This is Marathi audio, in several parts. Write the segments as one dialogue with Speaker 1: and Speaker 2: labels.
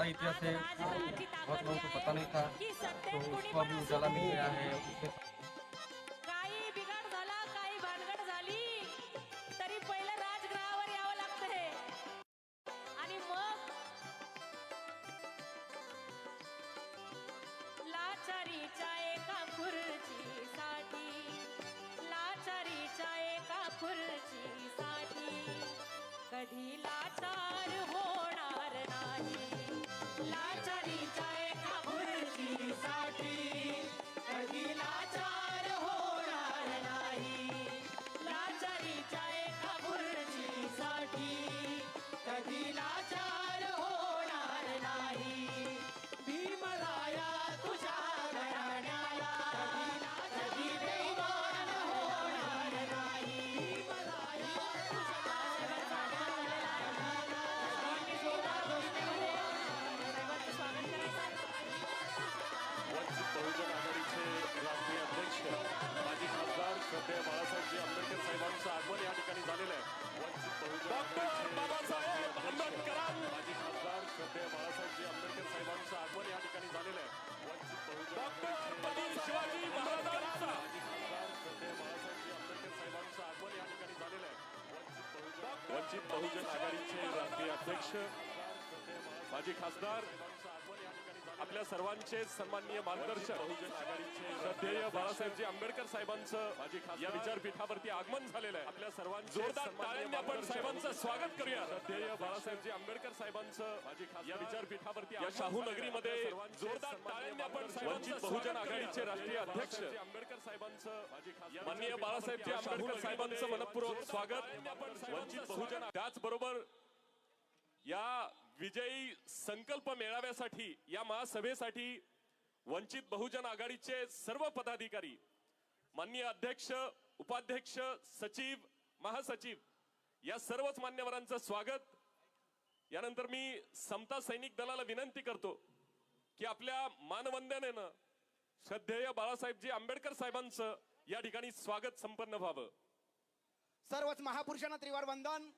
Speaker 1: इतिहास है, बहुत लोगों को पता नहीं था, तो उसको अभी उजाला मिल गया है।
Speaker 2: काही बिघाड झाला, काही भानगड झाली तरी पहिलं राजगृहावर यावं लागतंय आणि मग लाचारीच्या एका खुर्चीसाठी, लाचारीच्या एका खुर्चीसाठी कधी लाचार होणार नाही, लाचारीच्या एका खुर्चीसाठी कधी लाचार होणार नाही, लाचारीच्या एका खुर्चीसाठी कधी लाचार होणार नाही. भीमराया तुझ्या घराण्याला कधी बेईमान होणार नाही, भीमराया
Speaker 3: वंचित बहुजन आघाडीचे राष्ट्रीय अध्यक्ष माजी खासदार श्रद्धेय बाळासाहेबजी आंबेडकर साहेबांचं आगमन या ठिकाणी झालेलं आहे. वंचित बहुजन डॉक्टर बाबासाहेब आंबेडकर माजी खासदार श्रद्धेय बाळासाहेबजी आंबेडकर साहेबांचं आगमन या ठिकाणी झालेलं आहे. वंचित बहुजन डॉक्टर शिवाजी महाराजांचा माजी खासदार श्रद्धेय बाळासाहेबजी आंबेडकर साहेबांचं आगमन या ठिकाणी झालेलं आहे. वंचित बहुजन आघाडीचे राष्ट्रीय अध्यक्ष माजी खासदार आपल्या सर्वांचे सन्माननीय मार्गदर्शक बहुजन आघाडीचे श्रद्धेय बाळासाहेबजी आंबेडकर साहेबांचं या विचारपीठावरती आगमन झालेलं आहे. आपल्या सर्वांचे जोरदार टाळ्यांनी आपण साहेबांचं स्वागत करूया. श्रद्धेय बाळासाहेबजी आंबेडकर साहेबांचं या विचारपीठावरती या शाहू नगरीमध्ये जोरदार टाळ्यांनी आपण वंचित बहुजन आघाडीचे राष्ट्रीय अध्यक्ष आंबेडकर साहेबांचं माननीय बाळासाहेबजी आंबेडकर साहेबांचं मनपूर्वक स्वागत. वंचित बहुजन त्याचबरोबर या विजयी संकल्प मेळाव्यासाठी या महासभेसाठी वंचित बहुजन आघाडीचे सर्व पदाधिकारी माननीय अध्यक्ष उपाध्यक्ष सचिव महासचिव या सर्वच मान्यवरांचं स्वागत. यानंतर मी समता सैनिक दलाला विनंती करतो की आपल्या मानवंदनेनं श्रद्धेय बाळासाहेबजी आंबेडकर साहेबांचं या ठिकाणी स्वागत संपन्न व्हावं.
Speaker 4: सर्वच महापुरुषांना त्रिवार वंदन.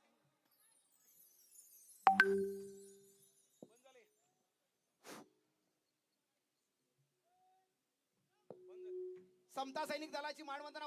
Speaker 4: समता सैनिक दलाची मानवंदना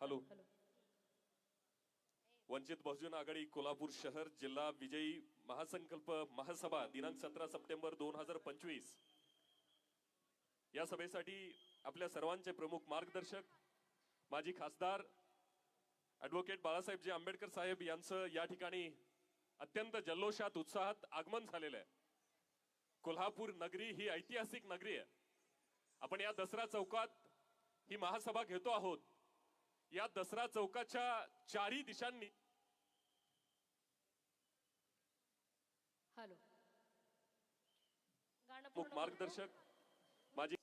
Speaker 3: हॅलो. वंचित बहुजन आघाडी कोल्हापूर शहर जिल्हा विजयी महासंकल्प महासभा दिनांक 17 सप्टेंबर 2025 या सभेसाठी आपल्या सर्वांचे प्रमुख मार्गदर्शक माजी खासदार ॲडव्होकेट बाळासाहेबजी आंबेडकर साहेब यांचं या ठिकाणी अत्यंत जल्लोषात उत्साहात आगमन झालेलं आहे. कोल्हापूर नगरी ही ऐतिहासिक नगरी आहे. आपण या दसरा चौकात ही महासभा घेतो आहोत. या दसरा चौकाच्या चारही दिशांनी
Speaker 2: हॅलो
Speaker 3: मार्गदर्शक माझी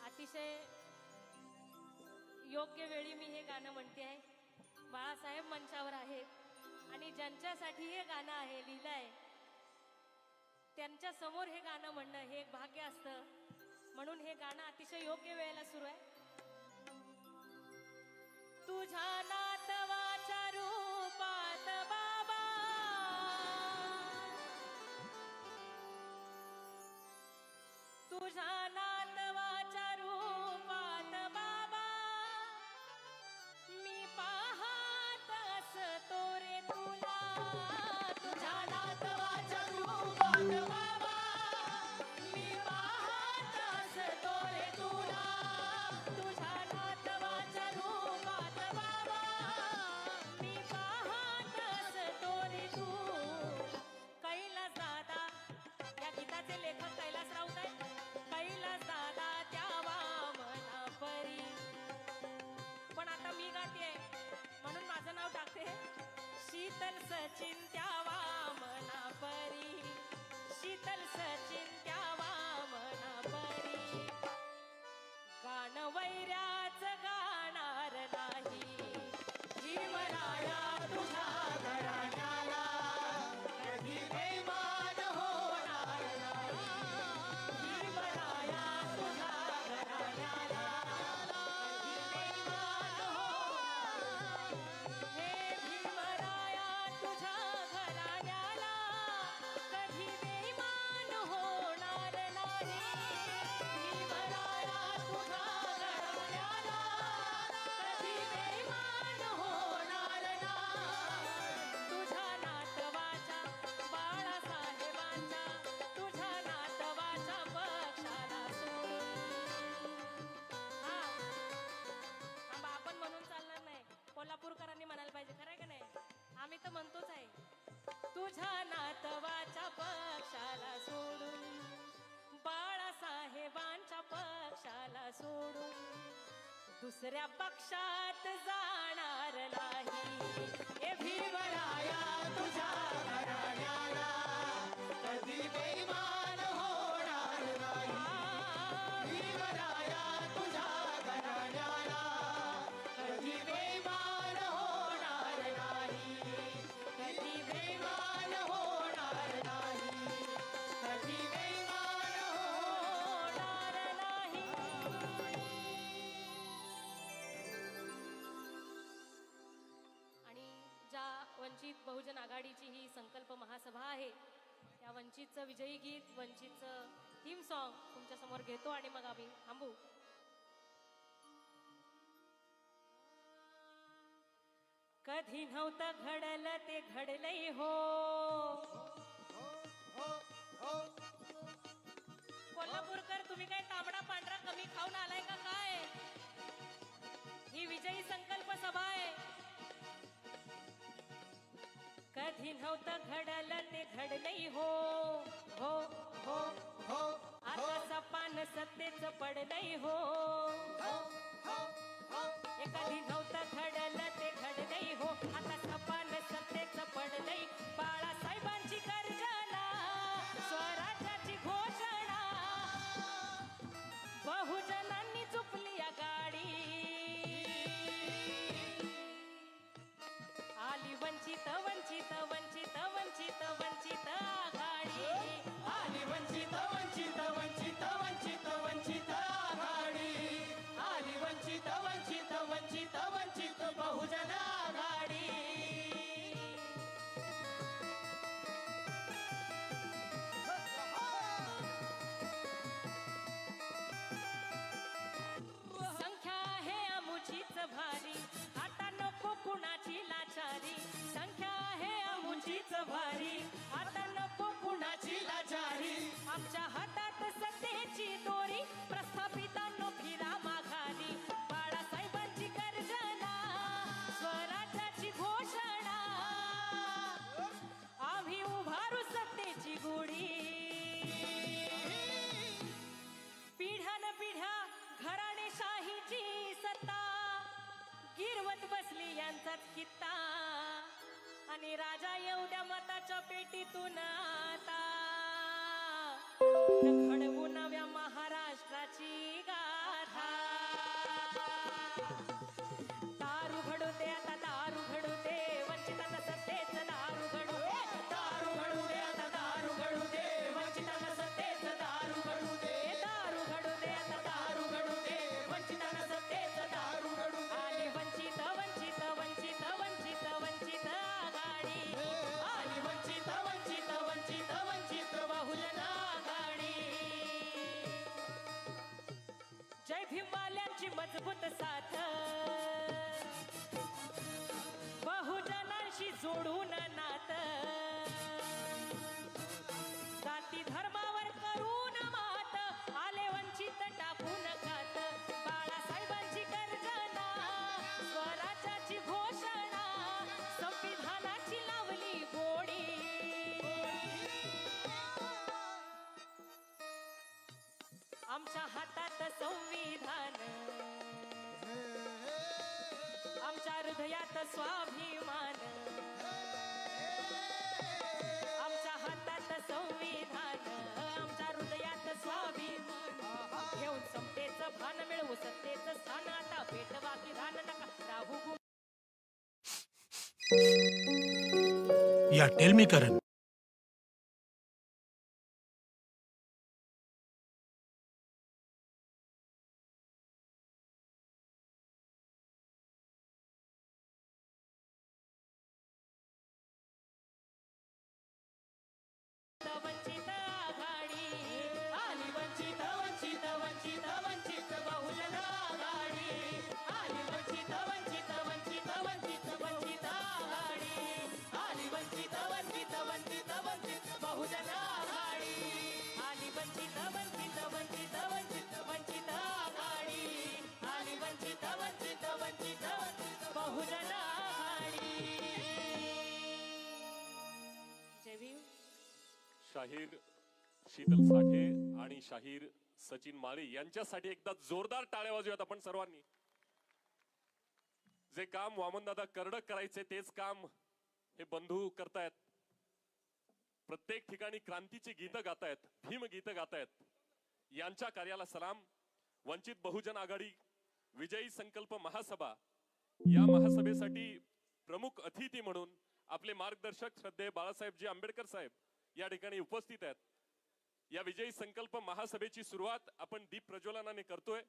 Speaker 2: अतिशय योग्य वेळी मी हे गाणं म्हणते आहे. बाळासाहेब मंचावर आहेत आणि ज्यांच्यासाठी हे गाणं आहे लिहिलं आहे त्यांच्या समोर हे गाणं म्हणणं हे एक भाग्य असतं. म्हणून हे गाणं अतिशय योग्य वेळेला सुरू आहे. तुझ्या नातवाच्या रूपात बाबा तुझ्या नातवाच्या रूपात बाबा मी तुझ्या नातवाच्या रूपात बाबा मी पाहत असतो रे तुला. तुझ्या नातवाच्या रूपात बाबा मी पाहत असतो रे तुला. कैलास दादा या गीताचे लेखक कैलास राऊत आहेत. कैलास दादा द्यावा मना परी. पण आता मी गाते म्हणून माझं नाव टाकते. शीतल सचिन द्यावा मना परी. शीतल सचिन द्यावा मना परी. गाणं वैऱ्याच गाणार नाही. भीमराया तुझ्या घराण्याला कधी बेमान होणार नाही. भीमराया तुझ्या घराण्याला कधी बेमान होणार नाही. हे भीमराया तुझ्या घराण्याला कधी बेमान होणार नाही. भीमराया तुझ्या घराण्याला कधी बेमान होणार नाही. तुझ्या नातवाच्या बाळासाहेबांच्या तुझ्या नातवाच्या पक्षाला सोडून. हा आंबा आपण म्हणून चालणार नाही. कोल्हापूरकरांनी म्हणायला पाहिजे. खरंय का नाही? आम्ही तर म्हणतोच आहे. तुझ्या नातवाच्या पक्षाला सोडून बाळासाहेबांच्या पक्षाला सोडून दुसऱ्या पक्षात जाणार नाही. हे भीमराया तुझ्या घराण्याला कधी बेमान होणार नाही. भीमराया तुझ्या घराण्याला कधी बेमान होणार नाही. कधी बेमान होणार नाही. कधी बेमान होणार नाही. आणि ज्या वंचित बहुजन आघाडीची ही संकल्प महासभा आहे त्या वंचितचं विजयी गीत वंचितचं थीम सॉन्ग तुमच्या समोर घेतो आणि मग आम्ही थांबू. कधी नव्हतं घडलं ते घडलंय हो. कोल्हापूरकर तुम्ही काय तांबडा पांढरा कमी खाऊन आलाय का काय? ही विजयी संकल्प सभा आहे. कधी नव्हतं घडलं ते घडलंय हो. हो हो हो आता सपान सत्तेच पडलंय हो. हे कधी नव्हतं घडलं ते घडलंय हो. आता सपान सत्तेच पडलंय. बाळासाहेबांची गर्जना स्वराज्याची घोषणा बहुजनांनी चुकली या गाडी. आली वंचित वंचित वंचित वंचित वंचित आघाडी. आली वंचित वंचित वंचित वंचित वंचित आघाडी. आली वंचित वंचित वंचित वंचित बहुजन आघाडी. संख्या आहे अमुचीच भारी. आता नको कुणाची लाचारी. संख्या आहे अमुचीच भारी. आता नको कुणाची लाचारी. आमच्या हातात सत्तेची दोरी प्रस्थापितांनो फिरा माघारी. बाळासाहेबांची गर्जना स्वराज्याची घोषणा आम्ही उभारू सत्तेची गुढी. पिढ्यानपिढ्या घराणेशाहीची सत्ता गिरवत बसली यांचाच कित्ता. आणि राजा येऊ द्या मताच्या पेटीतून आता घडवू नव्या महाराष्ट्राची गाथा. दारू घडू दे आता दारू घडू दे वंचितांना सत्तेच दारू घडू दे. दारू घडू दे आता दारू घडू दे वंचितांना सत्तेच दारू घडू दे. दारू घडू दे आता दारू घडू दे वंचितांना सत्तेच दारू घडू दे. आली वंचित वंचित वंचित वंचित वंचित आघाडी. आली वंचित वंचित वंचित वंचित बहुजन आघाडी. जय भीमवाल्यांची मजबूत साथ बहुजनांशी सर्वांशी जोडून नात, जाती धर्मावर करून मात, आले वंचित टाकून खात, बाळासाहेबांची गर्जना, स्वराज्याची घोषणा, संविधानाची लावली गोडी, आमच्या हातात संविधान, आमच्या हृदयात स्वाभिमान, आमच्या हातात संविधान, आमच्या हृदयात स्वाभिमान, घेऊन समतेचं भान मिळवू सत्तेचं स्थान, आता पेटवा विधान नका राहू गुमान.
Speaker 5: Yeah, tell me, Karan.
Speaker 2: Vanchit Aghadi आली, वंचित वंचित वंचित वंचित बहुजन आघाडी आली, वंचित वंचित वंचित वंचित वंचित आघाडी आली, वंचित वंचित वंचित वंचित बहुजन आघाडी आली, वंचित वंचित वंचित वंचित वंचित आघाडी आली, वंचित वंचित वंचित वंचित बहुजन आघाडी. जय भीम.
Speaker 3: शाहीर शीतल साठे आणि शाहीर सचिन माळी यांच्यासाठी एकदा जोरदार टाळ्या वाजूयात आपण सर्वांनी. जे काम वामनदादा कर्डक करायचे तेच काम हे बंधू करतायत. प्रत्येक ठिकाणी क्रांतीची गीतं गातायत, भीम गीतं गातायत. यांच्या कार्याला सलाम. वंचित बहुजन आघाडी विजयी संकल्प महासभा या महासभेसाठी प्रमुख अतिथी म्हणून आपले मार्गदर्शक श्रद्धेय बाळासाहेबजी आंबेडकर साहेब या ठिकाणी उपस्थित आहेत. या विजयी संकल्प महासभेची सुरुवात आपण दीप प्रज्वलनाने करतोय.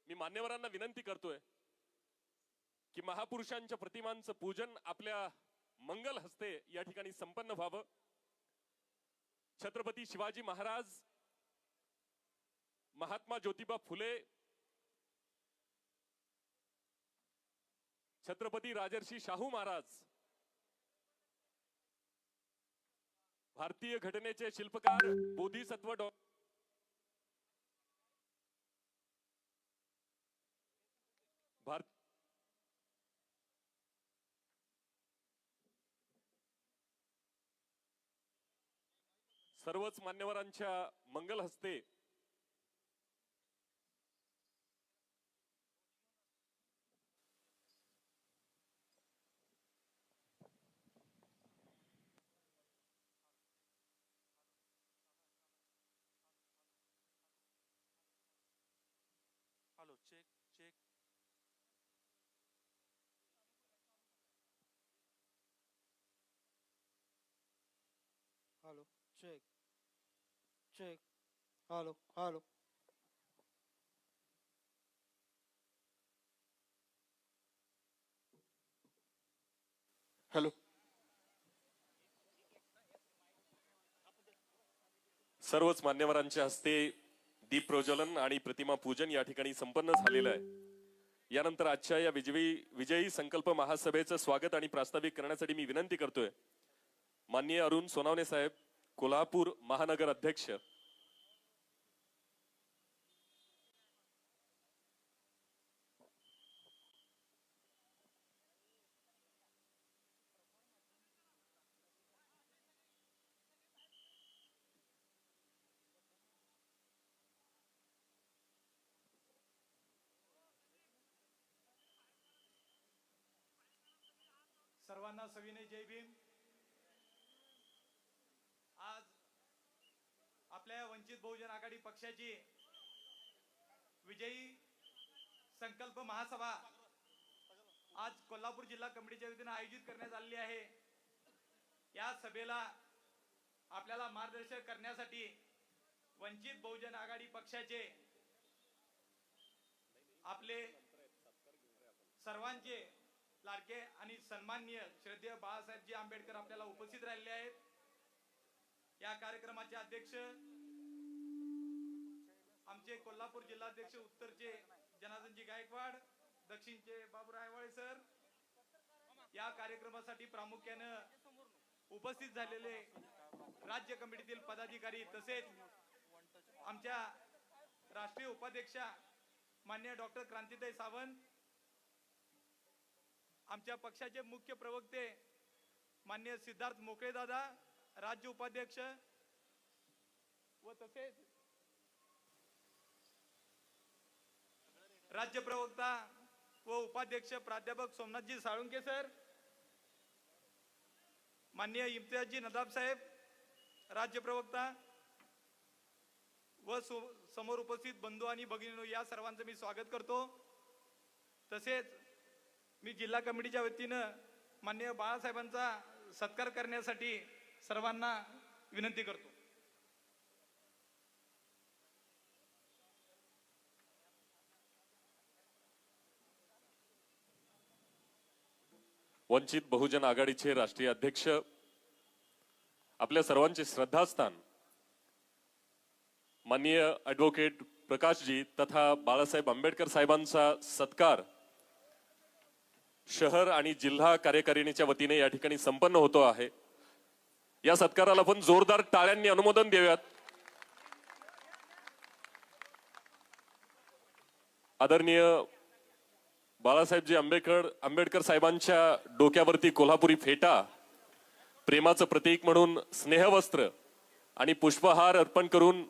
Speaker 3: मी मान्यवरांना विनंती करतोय की महापुरुषांच्या प्रतिमांचं पूजन आपल्या मंगल हस्ते या ठिकाणी संपन्न व्हावं. छत्रपती शिवाजी महाराज, महात्मा ज्योतिबा फुले, छत्रपती राजर्षी शाहू महाराज, भारतीय घटनेचे शिल्पकार बोधिसत्व सर्वच मान्यवरांच्या मंगल हस्ते
Speaker 6: hello, check check.
Speaker 7: Hello, check check. Hello hello.
Speaker 4: Hello.
Speaker 3: सर्वच मान्यवरांच्या हस्ते दीप प्रज्वलन आणि प्रतिमा पूजन या ठिकाणी संपन्न झालेलं आहे. यानंतर आजच्या या विजयी संकल्प महासभेचं स्वागत आणि प्रास्ताविक करण्यासाठी मी विनंती करतोय माननीय अरुण सोनावणे साहेब, कोल्हापूर महानगर अध्यक्ष.
Speaker 8: सर्वांना सविनय जय भीम. आज आपल्या वंचित बहुजन आघाडी पक्षाची विजयी संकल्प महासभा आज कोल्हापूर जिल्हा कमिटीच्या वतीने आयोजित करण्यात आलेली आहे. या सभेला आपल्याला मार्गदर्शन करण्यासाठी वंचित बहुजन आघाडी पक्षाचे आपले सर्वांचे लाडके आणि सन्माननीय श्रद्धेय बाळासाहेबजी आंबेडकर आपल्याला उपस्थित राहिले आहेत. या कार्यक्रमाचे अध्यक्ष आमचे कोल्हापूर जिल्हाध्यक्ष उत्तरचे जनार्दनजी गायकवाड, दक्षिणचे बाबूराव आयवाळे सर, या कार्यक्रमासाठी प्रामुख्यानं उपस्थित झालेले राज्य कमिटीतील पदाधिकारी तसेच आमच्या राष्ट्रीय उपाध्यक्षा माननीय डॉक्टर क्रांतीताई सावंत, आमच्या पक्षाचे मुख्य प्रवक्ते माननीय सिद्धार्थ मोकळे दादा, राज्य उपाध्यक्ष व तसेच राज्य प्रवक्ता व उपाध्यक्ष प्राध्यापक सोमनाथजी साळुंके सर, माननीय इम्तियाजी नदाब साहेब, राज्य प्रवक्ता व समोर उपस्थित बंधू आणि भगिनींनो, या सर्वांचं मी स्वागत करतो. तसेच मी जिल्हा कमिटीच्या वतीनं माननीय बाळासाहेबांचा सत्कार करण्यासाठी सर्वांना विनंती करतो.
Speaker 3: वंचित बहुजन आघाडीचे राष्ट्रीय अध्यक्ष, आपल्या सर्वांचे श्रद्धास्थान माननीय ॲडव्होकेट प्रकाशजी तथा बाळासाहेब आंबेडकर साहेबांचा सत्कार शहर आणि जिल्हा कार्यकारिणीच्या वतीने या ठिकाणी संपन्न होतो आहे. या सत्काराला आपण जोरदार टाळ्यांनी अनुमोदन देऊयात. आदरणीय बाळासाहेबजी आंबेडकर साहेबांच्या डोक्यावरती कोल्हापुरी फेटा, प्रेमाचं प्रतीक म्हणून स्नेहवस्त्र आणि पुष्पहार अर्पण करून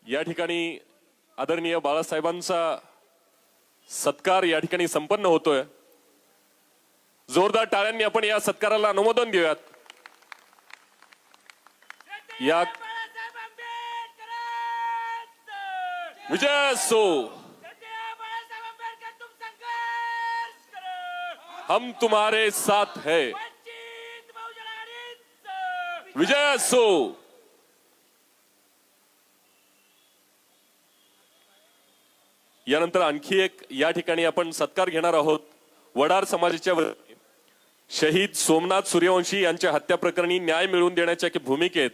Speaker 3: या ठिकाणी आदरणीय बाळासाहेबांचा सत्कार या ठिकाणी संपन्न होतोय. जोरदार टाळ्यांनी आपण या सत्काराला अनुमोदन देऊयात. या विजय असो. हम तुम्हारे साथ है. विजय असो. यानंतर आणखी एक या ठिकाणी आपण सत्कार घेणार आहोत. वडार समाजाच्या वतीने शहीद सोमनाथ सूर्यवंशी यांच्या हत्या प्रकरणी न्याय मिळवून देण्याच्या भूमिकेत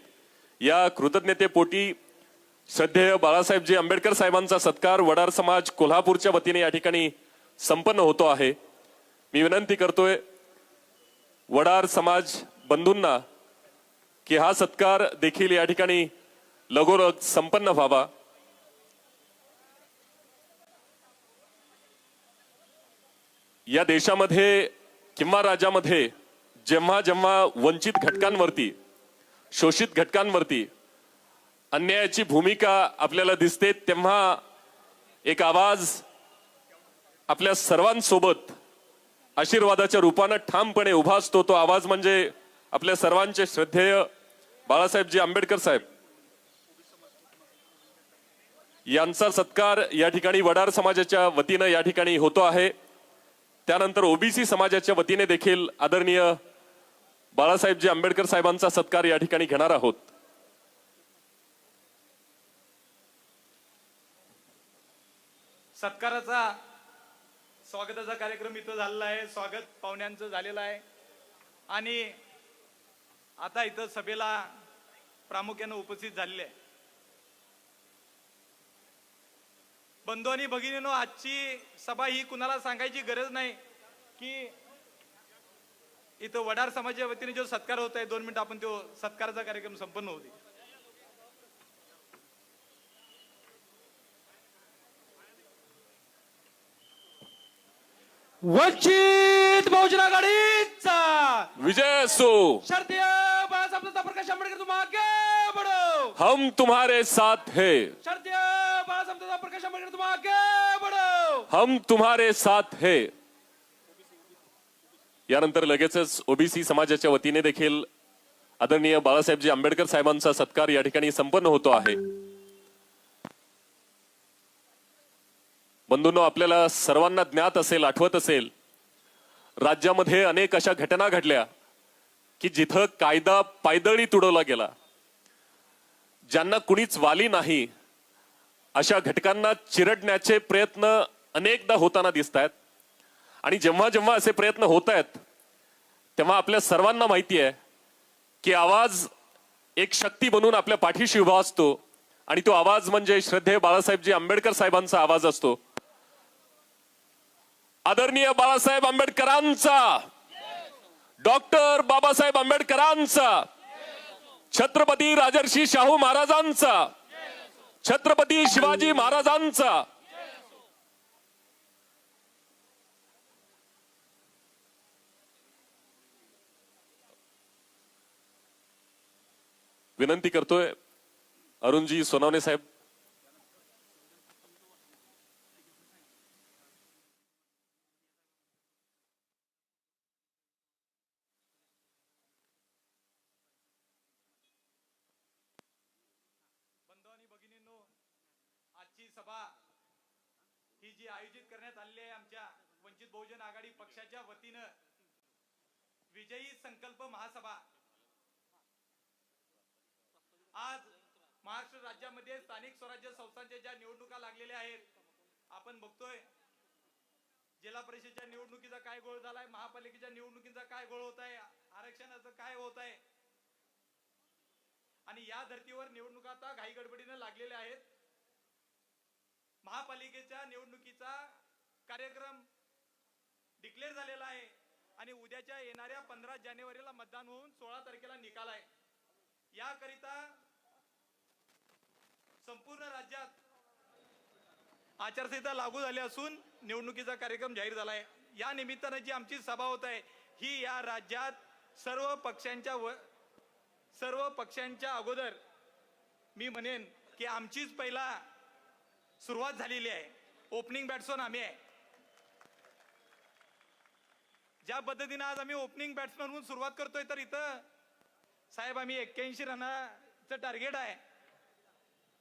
Speaker 3: या कृतज्ञतेपोटी श्रद्धेय बाळासाहेबजी आंबेडकर साहेबांचा सत्कार वडार समाज कोल्हापूरच्या वतीने या ठिकाणी संपन्न होतो आहे. मी विनंती करतोय वडार समाज बंधूंना की हा सत्कार देखील या ठिकाणी लगोलग संपन्न व्हावा. या देशामध्ये किंवा राज्यामध्ये जेव्हा जेव्हा वंचित घटकांवरती, शोषित घटकांवरती अन्यायाची भूमिका आपल्याला दिसते, तेव्हा एक आवाज आपल्या सर्वांसोबत आशीर्वादाच्या रूपाने ठामपणे उभा असतो. तो आवाज म्हणजे आपल्या सर्वांचे श्रद्धेय बाळासाहेबजी आंबेडकर साहेब यांचा सत्कार या ठिकाणी वडार समाजाच्या वतीने या ठिकाणी होतो आहे. त्यानंतर ओबीसी समाजाच्या वतीने देखील आदरणीय बाळासाहेबजी आंबेडकर साहेबांचा सत्कार या ठिकाणी घेणार आहोत.
Speaker 8: सत्काराचा स्वागताचा कार्यक्रम इथं झालेला आहे. स्वागत पाहुण्यांचं झालेलं आहे आणि आता इथं सभेला प्रामुख्याने उपस्थित झालेले आहे. बंधू आणि भगिनींनो, आजची सभा ही कुणाला सांगायची गरज नाही की इथं वडार समाजाच्या वतीने जो सत्कार होत आहे, 2 मिनिट आपण तो सत्काराचा कार्यक्रम संपन्न होते.
Speaker 7: वंचित बहुजन आघाडीचा
Speaker 3: विजय असो.
Speaker 7: श्रद्धेय बाळासाहेब प्रकाश आंबेडकर, तुम आगे बढ़ो.
Speaker 3: हम तुम्हारे साथ है.
Speaker 7: श्रद्धेय बाळासाहेब प्रकाश आंबेडकर, तुम आगे बढ़ो.
Speaker 3: हम तुम्हारे साथ है. यानंतर लगेचच ओबीसी समाजाच्या वतीने देखील आदरणीय बाळासाहेबजी आंबेडकर साहेबांचा सत्कार या ठिकाणी संपन्न होतो आहे. बंधूंनो, आपल्याला सर्वांना ज्ञात असेल, आठवत असेल, राज्यामध्ये अनेक अशा घटना घडल्या की जिथं कायदा पायदळी तुडवला गेला. ज्यांना कुणीच वाली नाही अशा घटकांना चिरडण्याचे प्रयत्न अनेकदा होताना दिसत आहेत. आणि जेव्हा जेव्हा असे प्रयत्न होत आहेत तेव्हा आपल्या सर्वांना माहिती आहे की आवाज एक शक्ती बनून आपल्या पाठीशी उभा असतो आणि तो आवाज म्हणजे श्रद्धेय बाळासाहेबजी आंबेडकर साहेबांचा आवाज असतो. आदरणीय बाळासाहेब आंबेडकरांचा, डॉक्टर बाबासाहेब आंबेडकरांचा, छत्रपती राजर्षी शाहू महाराजांचा, छत्रपती शिवाजी महाराजांचा. विनंती करतोय अरुणजी सोनवणे साहेब.
Speaker 8: बंधू आणि भगिनींनो, आजची सभा ही जी आयोजित करण्यात आलेली आहे आमच्या वंचित बहुजन आघाडी पक्षाच्या वतीनं, विजयी संकल्प महासभा. आज महाराष्ट्र राज्यामध्ये स्थानिक स्वराज्य संस्थांच्या ज्या निवडणुका लागलेल्या आहेत, आपण बघतोय जिल्हा परिषदेच्या निवडणुकीचा काय गोळ झालाय, महापालिकेच्या निवडणुकीचा काय गोळ होत आहे, आरक्षणाचं काय होत आहे. आणि या धर्तीवर निवडणुका आता घाई गडबडीने लागलेल्या आहेत. महापालिकेच्या निवडणुकीचा कार्यक्रम डिक्लेअर झालेला आहे आणि उद्याच्या येणाऱ्या 15 जानेवारीला मतदान होऊन 16 तारखेला निकाल आहे. याकरिता संपूर्ण राज्यात आचारसंहिता लागू झाली असून निवडणुकीचा कार्यक्रम जाहीर झाला आहे. या निमित्तानं जी आमची सभा होत आहे ही या राज्यात सर्व पक्षांच्या अगोदर मी म्हणेन की आमचीच पहिला सुरुवात झालेली आहे. ओपनिंग बॅट्समन आम्ही आहे. ज्या पद्धतीने आज आम्ही ओपनिंग बॅट्समन म्हणून सुरुवात करतोय, तर इथं साहेब आम्ही 81 रनाचं टार्गेट आहे,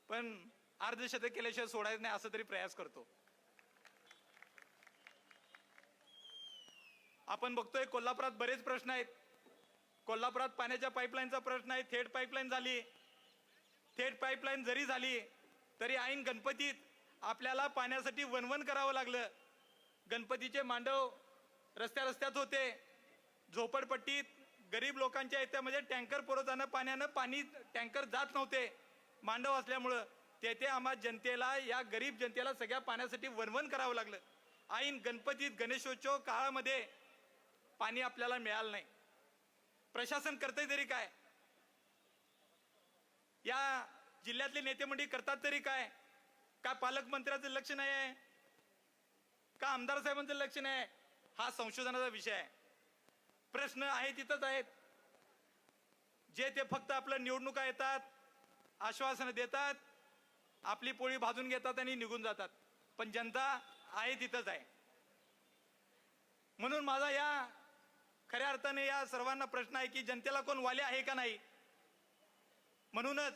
Speaker 8: पण अर्धशतक केल्याशिवाय सोडायचं नाही असं तरी प्रयास करतो. आपण बघतोय कोल्हापुरात बरेच प्रश्न आहेत. कोल्हापुरात पाण्याच्या पाईपलाईनचा प्रश्न आहे. थेट पाईपलाईन झाली. थेट पाईपलाईन जरी झाली तरी ऐन गणपतीत आपल्याला पाण्यासाठी वणवण करावं लागलं. गणपतीचे मांडव रस्त्यात होते. झोपडपट्टीत गरीब लोकांच्या याच्यामध्ये टँकर पुरवताना पाणी टँकर जात नव्हते मांडव असल्यामुळं. तेथे आम्हा जनतेला, या गरीब जनतेला सगळ्या पाण्यासाठी वणवण करावं लागलं. ऐन गणपतीत गणेशोत्सव काळामध्ये पाणी आपल्याला मिळालं नाही. प्रशासन करतंय तरी काय? या जिल्ह्यातले नेते मंडळी करतात तरी काय? का पालकमंत्र्याचं लक्ष नाही आहे? का आमदार साहेबांचं लक्ष नाही आहे? हा संशोधनाचा विषय आहे. प्रश्न आहे तिथंच आहेत. जे ते फक्त आपलं निवडणुका येतात, आश्वासनं देतात, आपली पोळी भाजून घेतात आणि निघून जातात. पण जनता आहे तिथंच आहे. म्हणून माझा या खऱ्या अर्थाने या सर्वांना प्रश्न आहे की जनतेला कोण वाले आहे का नाही. म्हणूनच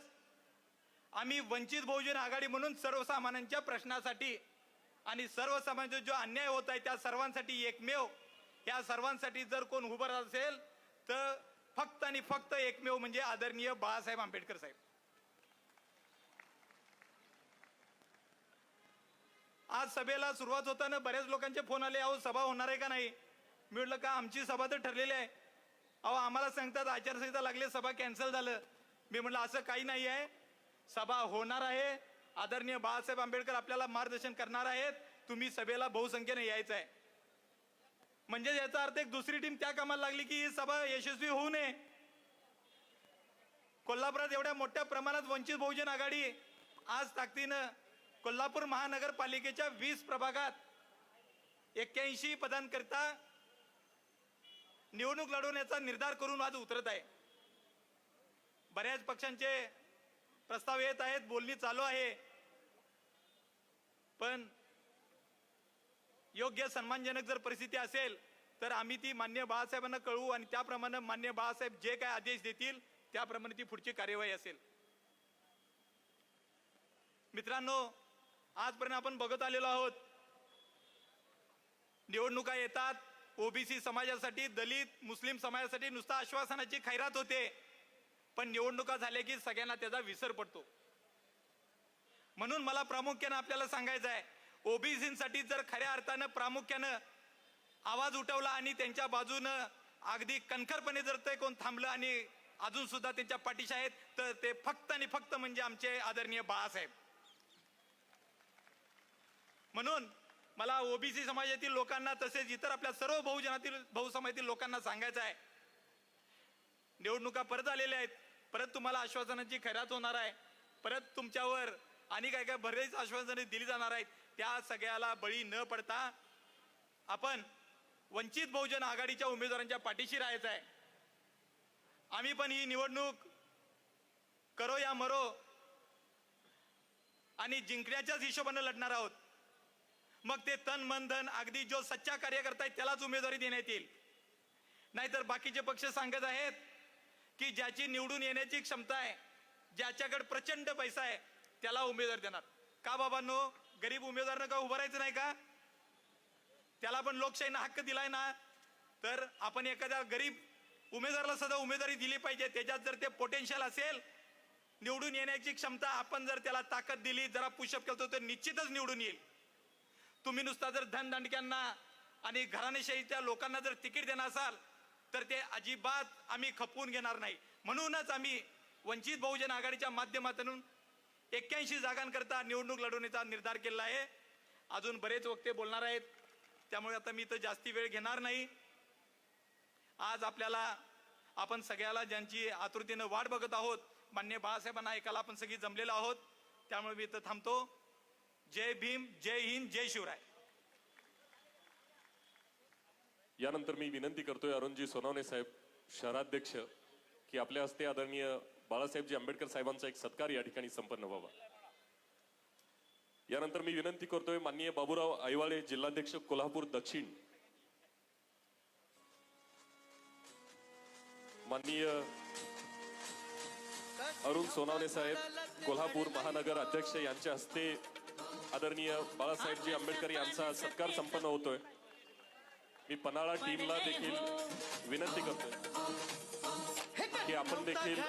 Speaker 8: आम्ही वंचित बहुजन आघाडी म्हणून सर्वसामान्यांच्या प्रश्नासाठी आणि सर्वसामान्यांचा जो अन्याय होत आहे त्या सर्वांसाठी एकमेव, या सर्वांसाठी जर कोण उभं राहत असेल तर फक्त आणि फक्त एकमेव म्हणजे आदरणीय बाळासाहेब आंबेडकर साहेब. आज सभेला सुरुवात होताना बऱ्याच लोकांचे फोन आले, अहो सभा होणार आहे का नाही. मी म्हटलं का आमची सभा तर ठरलेली आहे. अहो आम्हाला सांगतात आचारसंहिता लागली, सभा कॅन्सल झालं. मी म्हटलं असं काही नाही आहे, सभा होणार आहे. आदरणीय बाळासाहेब आंबेडकर आपल्याला मार्गदर्शन करणार आहेत. तुम्ही सभेला बहुसंख्येने यायचं आहे. म्हणजे याचा अर्थ एक दुसरी टीम त्या कामाला लागली की ही सभा यशस्वी होऊ नये. कोल्हापुरात एवढ्या मोठ्या प्रमाणात वंचित बहुजन आघाडी आज ताकदीनं कोल्हापूर महानगरपालिकेच्या 20 प्रभागात 81 पदांकरिता निवडणूक लढवण्याचा निर्धार करून आज उतरत आहे. बऱ्याच पक्षांचे प्रस्ताव येत आहेत, बोलणी चालू आहे. पण योग्य सन्मानजनक जर परिस्थिती असेल तर आम्ही ती माननीय बाळासाहेबांना कळवू आणि त्याप्रमाणे माननीय बाळासाहेब जे काय आदेश देतील त्याप्रमाणे ती पुढची कार्यवाही असेल. मित्रांनो, आजपर्यंत आपण बघत आलेलो आहोत, निवडणुका येतात, ओबीसी समाजासाठी, दलित मुस्लिम समाजासाठी नुसता आश्वासनाची खैरात होते, पण निवडणुका झाल्या की सगळ्यांना त्याचा विसर पडतो. म्हणून मला प्रामुख्याने आपल्याला सांगायचं आहे, ओबीसीसाठी जर खऱ्या अर्थानं प्रामुख्यानं आवाज उठवला आणि त्यांच्या बाजूनं अगदी कणखरपणे जर ते कोण थांबलं आणि अजून सुद्धा त्यांच्या पाठीशी आहेत तर ते फक्त आणि फक्त म्हणजे आमचे आदरणीय बाळासाहेब. म्हणून मला ओबीसी समाजातील लोकांना तसेच इतर आपल्या सर्व बहुसमाजातील लोकांना सांगायचं आहे, निवडणुका परत आलेल्या आहेत, परत तुम्हाला आश्वासनांची खैरात होणार आहे, परत तुमच्यावर आणि काय काय बरेच आश्वासने दिली जाणार आहेत. त्या सगळ्याला बळी न पडता आपण वंचित बहुजन आघाडीच्या उमेदवारांच्या पाठीशी राहायचं आहे. आम्ही पण ही निवडणूक करो या मरो आणि जिंकण्याच्याच हिशोबाने लढणार आहोत. मग ते तन मन धन अगदी जो सच्चा कार्यकर्ता आहे त्यालाच उमेदवारी देण्यात येईल. नाहीतर बाकीचे पक्ष सांगत आहेत की ज्याची निवडून येण्याची क्षमता आहे, ज्याच्याकडे प्रचंड पैसा आहे त्याला उमेदवार देणार. का बाबांनो, गरीब उमेदवारांना का उभं राहायचं नाही का? त्याला पण लोकशाहीनं हक्क दिलाय ना. तर आपण एखाद्या गरीब उमेदवाराला सुद्धा उमेदवारी दिली पाहिजे. त्याच्यात जर ते पोटेन्शियल असेल, निवडून येण्याची क्षमता, आपण जर त्याला ताकद दिली, जरा पुशअप केलं तर निश्चितच निवडून येईल. तुम्ही नुसता जर धनदांडक्यांना आणि घराणेशाहीच्या लोकांना जर तिकीट देणार असाल तर ते अजिबात आम्ही खपवून घेणार नाही. म्हणूनच आम्ही वंचित बहुजन आघाडीच्या माध्यमातून 81 जागांकरता निवडणूक लढवण्याचा निर्धार केला आहे. अजून बरेच वक्ते बोलणार आहेत, त्यामुळे आता मी तर जास्ती वेळ घेणार नाही. आज आपण सगळ्याला ज्यांची आतुरतेनं वाट बघत आहोत, माननीय बाळासाहेबांना ऐकायला आपण सगळी जमलेलो आहोत. त्यामुळे मी इथं थांबतो. जय भीम, जय हिंद, जय शिवराय.
Speaker 3: यानंतर मी विनंती करतोय अरुणजी सोनवणे साहेब, शहराध्यक्ष, की आपल्या हस्ते आदरणीय बाळासाहेबजी आंबेडकर साहेबांचा एक सत्कार या ठिकाणी संपन्न व्हावा. यानंतर मी विनंती करतोय माननीय बाबूराव आईवाळे, जिल्हाध्यक्ष कोल्हापूर दक्षिण, माननीय अरुण सोनवणे साहेब, कोल्हापूर महानगर अध्यक्ष, यांच्या हस्ते आदरणीय बाळासाहेबजी आंबेडकर यांचा सत्कार संपन्न होतोय. मी पन्हाळा टीमला देखील विनंती करतोय की आपण देखील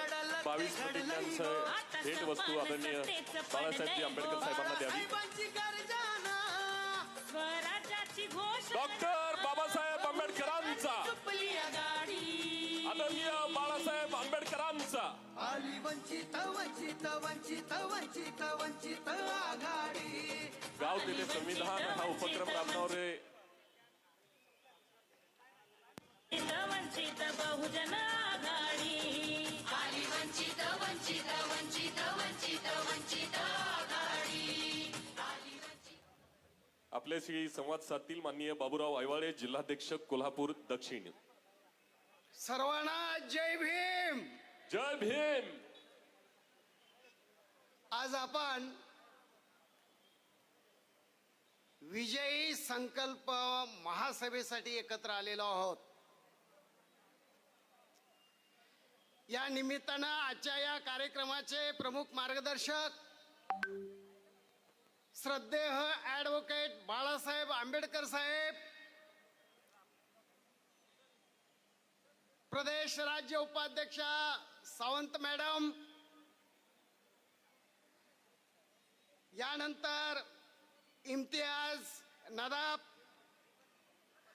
Speaker 3: 22 प्रतिज्ञांचं भेट वस्तू आदरणीय बाळासाहेबजी आंबेडकर साहेबांना द्यावी. डॉक्टर बाबासाहेब आंबेडकरांचा, आदरणीय बाळासाहेब आंबेडकरांचा. गाव तेथे संविधान हा उपक्रम राबवणारे
Speaker 2: वंचित बहुजन आघाडी. वंचित वंचित वंचित वंचित वंचित आघाडी.
Speaker 3: आपल्याशी संवाद साधतील माननीय बाबूराव आईवाळे, जिल्हाध्यक्ष कोल्हापूर दक्षिण.
Speaker 4: सर्वांना जय भीम.
Speaker 3: जय भीम.
Speaker 4: आज आपण विजयी संकल्प महासभेसाठी एकत्र आलेलो आहोत. या निमित्तानं आजच्या या कार्यक्रमाचे प्रमुख मार्गदर्शक श्रद्धेय ॲडव्होकेट बाळासाहेब आंबेडकर साहेब, प्रदेश राज्य उपाध्यक्षा सावंत मॅडम, यानंतर इम्तियाज नदाब,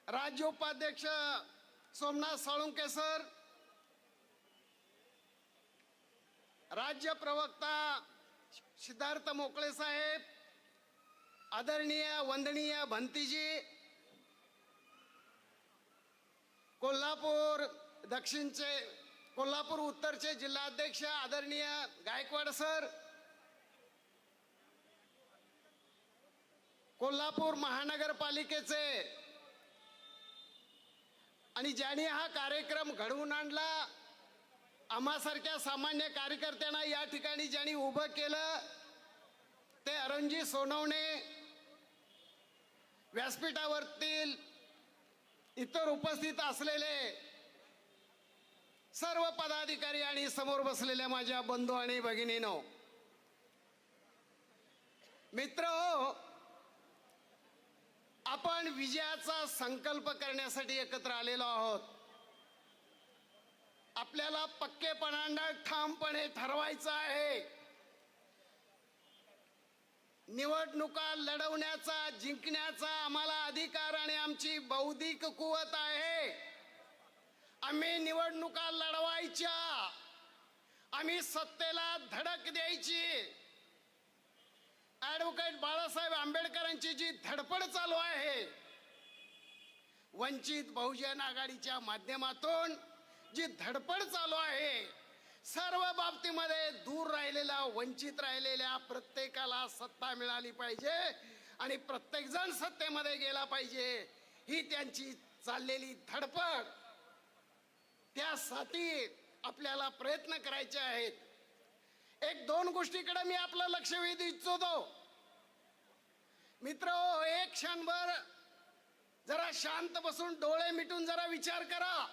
Speaker 4: राज्य उपाध्यक्ष सोमनाथ साळुंके सर, राज्य प्रवक्ता सिद्धार्थ मोकळे साहेब, आदरणीय वंदनीय भंतीजी, कोल्हापूर दक्षिणचे, कोल्हापूर उत्तरचे जिल्हाध्यक्ष आदरणीय गायकवाड सर, कोल्हापूर महानगरपालिकेचे आणि ज्यांनी हा कार्यक्रम घडवून आणला, आम्हासारख्या सामान्य कार्यकर्त्यांना या ठिकाणी ज्यांनी उभं केलं, ते अरुणजी सोनवणे, व्यासपीठावरतील इतर उपस्थित असलेले सर्व पदाधिकारी आणि समोर बसलेल्या माझ्या बंधू आणि भगिनींनो, मित्रहो, आपण विजयाचा संकल्प करण्यासाठी एकत्र आलेलो आहोत. आपल्याला पक्केपणाने ठामपणे ठरवायचं आहे. निवडणुका लढवण्याचा, जिंकण्याचा आम्हाला अधिकार आणि आमची बौद्धिक कुवत आहे. आम्ही निवडणुका लढवायच्या, आम्ही सत्तेला धडक द्यायची. ऍडव्होकेट बाळासाहेब आंबेडकरांची जी धडपड चालू आहे, वंचित बहुजन आघाडीच्या माध्यमातून जी धडपड चालू आहे, सर्व बाबतीमध्ये दूर राहिलेल्या, वंचित राहिलेल्या प्रत्येकाला सत्ता मिळाली पाहिजे आणि प्रत्येक जण सत्तेमध्ये गेला पाहिजे, ही त्यांची चाललेली धडपड. त्यासाठी आपल्याला प्रयत्न करायचे आहेत. एक दोन गोष्टीकडे मी आपलं लक्ष वेधू इच्छितो. मित्र, एक क्षणभर जरा शांत बसून डोळे मिटून जरा विचार करा.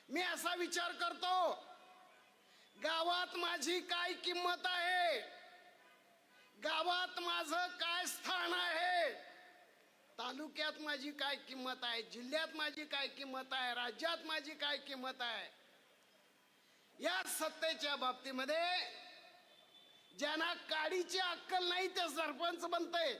Speaker 4: मी असा विचार करतो, गावात माझी काय किंमत आहे, गावात माझं काय स्थान आहे, तालुक्यात माझी काय किंमत आहे, जिल्ह्यात माझी काय किंमत आहे, राज्यात माझी काय किंमत आहे. या सत्तेच्या बाबतीमध्ये ज्यांना काडीची अक्कल नाही ते सरपंच बनते,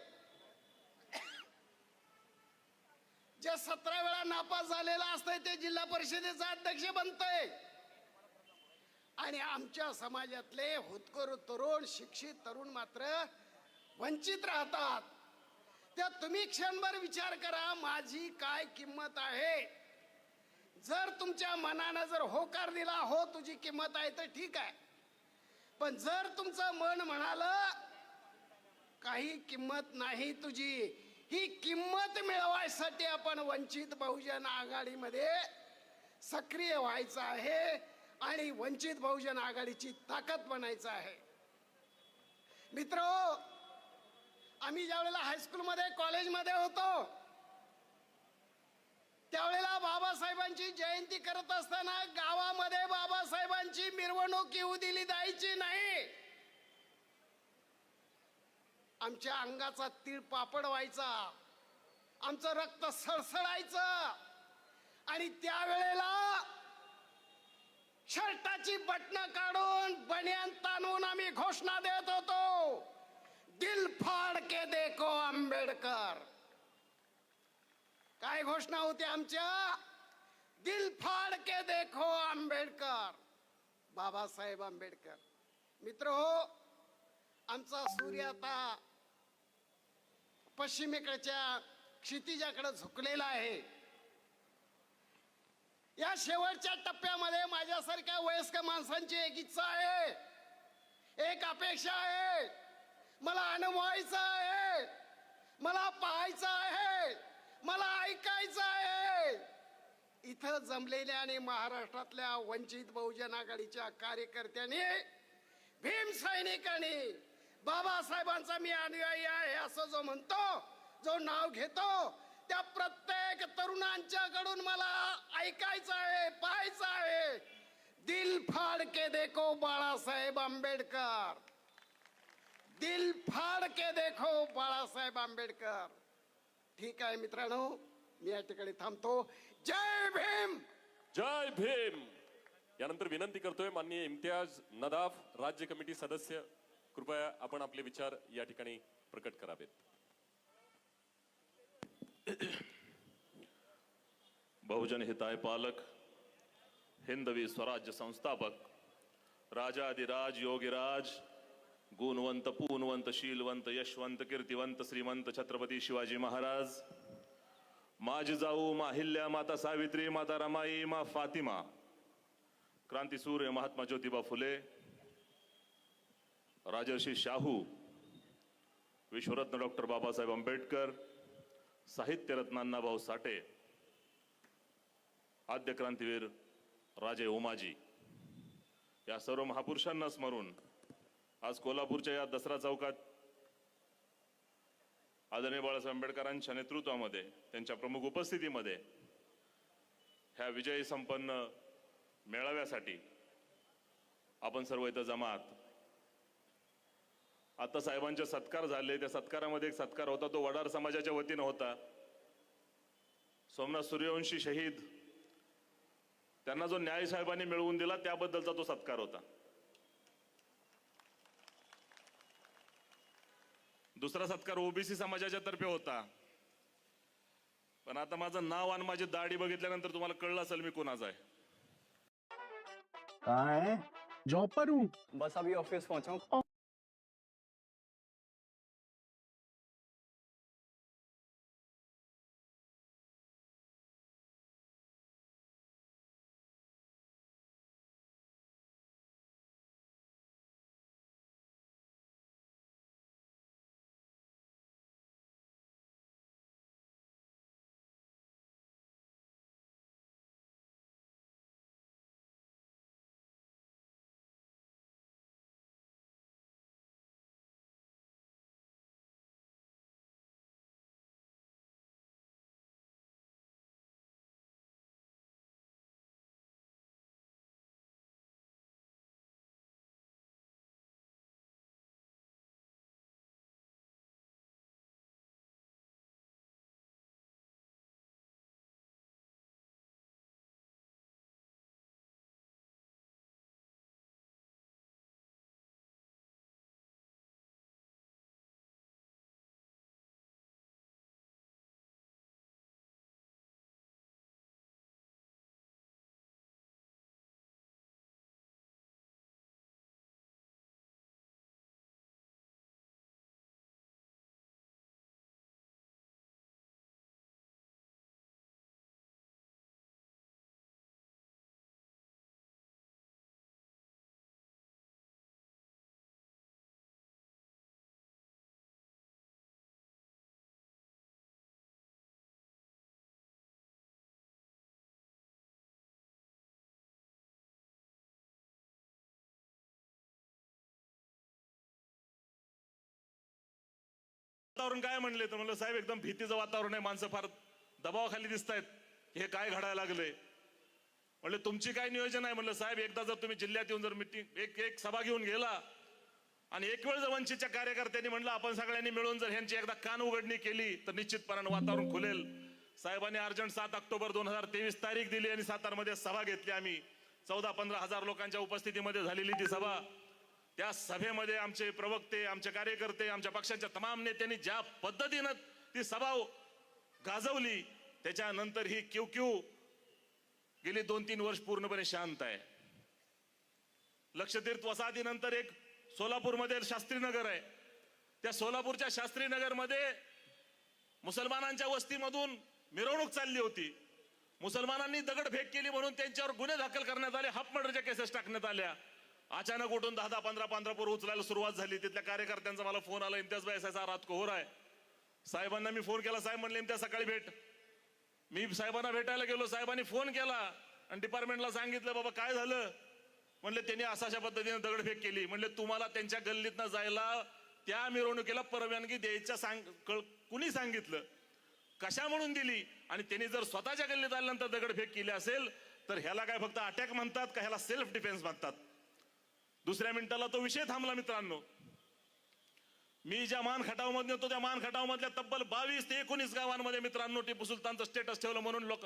Speaker 4: जे 17 वेळा नापास झालेला असतंय ते जिल्हा परिषदेचा अध्यक्ष बनतंय, आणि आमच्या समाजातले होतकरू तरुण, शिक्षित तरुण मात्र वंचित राहतात. त्या तुम्ही क्षणभर विचार करा, माझी काय किंमत आहे. जर तुमच्या मनानं जर होकार दिला, हो तुझी किंमत आहे, तर ठीक आहे. पण जर तुमचं मन म्हणालं काही किंमत नाही तुझी, ही किंमत मिळवायसाठी आपण वंचित बहुजन आघाडीमध्ये सक्रिय व्हायचं आहे आणि वंचित बहुजन आघाडीची ताकद बनायचं आहे. मित्रहो, आम्ही ज्यावेळेला हायस्कूलमध्ये, कॉलेजमध्ये होतो, त्यावेळेला बाबासाहेबांची जयंती करत असताना गावामध्ये बाबासाहेबांची मिरवणूक येऊ दिली जायची नाही. आमच्या अंगाचा तीळ पापड व्हायचा, आमचं रक्त सळसळायचं, आणि त्यावेळेला शर्टाची बटणं काढून बनियान ताणून आम्ही घोषणा देत होतो, दिल फाड़ के देखो आंबेडकर. काय घोषणा होती आमच्या? दिल फाड़ के देखो आंबेडकर, बाबासाहेब आंबेडकर. मित्र हो, आमचा सूर्य आता पश्चिमेकडच्या क्षितिजाकडे झुकलेला आहे. या शेवटच्या टप्प्यामध्ये माझ्यासारख्या वयस्क माणसांची एक इच्छा आहे, एक अपेक्षा आहे. मला अनुभवायचं आहे, मला पाहायचं आहे, मला ऐकायचं आहे. इथं जमलेल्या आणि महाराष्ट्रातल्या वंचित बहुजन आघाडीच्या कार्यकर्त्यांनी, भीम सैनिकांनी, बाबासाहेबांचा मी अनुयायी आहे असं जो म्हणतो, जो नाव घेतो, त्या प्रत्येक तरुणांच्याकडून मला ऐकायचं आहे, पाहायचं आहे. दिल फाड़ के देखो बाळासाहेब आंबेडकर, दिल फाड़ के देखो बाळासाहेब आंबेडकर. ठीक आहे मित्रांनो, मी या ठिकाणी थांबतो. जय भीम.
Speaker 3: जय भीम. यानंतर विनंती करतोय माननीय इम्तियाज नदाफ, राज्य कमिटी सदस्य, कृपया आपण आपले विचार या ठिकाणी प्रकट करावेत.
Speaker 6: बहुजन हिताय पालक, हिंदवी स्वराज्य संस्थापक, राजाधिराज योगीराज, गुणवंत पूनवंत शीलवंत यशवंत कीर्तिवंत श्रीमंत छत्रपती शिवाजी महाराज, मा जिजाऊ, मा हिल्या, माता सावित्री, माता रमाई, मा फातिमा, क्रांतीसूर्य महात्मा ज्योतिबा फुले, राजर्षी शाहू, विश्वरत्न डॉक्टर बाबासाहेब आंबेडकर, साहित्यरत्न अण्णाभाऊ साठे, आद्य क्रांतीवीर राजे उमाजी, या सर्व महापुरुषांना स्मरून आज कोल्हापूरच्या या दसरा चौकात आदरणीय बाळासाहेब आंबेडकरांच्या नेतृत्वामध्ये, त्यांच्या प्रमुख उपस्थितीमध्ये ह्या विजयी संपन्न मेळाव्यासाठी आपण सर्व इथं जमात. आता साहेबांचे सत्कार झाले, त्या सत्कारामध्ये एक सत्कार होता, तो वडार समाजाच्या वतीनं होता. सोमनाथ सूर्यवंशी शहीद, त्यांना जो न्याय साहेबांनी मिळवून दिला त्याबद्दलचा तो सत्कार होता. दुसरा सत्कार ओबीसी समाजाच्या तर्फे होता. पण आता माझं नाव आणि माझी दाढी बघितल्यानंतर तुम्हाला कळलं असेल मी कोणाचा आहे.
Speaker 9: काय जॉब पर हूँ.
Speaker 1: बस अभी ऑफिस पहुंचा हूँ.
Speaker 6: वातावरण काय म्हणले तर म्हणलं साहेब एकदम भीतीचं वातावरण आहे, माणसं फार दबावाखाली दिसत आहेत, हे काय घडायला लागलंय. म्हणलं तुमची काय नियोजन आहे. म्हणलं साहेब एकदा जर तुम्ही जिल्ह्यात येऊन जर मिटिंग एक सभा घेऊन गेला आणि एक वेळ जर वंचितच्या कार्यकर्त्यांनी म्हणलं आपण सगळ्यांनी मिळून जर ह्यांची एकदा कान उघडणी केली तर निश्चितपणानं वातावरण खुलेल. साहेबांनी अर्जंट 7 ऑक्टोबर 2023 तारीख दिली आणि सातारमध्ये सभा घेतली. आम्ही 14-15 हजार लोकांच्या उपस्थितीमध्ये झालेली ती सभा. त्या सभेमध्ये आमचे प्रवक्ते, आमचे कार्यकर्ते, आमच्या पक्षाच्या तमाम नेत्यांनी ज्या पद्धतीनं ती सभा गाजवली त्याच्यानंतर ही क्यू गेली 2-3 वर्ष पूर्णपणे शांत आहे. लक्षतीर्थ वसाहतीनंतर एक सोलापूरमध्ये शास्त्रीनगर आहे. त्या सोलापूरच्या शास्त्रीनगरमध्ये मुसलमानांच्या वस्तीमधून मिरवणूक चालली होती. मुसलमानांनी दगडफेक केली म्हणून त्यांच्यावर गुन्हे दाखल करण्यात आले, हाफ मर्डरच्या केसेस टाकण्यात आल्या. अचानक उठून 10-15 पोरं उचलायला सुरुवात झाली. तिथल्या कार्यकर्त्यांचा मला फोन आला, इम्तियाज भाई ऐसा रात को हो रहा है. साहेबांना मी फोन केला, साहेब म्हणले इम्तियाज सकाळी भेट. मी साहेबांना भेटायला गेलो, साहेबांनी फोन केला आणि डिपार्टमेंटला सांगितलं बाबा काय झालं. म्हणले त्यांनी अशा पद्धतीने दगडफेक केली. म्हणले तुम्हाला त्यांच्या गल्लीतनं जायला त्या मिरवणुकीला परवानगी द्यायच्या कुणी सांगितलं, कशा म्हणून दिली. आणि त्यांनी जर स्वतःच्या गल्लीत आल्यानंतर दगडफेक केली असेल तर ह्याला काय फक्त अटॅक म्हणतात का, ह्याला सेल्फ डिफेन्स म्हणतात. दुसऱ्या मिनिटाला तो विषय थांबला. मित्रांनो, मी ज्या मान खटाव मध्ये होतो त्या मान खटाव मधल्या तब्बल 22 ते 19 गावांमध्ये मित्रांनो टिपू सुलतानचं स्टेटस ठेवलं म्हणून लोक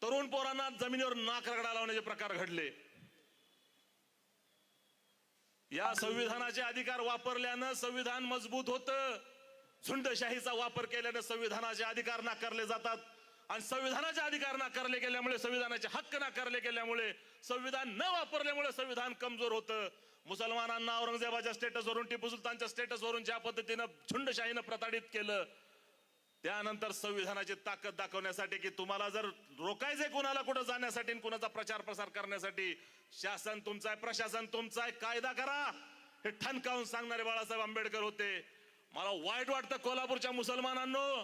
Speaker 6: तरुण पोरांना जमिनीवर नाक रगडा लावण्याचे प्रकार घडले. या संविधानाचे अधिकार वापरल्यानं संविधान मजबूत होतं. झुंडशाहीचा वापर केल्यानं संविधानाचे अधिकार नाकारले जातात आणि संविधानाचे अधिकार नाकारले गेल्यामुळे, संविधानाचे हक्क नाकारले गेल्यामुळे, संविधान न वापरल्यामुळे संविधान कमजोर होतं. मुसलमानांना औरंगजेबाच्या स्टेटसवरून, टिपू सुलतानच्या स्टेटसवरून ज्या पद्धतीनं झुंडशाहीनं प्रताडित केलं, त्यानंतर संविधानाची ताकद दाखवण्यासाठी की तुम्हाला जर रोखायचंय कुणाला कुठं जाण्यासाठी, कुणाचा प्रचार प्रसार करण्यासाठी, शासन तुमचं आहे, प्रशासन तुमचं आहे, कायदा करा, हे ठणकावून सांगणारे बाळासाहेब आंबेडकर होते. मला वाईट वाटतं कोल्हापूरच्या मुसलमानांनो,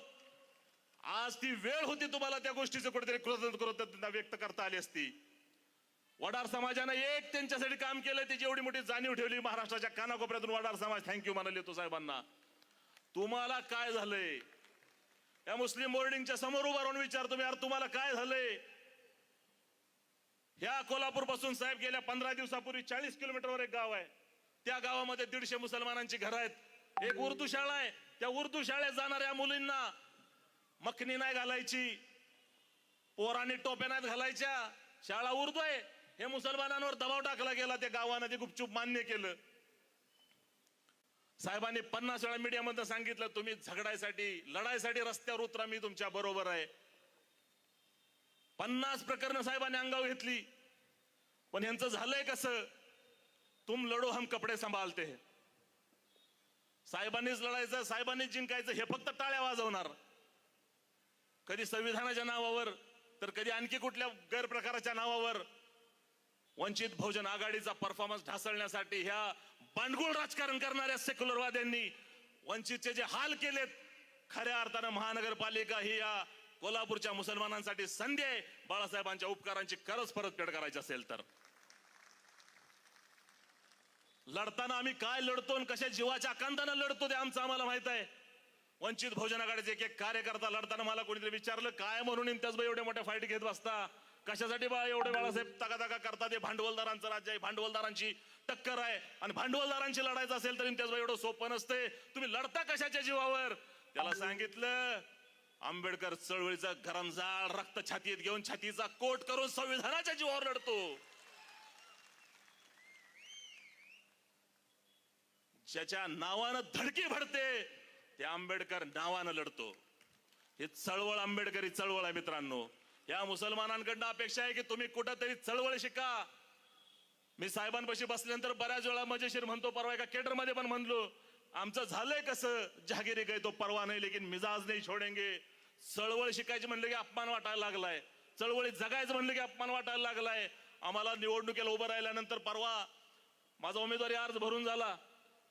Speaker 6: आज ती वेळ होती तुम्हाला त्या गोष्टीचं कुठेतरी कृतज्ञता व्यक्त करता आली असती. वडार समाजानं एक त्यांच्यासाठी काम केलं, त्याची एवढी मोठी जाणीव ठेवली. महाराष्ट्राच्या कानाकोपऱ्यातून वडार समाज थँक्यू म्हणाले तो साहेबांना. तुम्हाला काय झालंय? या मुस्लिम बोर्डिंगच्या समोर उभा राहून विचारतो मी, यार तुम्हाला काय झालंय? ह्या कोल्हापूर पासून साहेब गेल्या 15 दिवसापूर्वी 40 किलोमीटरवर एक गाव आहे. त्या गावामध्ये 150 मुसलमानांची घरं आहेत. एक उर्दू शाळा आहे. त्या उर्दू शाळेत जाणाऱ्या मुलींना मखनी नाही घालायची, पोरांनी टोप्या नाहीत घालायच्या, शाळा उर्दू आहे. हे मुसलमानांवर दबाव टाकला गेला. त्या गावानं ते गुपचूप मान्य केलं. साहेबांनी 50 वेळा मीडियामध्ये सांगितलं तुम्ही झगडायसाठी, लढाईसाठी रस्त्यावर उतरा, मी तुमच्या बरोबर आहे. 50 प्रकरणं साहेबांनी अंगावर घेतली. पण यांचं झालंय कसं? तुम लढो हम कपडे सांभाळते. साहेबांनीच लढायचं, साहेबांनीच जिंकायचं, हे फक्त टाळ्या वाजवणार. कधी संविधानाच्या नावावर तर कधी आणखी कुठल्या गैरप्रकाराच्या नावावर वंचित बहुजन आघाडीचा परफॉर्मन्स ढासळण्यासाठी ह्या बांडगुळ राजकारण करणाऱ्या सेक्युलरवाद्यांनी वंचितचे जे हाल केलेत, खऱ्या अर्थानं महानगरपालिका ही या कोल्हापूरच्या मुसलमानांसाठी संधी आहे. बाळासाहेबांच्या उपकारांची खरंच परतफेड करायची असेल तर लढताना आम्ही काय लढतो आणि कशा जीवाच्या आकांतानं लढतो ते आमचं आम्हाला माहित आहे. वंचित बहुजन आघाडीचे एक कार्यकर्ता लढताना मला कोणीतरी विचारलं काय म्हणून इम्तियाज एवढे मोठे फाईट घेत बसता, कशासाठी बा एवढे बाळासाहेब तगातगा करतात? हे भांडवलदारांचं राज्य आहे, भांडवलदारांची टक्कर आहे आणि भांडवलदारांची लढायचं असेल तर इम्तियाज एवढं सोपं नसते. तुम्ही लढता कशाच्या जीवावर? त्याला सांगितलं आंबेडकर चळवळीचा गरमजाळ रक्त छातीत घेऊन छातीचा कोट करून संविधानाच्या जीवावर लढतो. ज्याच्या नावानं धडकी भरते ते आंबेडकर नावानं लढतो. ही चळवळ आंबेडकरी चळवळ आहे मित्रांनो. या मुसलमानांकडनं अपेक्षा आहे की तुम्ही कुठंतरी चळवळ शिका. मी साहेबांपाशी बसल्यानंतर बऱ्याच वेळा मजेशीर म्हणतो, परवा एका केटरमध्ये पण म्हणलो, आमचं झालंय कसं, जहागिरी गए तो परवा नाही लेकिन मिजाज नाही छोडेंगे. चळवळ शिकायची म्हणलं की अपमान वाटायला लागलाय, चळवळीत जगायचं म्हणलं की अपमान वाटायला लागलाय. आम्हाला निवडणुकीला उभं राहिल्यानंतर परवा माझा उमेदवारी अर्ज भरून झाला.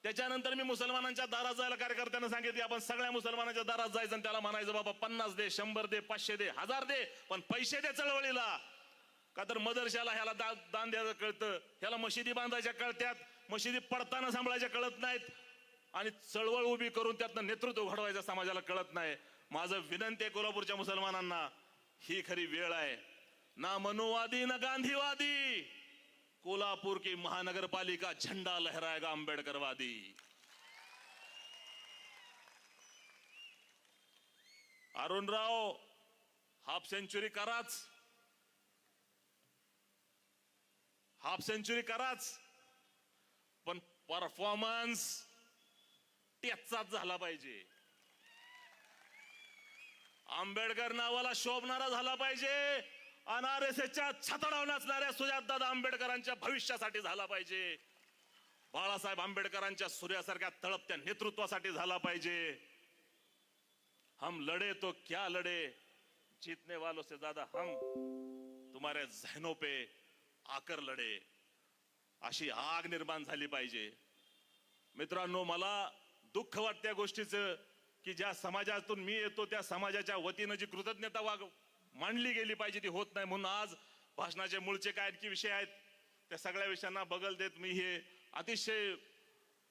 Speaker 6: त्याच्यानंतर मी मुसलमानांच्या दारात जायला कार्यकर्त्यांना सांगितले, आपण सगळ्या मुसलमानांच्या दारात जायचं आणि त्याला म्हणायचं बाबा 50 दे, 100 दे, 500 दे, 1000 दे, पण पैसे दे चळवळीला. का तर मदरशाला ह्याला दान द्यायचं कळतं, ह्याला मशिदी बांधायच्या कळत्यात, मशिदी पडताना सांभाळायच्या कळत नाहीत. आणि चळवळ उभी करून त्यातनं नेतृत्व घडवायचं समाजाला कळत नाही. माझं विनंती आहे कोल्हापूरच्या मुसलमानांना, ही खरी वेळ आहे. ना मनुवादी ना गांधीवादी, कोल्हापुर की महानगरपालिका झंडा लहराएगा आंबेडकरवादी. अरुणराव हाफ सेंचुरी कराच, हाफ सेंचुरी कराच, पण परफॉर्मन्स त्याचाच झाला पाहिजे. आंबेडकर नावाला शोभणारा झाला पाहिजे. RSSच्या छतडावर नाचणाऱ्या सुजातदादा आंबेडकरांच्या भविष्यासाठी झाला पाहिजे. बाळासाहेब आंबेडकरांच्या सूर्यासारख्या तळपत्या नेतृत्वासाठी झाला पाहिजे. हम लड़े तो क्या लड़े, जीतने वालों से ज्यादा हम तुम्हारे जहनों पे आकर लढे, अशी आग निर्माण झाली पाहिजे. मित्रांनो, मला दुःख वाटत्या गोष्टीचं की ज्या समाजातून मी येतो त्या समाजाच्या वतीनं जी कृतज्ञता मांडली गेली पाहिजे ती होत नाही. म्हणून आज भाषणाचे मूळचे काय आणखी विषय आहेत त्या सगळ्या विषयांना बगल देत मी हे अतिशय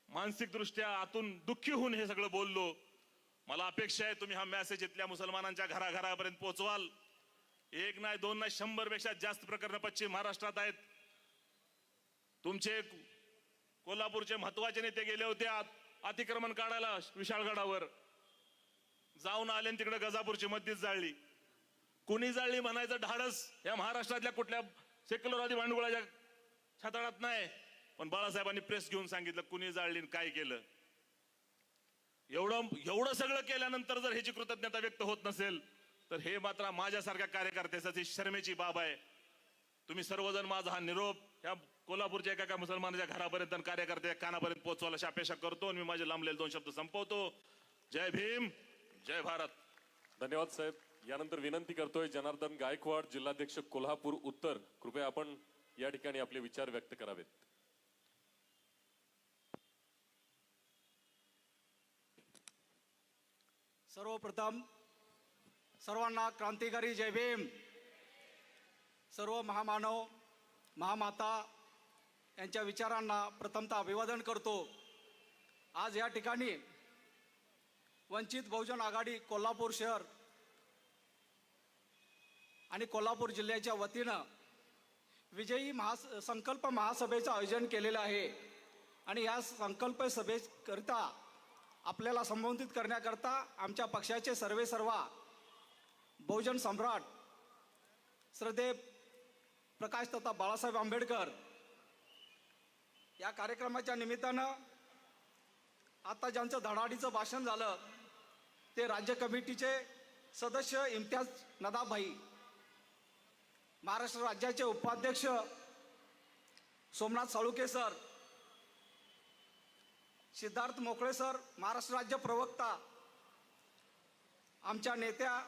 Speaker 6: मानसिक दृष्ट्या आतून दुःखी होऊन हे सगळं बोललो. मला अपेक्षा आहे तुम्ही हा मेसेज इथल्या मुसलमानांच्या घराघरापर्यंत पोहोचवाल. एक नाही, दोन नाही, 100 पेक्षा जास्त प्रकरण पश्चिम महाराष्ट्रात आहेत. तुमचे कोल्हापूरचे महत्वाचे नेते गेले होते अतिक्रमण काढायला विशाळगडावर, जाऊन आले आणि तिकडे गजापूरची मस्जिद जाळली. कुणी जाळली म्हणायचं धाडस या महाराष्ट्रातल्या कुठल्या सेक्युलरवादी भांडवळाच्या छाताळात नाही. पण बाळासाहेबांनी प्रेस घेऊन सांगितलं कुणी जाळली आणि काय केलं. एवढं सगळं केल्यानंतर जर ह्याची कृतज्ञता व्यक्त होत नसेल तर हे मात्र माझ्यासारख्या कार्यकर्त्यासाठी शर्मेची बाब आहे. तुम्ही सर्वजण माझा हा निरोप या कोल्हापूरच्या एका मुसलमानाच्या घरापर्यंत आणि कार्यकर्त्याच्या कानापर्यंत पोहोचवायला अशी अपेक्षा करतो आणि मी माझे लांबलेले 2 शब्द संपवतो. जय भीम, जय भारत.
Speaker 3: धन्यवाद साहेब. यानंतर विनंती करतोय जनार्दन गायकवाड, जिल्हाध्यक्ष कोल्हापूर उत्तर, कृपया आपण या ठिकाणी आपले विचार व्यक्त करावेत.
Speaker 9: सर्वप्रथम सर्वांना क्रांतिकारी जय भीम. सर्व महामानव महामाता यांच्या विचारांना प्रथमतः अभिवादन करतो. आज या ठिकाणी वंचित बहुजन आघाडी कोल्हापूर शहर आणि कोल्हापूर जिल्ह्याच्या वतीनं विजयी संकल्प महासभेचं आयोजन केलेलं आहे. आणि या संकल्प सभेकरिता आपल्याला संबोधित करण्याकरता आमच्या पक्षाचे सर्वेसर्वा बहुजन सम्राट श्रद्धेय प्रकाश तथा बाळासाहेब आंबेडकर या कार्यक्रमाच्या निमित्तानं आता ज्यांचं धडाडीचं भाषण झालं ते राज्य कमिटीचे सदस्य इम्तियाज नदाभाई, महाराष्ट्र राज्याचे उपाध्यक्ष सोमनाथ साळुके सर, सिद्धार्थ मोकळे सर, महाराष्ट्र राज्य प्रवक्ता, आमच्या नेत्या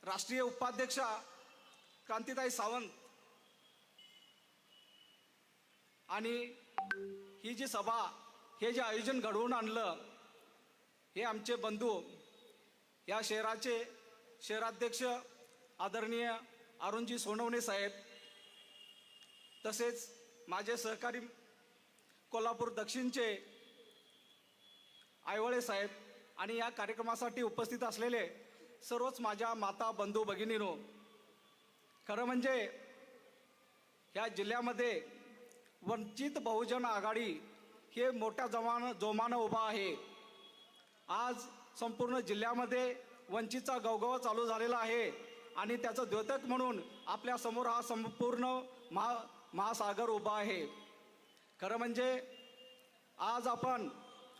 Speaker 9: राष्ट्रीय उपाध्यक्षा क्रांतिताई सावंत, आणि ही जी सभा, हे जे आयोजन घडवून आणलं हे आमचे बंधू या शहराचे शहराध्यक्ष आदरणीय अरुणजी सोनवणे साहेब, तसेच माझे सहकारी कोल्हापूर दक्षिणचे आयवळे साहेब आणि या कार्यक्रमासाठी उपस्थित असलेले सर्वच माझ्या माता बंधू भगिनींनो, खरं म्हणजे ह्या जिल्ह्यामध्ये वंचित बहुजन आघाडी हे मोठ्या जोमानं उभा आहे. आज संपूर्ण जिल्ह्यामध्ये वंचितचा गवगवा चालू झालेला आहे आणि त्याचं द्योतक म्हणून आपल्या समोर हा संपूर्ण महासागर उभा आहे. खरं म्हणजे आज आपण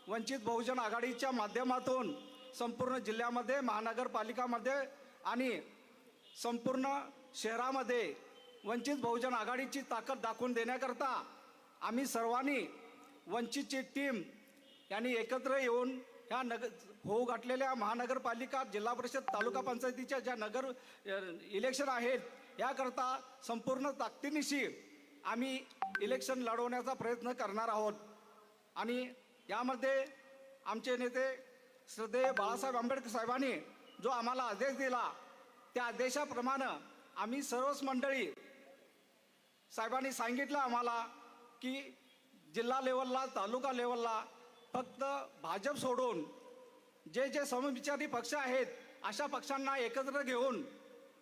Speaker 9: वंचित बहुजन आघाडीच्या माध्यमातून संपूर्ण जिल्ह्यामध्ये, महानगरपालिकामध्ये आणि संपूर्ण शहरामध्ये वंचित बहुजन आघाडीची ताकद दाखवून देण्याकरता आम्ही सर्वांनी वंचितची टीम यांनी एकत्र येऊन ह्या होऊ घातलेल्या महानगरपालिका, जिल्हा परिषद, तालुका पंचायतीच्या ज्या नगर इलेक्शन आहेत याकरता संपूर्ण ताकदीनिशी आम्ही इलेक्शन लढवण्याचा प्रयत्न करणार आहोत. आणि यामध्ये आमचे नेते श्रद्धेय बाळासाहेब आंबेडकर साहेबांनी जो आम्हाला आदेश दिला त्या आदेशाप्रमाणे आम्ही सर्वच मंडळी, साहेबांनी सांगितलं आम्हाला की जिल्हा लेवलला, तालुका लेवलला फक्त भाजप सोडून जे जे समविचारी पक्ष आहेत अशा पक्षांना एकत्र घेऊन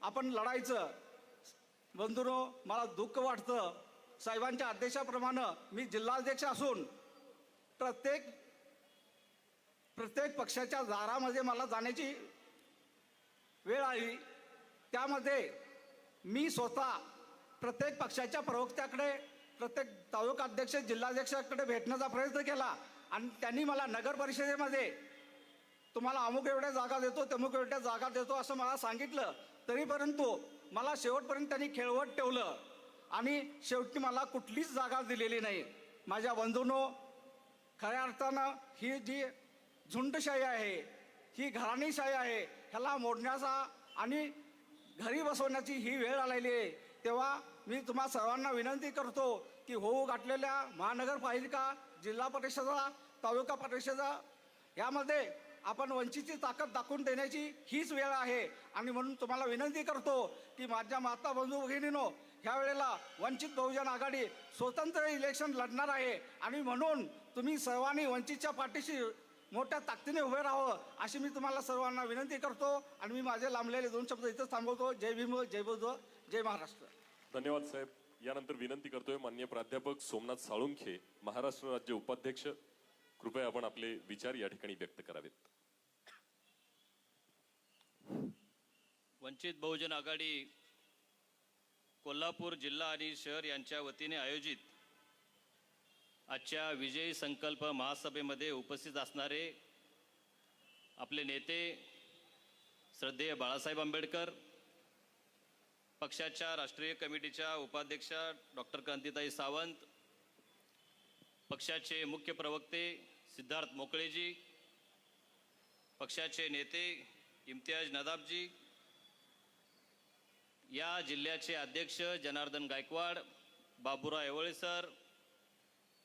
Speaker 9: आपण लढायचं. बंधूंनो, मला दुःख वाटतं, साहेबांच्या आदेशाप्रमाणे मी जिल्हाध्यक्ष असून प्रत्येक पक्षाच्या दारामध्ये मला जाण्याची वेळ आली. त्यामध्ये मी स्वतः प्रत्येक पक्षाच्या प्रवक्त्याकडे, प्रत्येक तालुका अध्यक्ष, जिल्हाध्यक्षाकडे भेटण्याचा प्रयत्न केला आणि त्यांनी मला नगर परिषदेमध्ये तुम्हाला अमुक एवढ्या जागा देतो, तमुक एवढ्या जागा देतो असं मला सांगितलं. तरी परंतु मला शेवटपर्यंत त्यांनी खेळवत ठेवलं आणि शेवटी मला कुठलीच जागा दिलेली नाही. माझ्या बंधूंनो, खऱ्या अर्थानं ही जी झुंडशाही आहे, ही घराणीशाही आहे, ह्याला मोडण्याचा आणि घरी बसवण्याची ही वेळ आलेली आहे. तेव्हा मी तुम्हा सर्वांना विनंती करतो की होऊ घातलेल्या महानगरपालिका, जिल्हा परिषदा, तालुका परिषदा यामध्ये आपण वंचितची ताकद दाखवून देण्याची हीच वेळ आहे. आणि म्हणून तुम्हाला विनंती करतो की माझ्या माता बंधू भगिनीनो, ह्या वेळेला वंचित बहुजन आघाडी स्वतंत्र इलेक्शन लढणार आहे आणि म्हणून तुम्ही सर्वांनी वंचितच्या पाठीशी मोठ्या ताकदीने उभे राहावं अशी मी तुम्हाला सर्वांना विनंती करतो. आणि मी माझे लांबलेले 2 शब्द इथंच थांबवतो. जय भीम, जय बुद्ध, जय महाराष्ट्र.
Speaker 3: धन्यवाद साहेब. यानंतर विनंती करतोय माननीय प्राध्यापक सोमनाथ साळुंखे, महाराष्ट्र राज्य उपाध्यक्ष, कृपया आपण आपले विचार या ठिकाणी व्यक्त करावेत.
Speaker 10: वंचित बहुजन आघाडी कोल्हापूर जिल्हा आणि शहर यांच्या वतीने आयोजित आजच्या विजयी संकल्प महासभेमध्ये उपस्थित असणारे आपले नेते श्रद्धेय बाळासाहेब आंबेडकर, पक्षाच्या राष्ट्रीय कमिटीच्या उपाध्यक्षा डॉक्टर क्रांतिताई सावंत, पक्षाचे मुख्य प्रवक्ते सिद्धार्थ मोकळेजी, पक्षाचे नेते इम्तियाज नदाबजी, या जिल्ह्याचे अध्यक्ष जनार्दन गायकवाड, बाबुराव येवळे सर,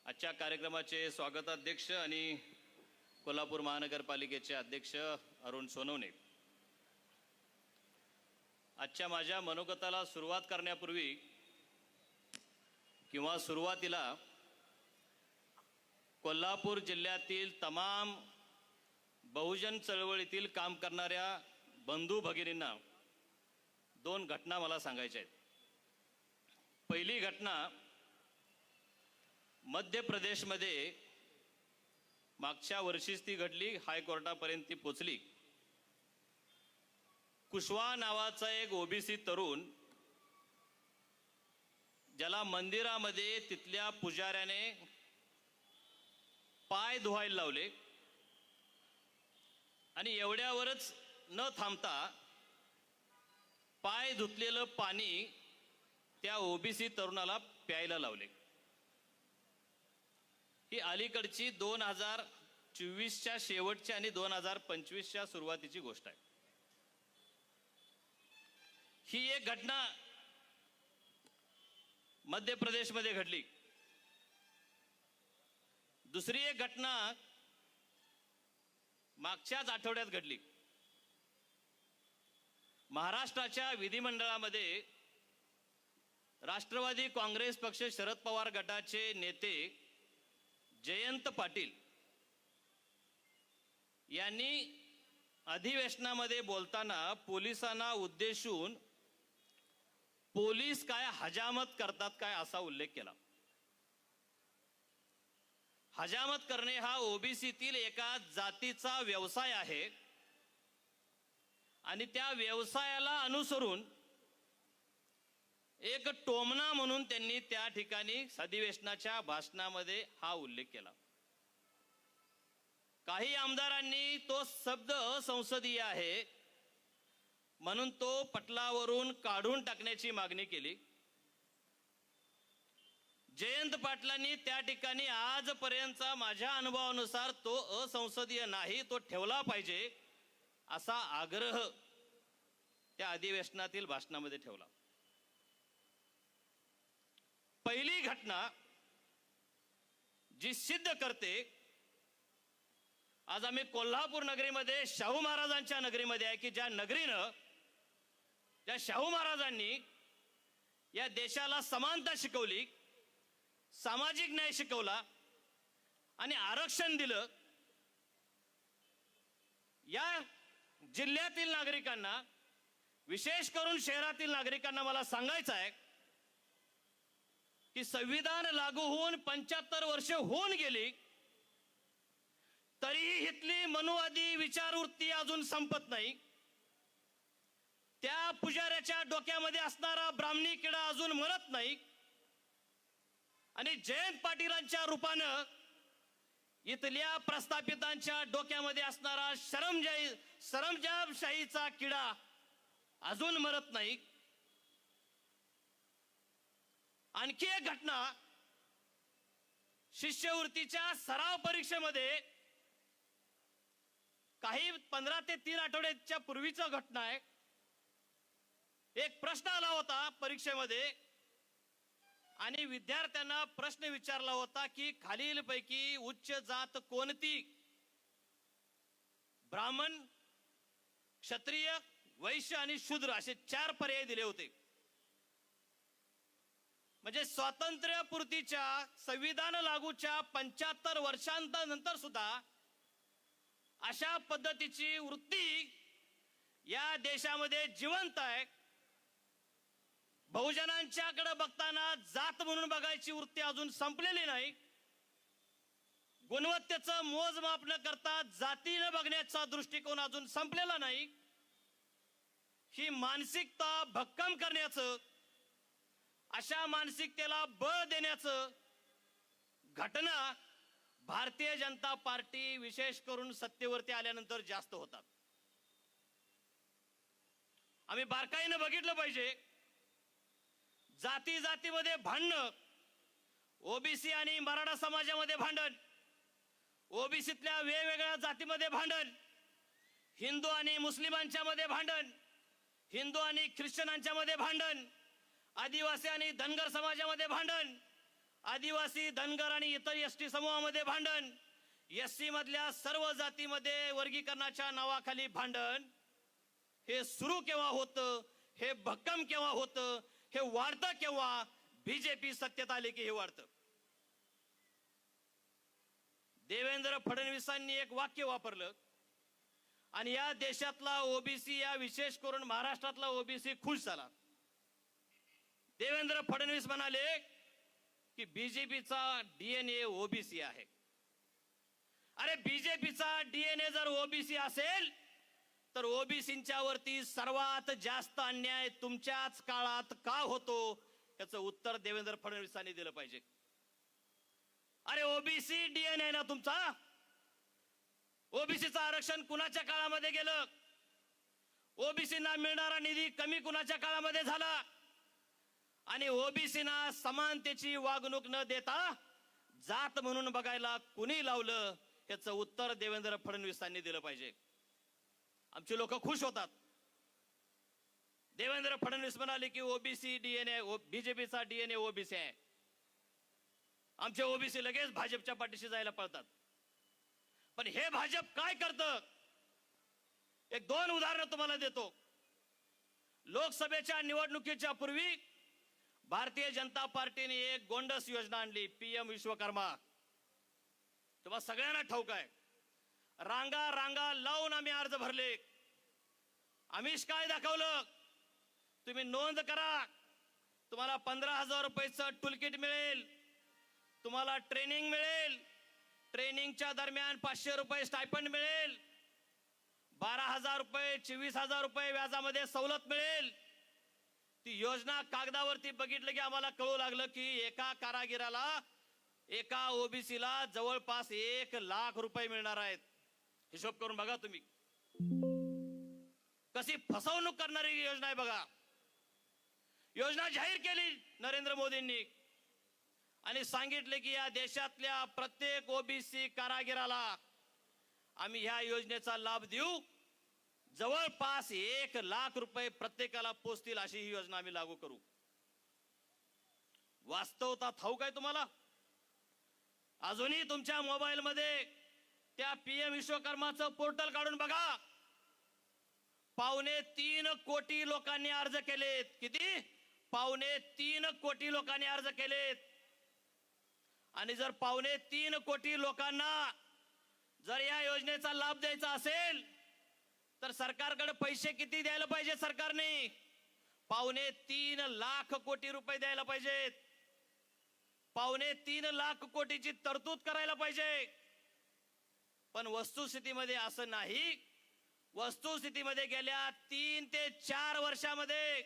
Speaker 10: आजच्या कार्यक्रमाचे स्वागताध्यक्ष आणि कोल्हापूर महानगरपालिकेचे अध्यक्ष अरुण सोनवणे. आजच्या माझ्या मनोगताला सुरुवात करण्यापूर्वी किंवा सुरुवातीला कोल्हापूर जिल्ह्यातील तमाम बहुजन चळवळीतील काम करणाऱ्या बंधू भगिनींना 2 घटना मला सांगायच्या आहेत. पहिली घटना मध्य प्रदेशमध्ये मागच्या वर्षीच ती घडली, हायकोर्टापर्यंत ती पोचली. कुशवा नावाचा एक ओबीसी तरुण, ज्याला मंदिरामध्ये तिथल्या पुजाऱ्याने पाय धुवायला लावले आणि एवढ्यावरच न थांबता पाय धुतलेलं पाणी त्या ओबीसी तरुणाला प्यायला लावले. ही अलीकडची 2024च्या शेवटच्या आणि 2025च्या सुरुवातीची गोष्ट आहे. ही एक घटना मध्य प्रदेशमध्ये घडली. दुसरी एक घटना मागच्याच आठवड्यात घडली. महाराष्ट्राच्या विधिमंडळामध्ये राष्ट्रवादी काँग्रेस पक्ष शरद पवार गटाचे नेते जयंत पाटील यांनी अधिवेशनामध्ये बोलताना पोलिसांना उद्देशून पोलीस काय हजामत करतात काय असा उल्लेख केला. हजामत करणे हा ओबीसीतील एका जातीचा व्यवसाय आहे आणि त्या व्यवसायाला अनुसरून एक टोमणा म्हणून त्यांनी त्या ठिकाणी अधिवेशनाच्या भाषणामध्ये हा उल्लेख केला. काही आमदारांनी तो शब्द असंसदीय आहे म्हणून तो पटलावरून काढून टाकण्याची मागणी केली. जयंत पाटलांनी त्या ठिकाणी आजपर्यंतचा माझ्या अनुभवानुसार तो असंसदीय नाही, तो ठेवला पाहिजे असा आग्रह त्या अधिवेशनातील भाषणामध्ये ठेवला. पहिली घटना जी सिद्ध करते, आज आम्ही कोल्हापूर नगरीमध्ये शाहू महाराजांच्या नगरीमध्ये आहे की ज्या नगरीनं, ज्या शाहू महाराजांनी या देशाला समानता शिकवली, सामाजिक न्याय शिकवला आणि आरक्षण दिलं, या जिल्ह्यातील नागरिकांना, विशेष करून शहरातील नागरिकांना मला सांगायचं आहे की संविधान लागू होऊन 75 वर्ष होऊन गेली, तरीही इथली मनुवादी विचारवृत्ती अजून संपत नाही. त्या पुजाऱ्याच्या डोक्यामध्ये असणारा ब्राह्मणी किडा अजून मरत नाही. आणि जयंत पाटीलांच्या रूपानं इथल्या प्रस्थापितांच्या डोक्यामध्ये असणारा सरंजामशाहीचा किडा अजून मरत नाही. आणखी एक घटना शिष्यवृत्तीच्या सराव परीक्षेमध्ये काही 15 ते 3 आठवड्याच्या पूर्वीची घटना आहे. एक प्रश्न आला होता परीक्षेमध्ये आणि विद्यार्थ्यांना प्रश्न विचारला होता की खालीलपैकी उच्च जात कोणती? ब्राह्मण, क्षत्रिय, वैश्य आणि शूद्र असे 4 पर्याय दिले होते. म्हणजे स्वातंत्र्यपूर्तीच्या संविधान लागूच्या 75 वर्षांनंतर सुद्धा अशा पद्धतीची वृत्ती या देशामध्ये जिवंत आहे. बहुजनांच्याकडे बघताना जात म्हणून बघायची वृत्ती अजून संपलेली नाही. गुणवत्तेचं मोजमाप न करता जातीनं बघण्याचा दृष्टिकोन अजून संपलेला नाही. ही मानसिकता भक्कम करण्याचं, अशा मानसिकतेला बळ देण्याचं घटना भारतीय जनता पार्टी विशेष करून सत्तेवरती आल्यानंतर जास्त होतात. आम्ही बारकाईनं बघितलं पाहिजे. जाती जातीमध्ये भांडणं, ओबीसी आणि मराठा समाजामध्ये भांडण, ओबीसीतल्या वेगवेगळ्या जातीमध्ये भांडण, हिंदू आणि मुस्लिमांच्या मध्ये भांडण, हिंदू आणि ख्रिश्चनांच्या मध्ये भांडण, आदिवासी आणि धनगर समाजामध्ये भांडण, आदिवासी, धनगर आणि इतर एसटी समूहामध्ये भांडण, एससी मधल्या सर्व जातीमध्ये वर्गीकरणाच्या नावाखाली भांडण. हे सुरू केव्हा होतं? हे भक्कम केव्हा होतं? हे वाढतं केव्हा? बीजेपी सत्तेत आले की हे वाढतं. देवेंद्र फडणवीसांनी एक वाक्य वापरलं आणि या देशातला ओबीसी, या विशेष करून महाराष्ट्रातला ओबीसी खुश झाला. देवेंद्र फडणवीस म्हणाले की बीजेपीचा डीएनए ओबीसी आहे. अरे बीजेपीचा डीएनए जर ओबीसी असेल तर ओबीसींच्या वरती सर्वात जास्त अन्याय तुमच्याच काळात का होतो याचं उत्तर देवेंद्र फडणवीसांनी दिलं पाहिजे. अरे ओबीसी डीएनए ना तुमचा. ओबीसीचं आरक्षण कुणाच्या काळामध्ये गेलं? ओबीसींना मिळणारा निधी कमी कुणाच्या काळामध्ये झाला? आणि ओबीसींना समानतेची वागणूक न देता जात म्हणून बघायला कुणी लावलं याचं उत्तर देवेंद्र फडणवीसांनी दिलं पाहिजे. आमचे लोक खुश होतात. देवेंद्र फडणवीस म्हणाले की ओबीसी डीएनए, बीजेपीचा डीएनए ओबीसी आहे. आमचे ओबीसी लगेच भाजपच्या पाठीशी जायला पळतात. पण हे भाजप काय करतं? एक 2 उदाहरणं तुम्हाला देतो. लोकसभेच्या निवडणुकीच्या पूर्वी भारतीय जनता पार्टीने एक गोंडस योजना आणली, पीएम विश्वकर्मा. तुम्हाला सगळ्यांना ठाऊक आहे. रांगा रांगा लावून आम्ही अर्ज भरले. आम्हीच काय दाखवलं? तुम्ही नोंद करा, तुम्हाला 15,000 रुपयाचं टूलकिट मिळेल, तुम्हाला ट्रेनिंग मिळेल, ट्रेनिंगच्या दरम्यान 500 रुपये स्टायपंड मिळेल, 12,000 रुपये 24,000 रुपये व्याजामध्ये सवलत मिळेल. ती योजना कागदावरती बघितलं की आम्हाला कळू लागलं की एका कारागिराला, एका ओबीसीला जवळपास 1,00,000 रुपये मिळणार आहेत. हिशोब करून बघा तुम्ही. कशी फसवणूक करणारी योजना आहे बघा. योजना जाहीर केली नरेंद्र मोदींनी आणि सांगितले की या देशातल्या प्रत्येक ओबीसी कारागिराला आम्ही ह्या योजनेचा लाभ देऊ. जवळपास 1,00,000 रुपये प्रत्येकाला पोचतील अशी ही योजना आम्ही लागू करू. वास्तवता ठाऊक आहे तुम्हाला? अजूनही तुमच्या मोबाईल मध्ये त्या पीएम विश्वकर्माचं पोर्टल काढून बघा. 2.25 कोटी लोकांनी अर्ज केलेत. किती? 2.25 कोटी लोकांनी अर्ज केलेत. आणि जर 2.25 कोटी लोकांना जर या योजनेचा लाभ द्यायचा असेल तर सरकारकडे पैसे किती द्यायला पाहिजे? सरकारने 2.25 लाख कोटी रुपये द्यायला पाहिजेत. 2.25 लाख कोटीची तरतूद करायला पाहिजे. पण वस्तुस्थितीमध्ये असं नाही. वस्तुस्थितीमध्ये गेल्या 3 ते 4 वर्षामध्ये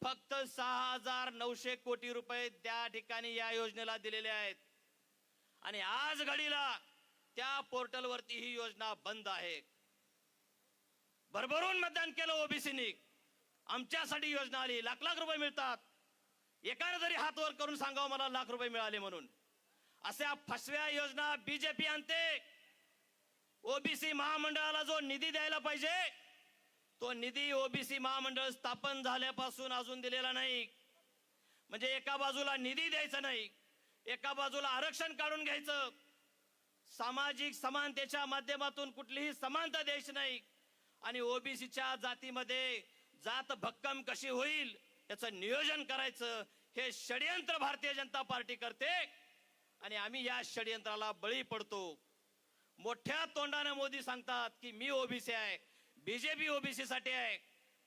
Speaker 10: फक्त 6,900 कोटी रुपये त्या ठिकाणी या योजनेला दिलेले आहेत. आणि आज घडीला त्या पोर्टलवरती ही योजना बंद आहे. भरभरून मतदान केलं ओबीसीनी. आमच्यासाठी योजना आली, लाख लाख रुपये मिळतात. एकाने जरी हात वर करून सांगावं मला लाख रुपये मिळाले म्हणून. अशा फसव्या योजना बीजेपी आणते. ओबीसी महामंडळाला जो निधी द्यायला पाहिजे तो निधी ओबीसी महामंडळ स्थापन झाल्यापासून अजून दिलेला नाही. म्हणजे एका बाजूला निधी द्यायचा नाही, एका बाजूला आरक्षण काढून घ्यायचं, सामाजिक समानतेच्या माध्यमातून कुठलीही समानता द्यायची नाही, आणि ओबीसीच्या जातीमध्ये जात भक्कम कशी होईल याचं नियोजन करायचं. हे षडयंत्र भारतीय जनता पार्टी करते आणि आम्ही या षडयंत्राला बळी पडतो. मोठ्या तोंडाने मोदी सांगतात की मी ओबीसी आहे, बीजेपी ओबीसी साठी आहे,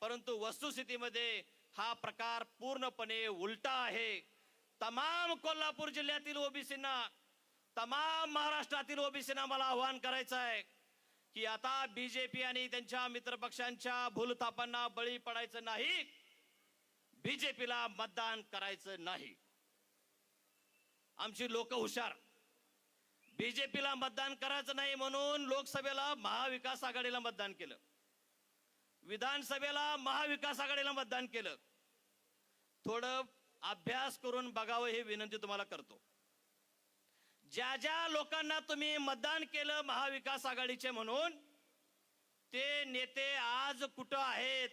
Speaker 10: परंतु वस्तुस्थितीमध्ये हा प्रकार पूर्णपणे उलटा आहे. तमाम कोल्हापूर जिल्ह्यातील ओबीसींना, तमाम महाराष्ट्रातील ओबीसींना मला आवाहन करायचं आहे की आता बीजेपी आणि त्यांच्या मित्रपक्षांच्या भूलथापांना बळी पडायचं नाही, बीजेपीला मतदान करायचं नाही. आमची लोक हुशार. बीजेपीला मतदान करायचं नाही म्हणून लोकसभेला महाविकास आघाडीला मतदान केलं, विधानसभेला महाविकास आघाडीला मतदान केलं. थोडं अभ्यास करून बघावं ही विनंती तुम्हाला करतो. ज्या ज्या लोकांना तुम्ही मतदान केलं महाविकास आघाडीचे म्हणून, ते नेते आज कुठं आहेत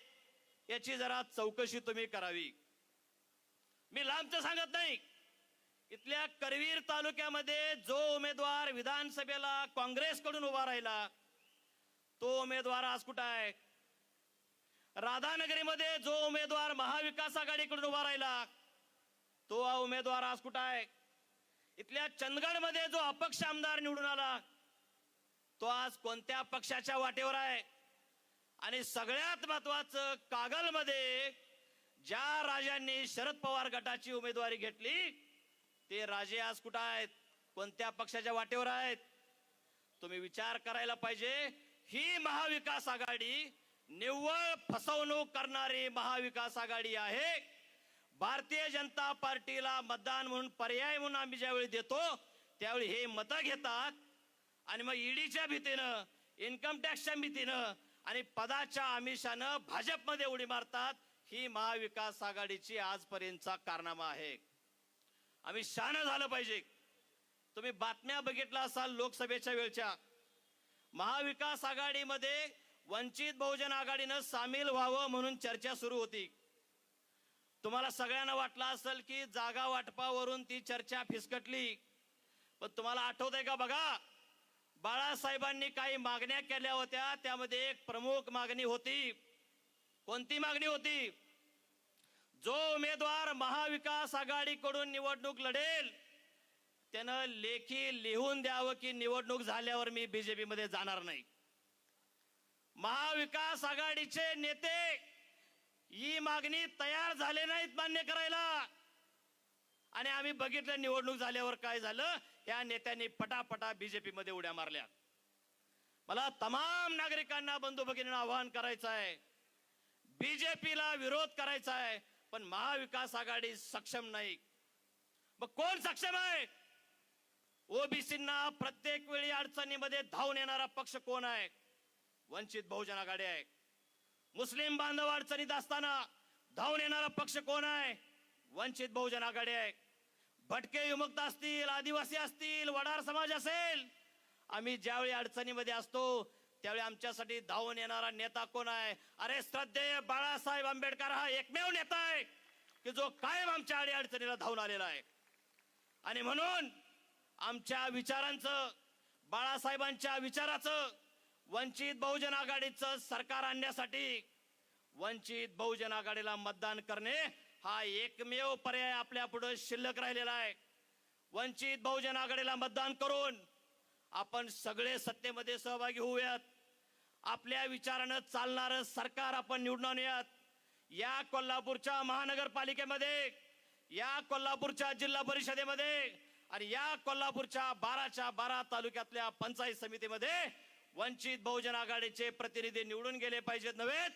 Speaker 10: याची जरा चौकशी तुम्ही करावी. मी लांबचं सांगत नाही. इथल्या करवीर तालुक्यामध्ये जो उमेदवार विधानसभेला काँग्रेसकडून उभा राहिला तो उमेदवार आज कुठं आहे? राधानगरीमध्ये जो उमेदवार महाविकास आघाडीकडून उभा राहिला तो उमेदवार आज कुठं आहे? इथल्या चंदगडमध्ये जो अपक्ष आमदार निवडून आला तो आज कोणत्या पक्षाच्या वाटेवर आहे? आणि सगळ्यात महत्वाचं, कागलमध्ये ज्या राजांनी शरद पवार गटाची उमेदवारी घेतली ते राजे आज कुठं आहेत? कोणत्या पक्षाच्या वाटेवर आहेत? तुम्ही विचार करायला पाहिजे. ही महाविकास आघाडी निव्वळ फसवणूक करणारी महाविकास आघाडी आहे. भारतीय जनता पार्टीला मतदान म्हणून, पर्याय म्हणून आम्ही ज्यावेळी देतो त्यावेळी हे मतं घेतात आणि मग ईडीच्या भीतीनं, इन्कम टॅक्सच्या भीतीनं आणि पदाच्या आमिषानं भाजपमध्ये उडी मारतात. ही महाविकास आघाडीची आजपर्यंतचा कारनामा आहे. आम्ही शहाणं झालं पाहिजे. तुम्ही बातम्या बघितला असाल लोकसभेच्या वेळच्या, महाविकास आघाडीमध्ये वंचित बहुजन आघाडीनं सामील व्हावं म्हणून चर्चा सुरू होती. तुम्हाला सगळ्यांना वाटलं असेल की जागा वाटपावरून ती चर्चा फिसकटली. पण तुम्हाला आठवतंय का बघा, बाळासाहेबांनी काही मागण्या केल्या होत्या, त्यामध्ये एक प्रमुख मागणी होती. कोणती मागणी होती? जो उमेदवार महाविकास आघाडीकडून निवडणूक लढेल त्यानं लेखी लिहून द्यावं की निवडणूक झाल्यावर मी बीजेपी मध्ये जाणार नाही. महाविकास आघाडीचे नेते ही मागणी तयार झाले नाहीत मान्य करायला. आणि आम्ही बघितलं निवडणूक झाल्यावर काय झालं. या नेत्यांनी पटापटा बीजेपी मध्ये उड्या मारल्या. मला तमाम नागरिकांना, बंधू भगिनींना आवाहन करायचं आहे, बीजेपीला विरोध करायचा आहे, पण महाविकास आघाडी सक्षम नाही. मग कोण सक्षम आहे? ओबीसींना प्रत्येक वेळी अडचणीमध्ये धावून येणारा पक्ष कोण आहे? वंचित बहुजन आघाडी आहे. मुस्लिम बांधव अडचणीत असताना धावून येणारा पक्ष कोण आहे? वंचित बहुजन आघाडी आहे. भटके विमुक्त असतील, आदिवासी असतील, वडार समाज असेल, आम्ही ज्यावेळी अडचणीमध्ये असतो त्यावेळी आमच्यासाठी धावून येणारा नेता कोण आहे? अरे श्रद्धेय बाळासाहेब आंबेडकर हा एकमेव नेता आहे की जो कायम आमच्या अडचणीला धावून आलेला आहे. आणि म्हणून आमच्या विचारांचं, बाळासाहेबांच्या विचाराचं, वंचित बहुजन आघाडीचं सरकार आणण्यासाठी वंचित बहुजन आघाडीला मतदान करणे हा एकमेव पर्याय आपल्या पुढे शिल्लक राहिलेला आहे. वंचित बहुजन आघाडीला मतदान करून आपण सगळे सत्तेमध्ये सहभागी होऊयात. आपल्या विचारानं चालणारं सरकार आपण निवडून आणूयात. या कोल्हापूरच्या महानगरपालिकेमध्ये, या कोल्हापूरच्या जिल्हा परिषदेमध्ये आणि या कोल्हापूरच्या 12 तालुक्यातल्या पंचायत समितीमध्ये वंचित बहुजन आघाडीचे प्रतिनिधी निवडून गेले पाहिजेत नव्हे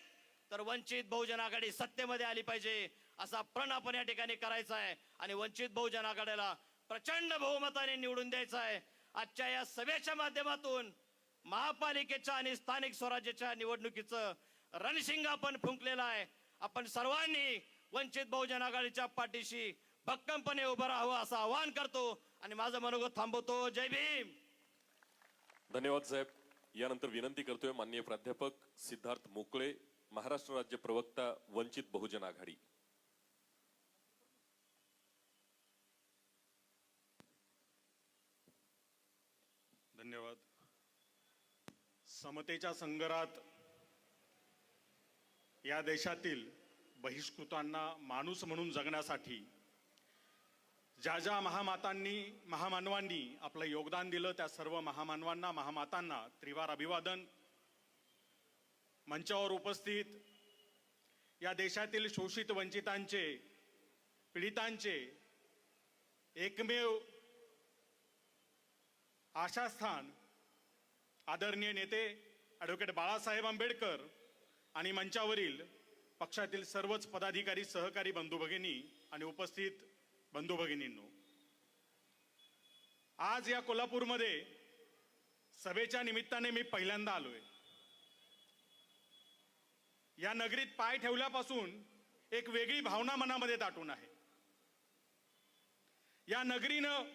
Speaker 10: तर वंचित बहुजन आघाडी सत्तेमध्ये आली पाहिजे असा प्रण आपण या ठिकाणी करायचा आहे आणि वंचित बहुजन आघाडीला प्रचंड बहुमताने निवडून द्यायचं आहे. आजच्या या सभेच्या माध्यमातून महापालिकेच्या आणि स्थानिक स्वराज्याच्या निवडणुकीचं रणशिंग आपण फुंकलेलं आहे. आपण सर्वांनी वंचित बहुजन आघाडीच्या पाठीशी भक्कमपणे उभं राहावं असं आवाहन करतो आणि माझं मनोगत थांबवतो. जय भीम.
Speaker 3: धन्यवाद साहेब. यानंतर विनंती करतोय माननीय प्राध्यापक सिद्धार्थ मोकळे, महाराष्ट्र राज्य प्रवक्ता, वंचित बहुजन आघाडी.
Speaker 11: धन्यवाद. समतेच्या संग्रात या देशातील बहिष्कृतांना माणूस म्हणून जगण्यासाठी ज्या ज्या महामानवांनी आपलं योगदान दिलं त्या सर्व महामानवांना, महामातांना त्रिवार अभिवादन. मंचावर उपस्थित या देशातील शोषित वंचितांचे, पीडितांचे एकमेव आशास्थान आदरणीय नेते ॲडव्होकेट बाळासाहेब आंबेडकर आणि मंचावरील पक्षातील सर्वच पदाधिकारी, सहकारी बंधू भगिनी आणि उपस्थित बंधू भगिनींनो, आज या कोल्हापूरमध्ये सभेच्या निमित्ताने मी पहिल्यांदा आलोय. या नगरीत पाय ठेवल्यापासून एक वेगळी भावना मनामध्ये दाटून आहे. या नगरीनं,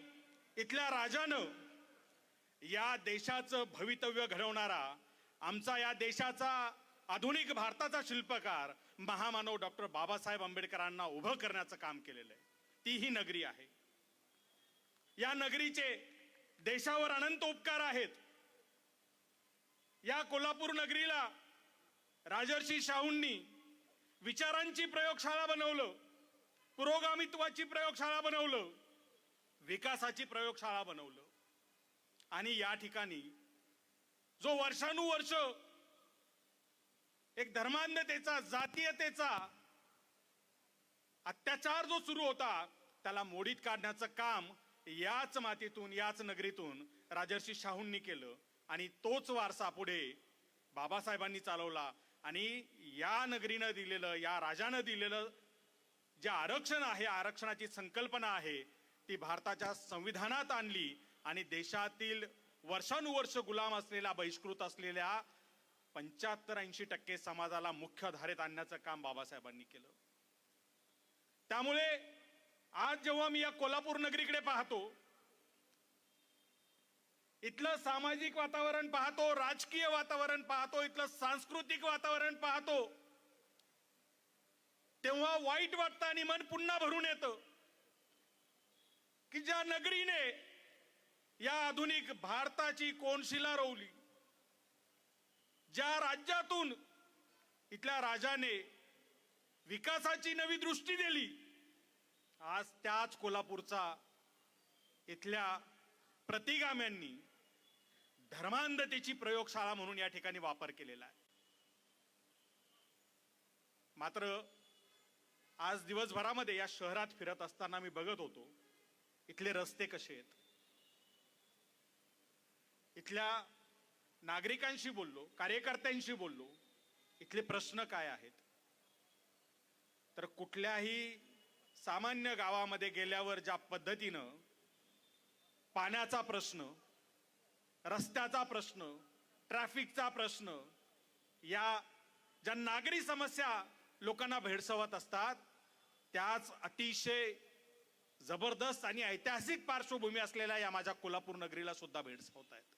Speaker 11: इथल्या राजानं या देशाचं भवितव्य घडवणारा, आमचा या देशाचा, आधुनिक भारताचा शिल्पकार महामानव डॉक्टर बाबासाहेब आंबेडकरांना उभं करण्याचं काम केलेलं आहे. ती ही नगरी आहे. या नगरीचे देशावर अनंत उपकार आहेत. या कोल्हापूर नगरीला राजर्षी शाहूंनी विचारांची प्रयोगशाळा बनवलं, पुरोगामित्वाची प्रयोगशाळा बनवलं, विकासाची प्रयोगशाळा बनवलं. आणि या ठिकाणी जो वर्षानुवर्ष एक धर्मांधतेचा, जातीयतेचा अत्याचार जो सुरू होता त्याला मोडीत काढण्याचं काम याच मातीतून, याच नगरीतून राजर्षी शाहूंनी केलं. आणि तोच वारसा पुढे बाबासाहेबांनी चालवला. आणि या नगरीनं दिलेलं, या राजानं दिलेलं जे आरक्षण आहे, आरक्षणाची संकल्पना आहे ती भारताच्या संविधानात आणली आणि देशातील वर्षानुवर्ष गुलाम असलेल्या, बहिष्कृत असलेल्या 75-80% समाजाला मुख्य धारेत आणण्याचं काम बाबासाहेबांनी केलं. त्यामुळे आज जेव्हा मी या कोल्हापूर नगरीकडे पाहतो, इथलं सामाजिक वातावरण पाहतो, राजकीय वातावरण पाहतो, इथलं सांस्कृतिक वातावरण पाहतो, तेव्हा वाईट वाटतं आणि मन पुन्हा भरून येतं की ज्या नगरीने या आधुनिक भारताची कोनशिला रोवली, ज्या राज्यातून इथल्या राजाने विकासाची नवी दृष्टी दिली, आज त्याच कोल्हापूरचा इथल्या प्रतिगाम्यांनी धर्मांधतेची प्रयोगशाळा म्हणून या ठिकाणी वापर केलेला आहे. मात्र आज दिवसभरामध्ये या शहरात फिरत असताना मी बघत होतो इथले रस्ते कसे आहेत. इथल्या नागरिकांशी बोललो, कार्यकर्त्यांशी बोललो, इथले प्रश्न काय आहेत. तर कुठल्याही सामान्य गावामध्ये गेल्यावर ज्या पद्धतीनं पाण्याचा प्रश्न, रस्त्याचा प्रश्न, ट्रॅफिकचा प्रश्न, या ज्या नागरी समस्या लोकांना भेडसावत असतात, त्याच अतिशय जबरदस्त आणि ऐतिहासिक पार्श्वभूमी असलेल्या या माझ्या कोल्हापूर नगरीला सुद्धा भेडसावत आहेत.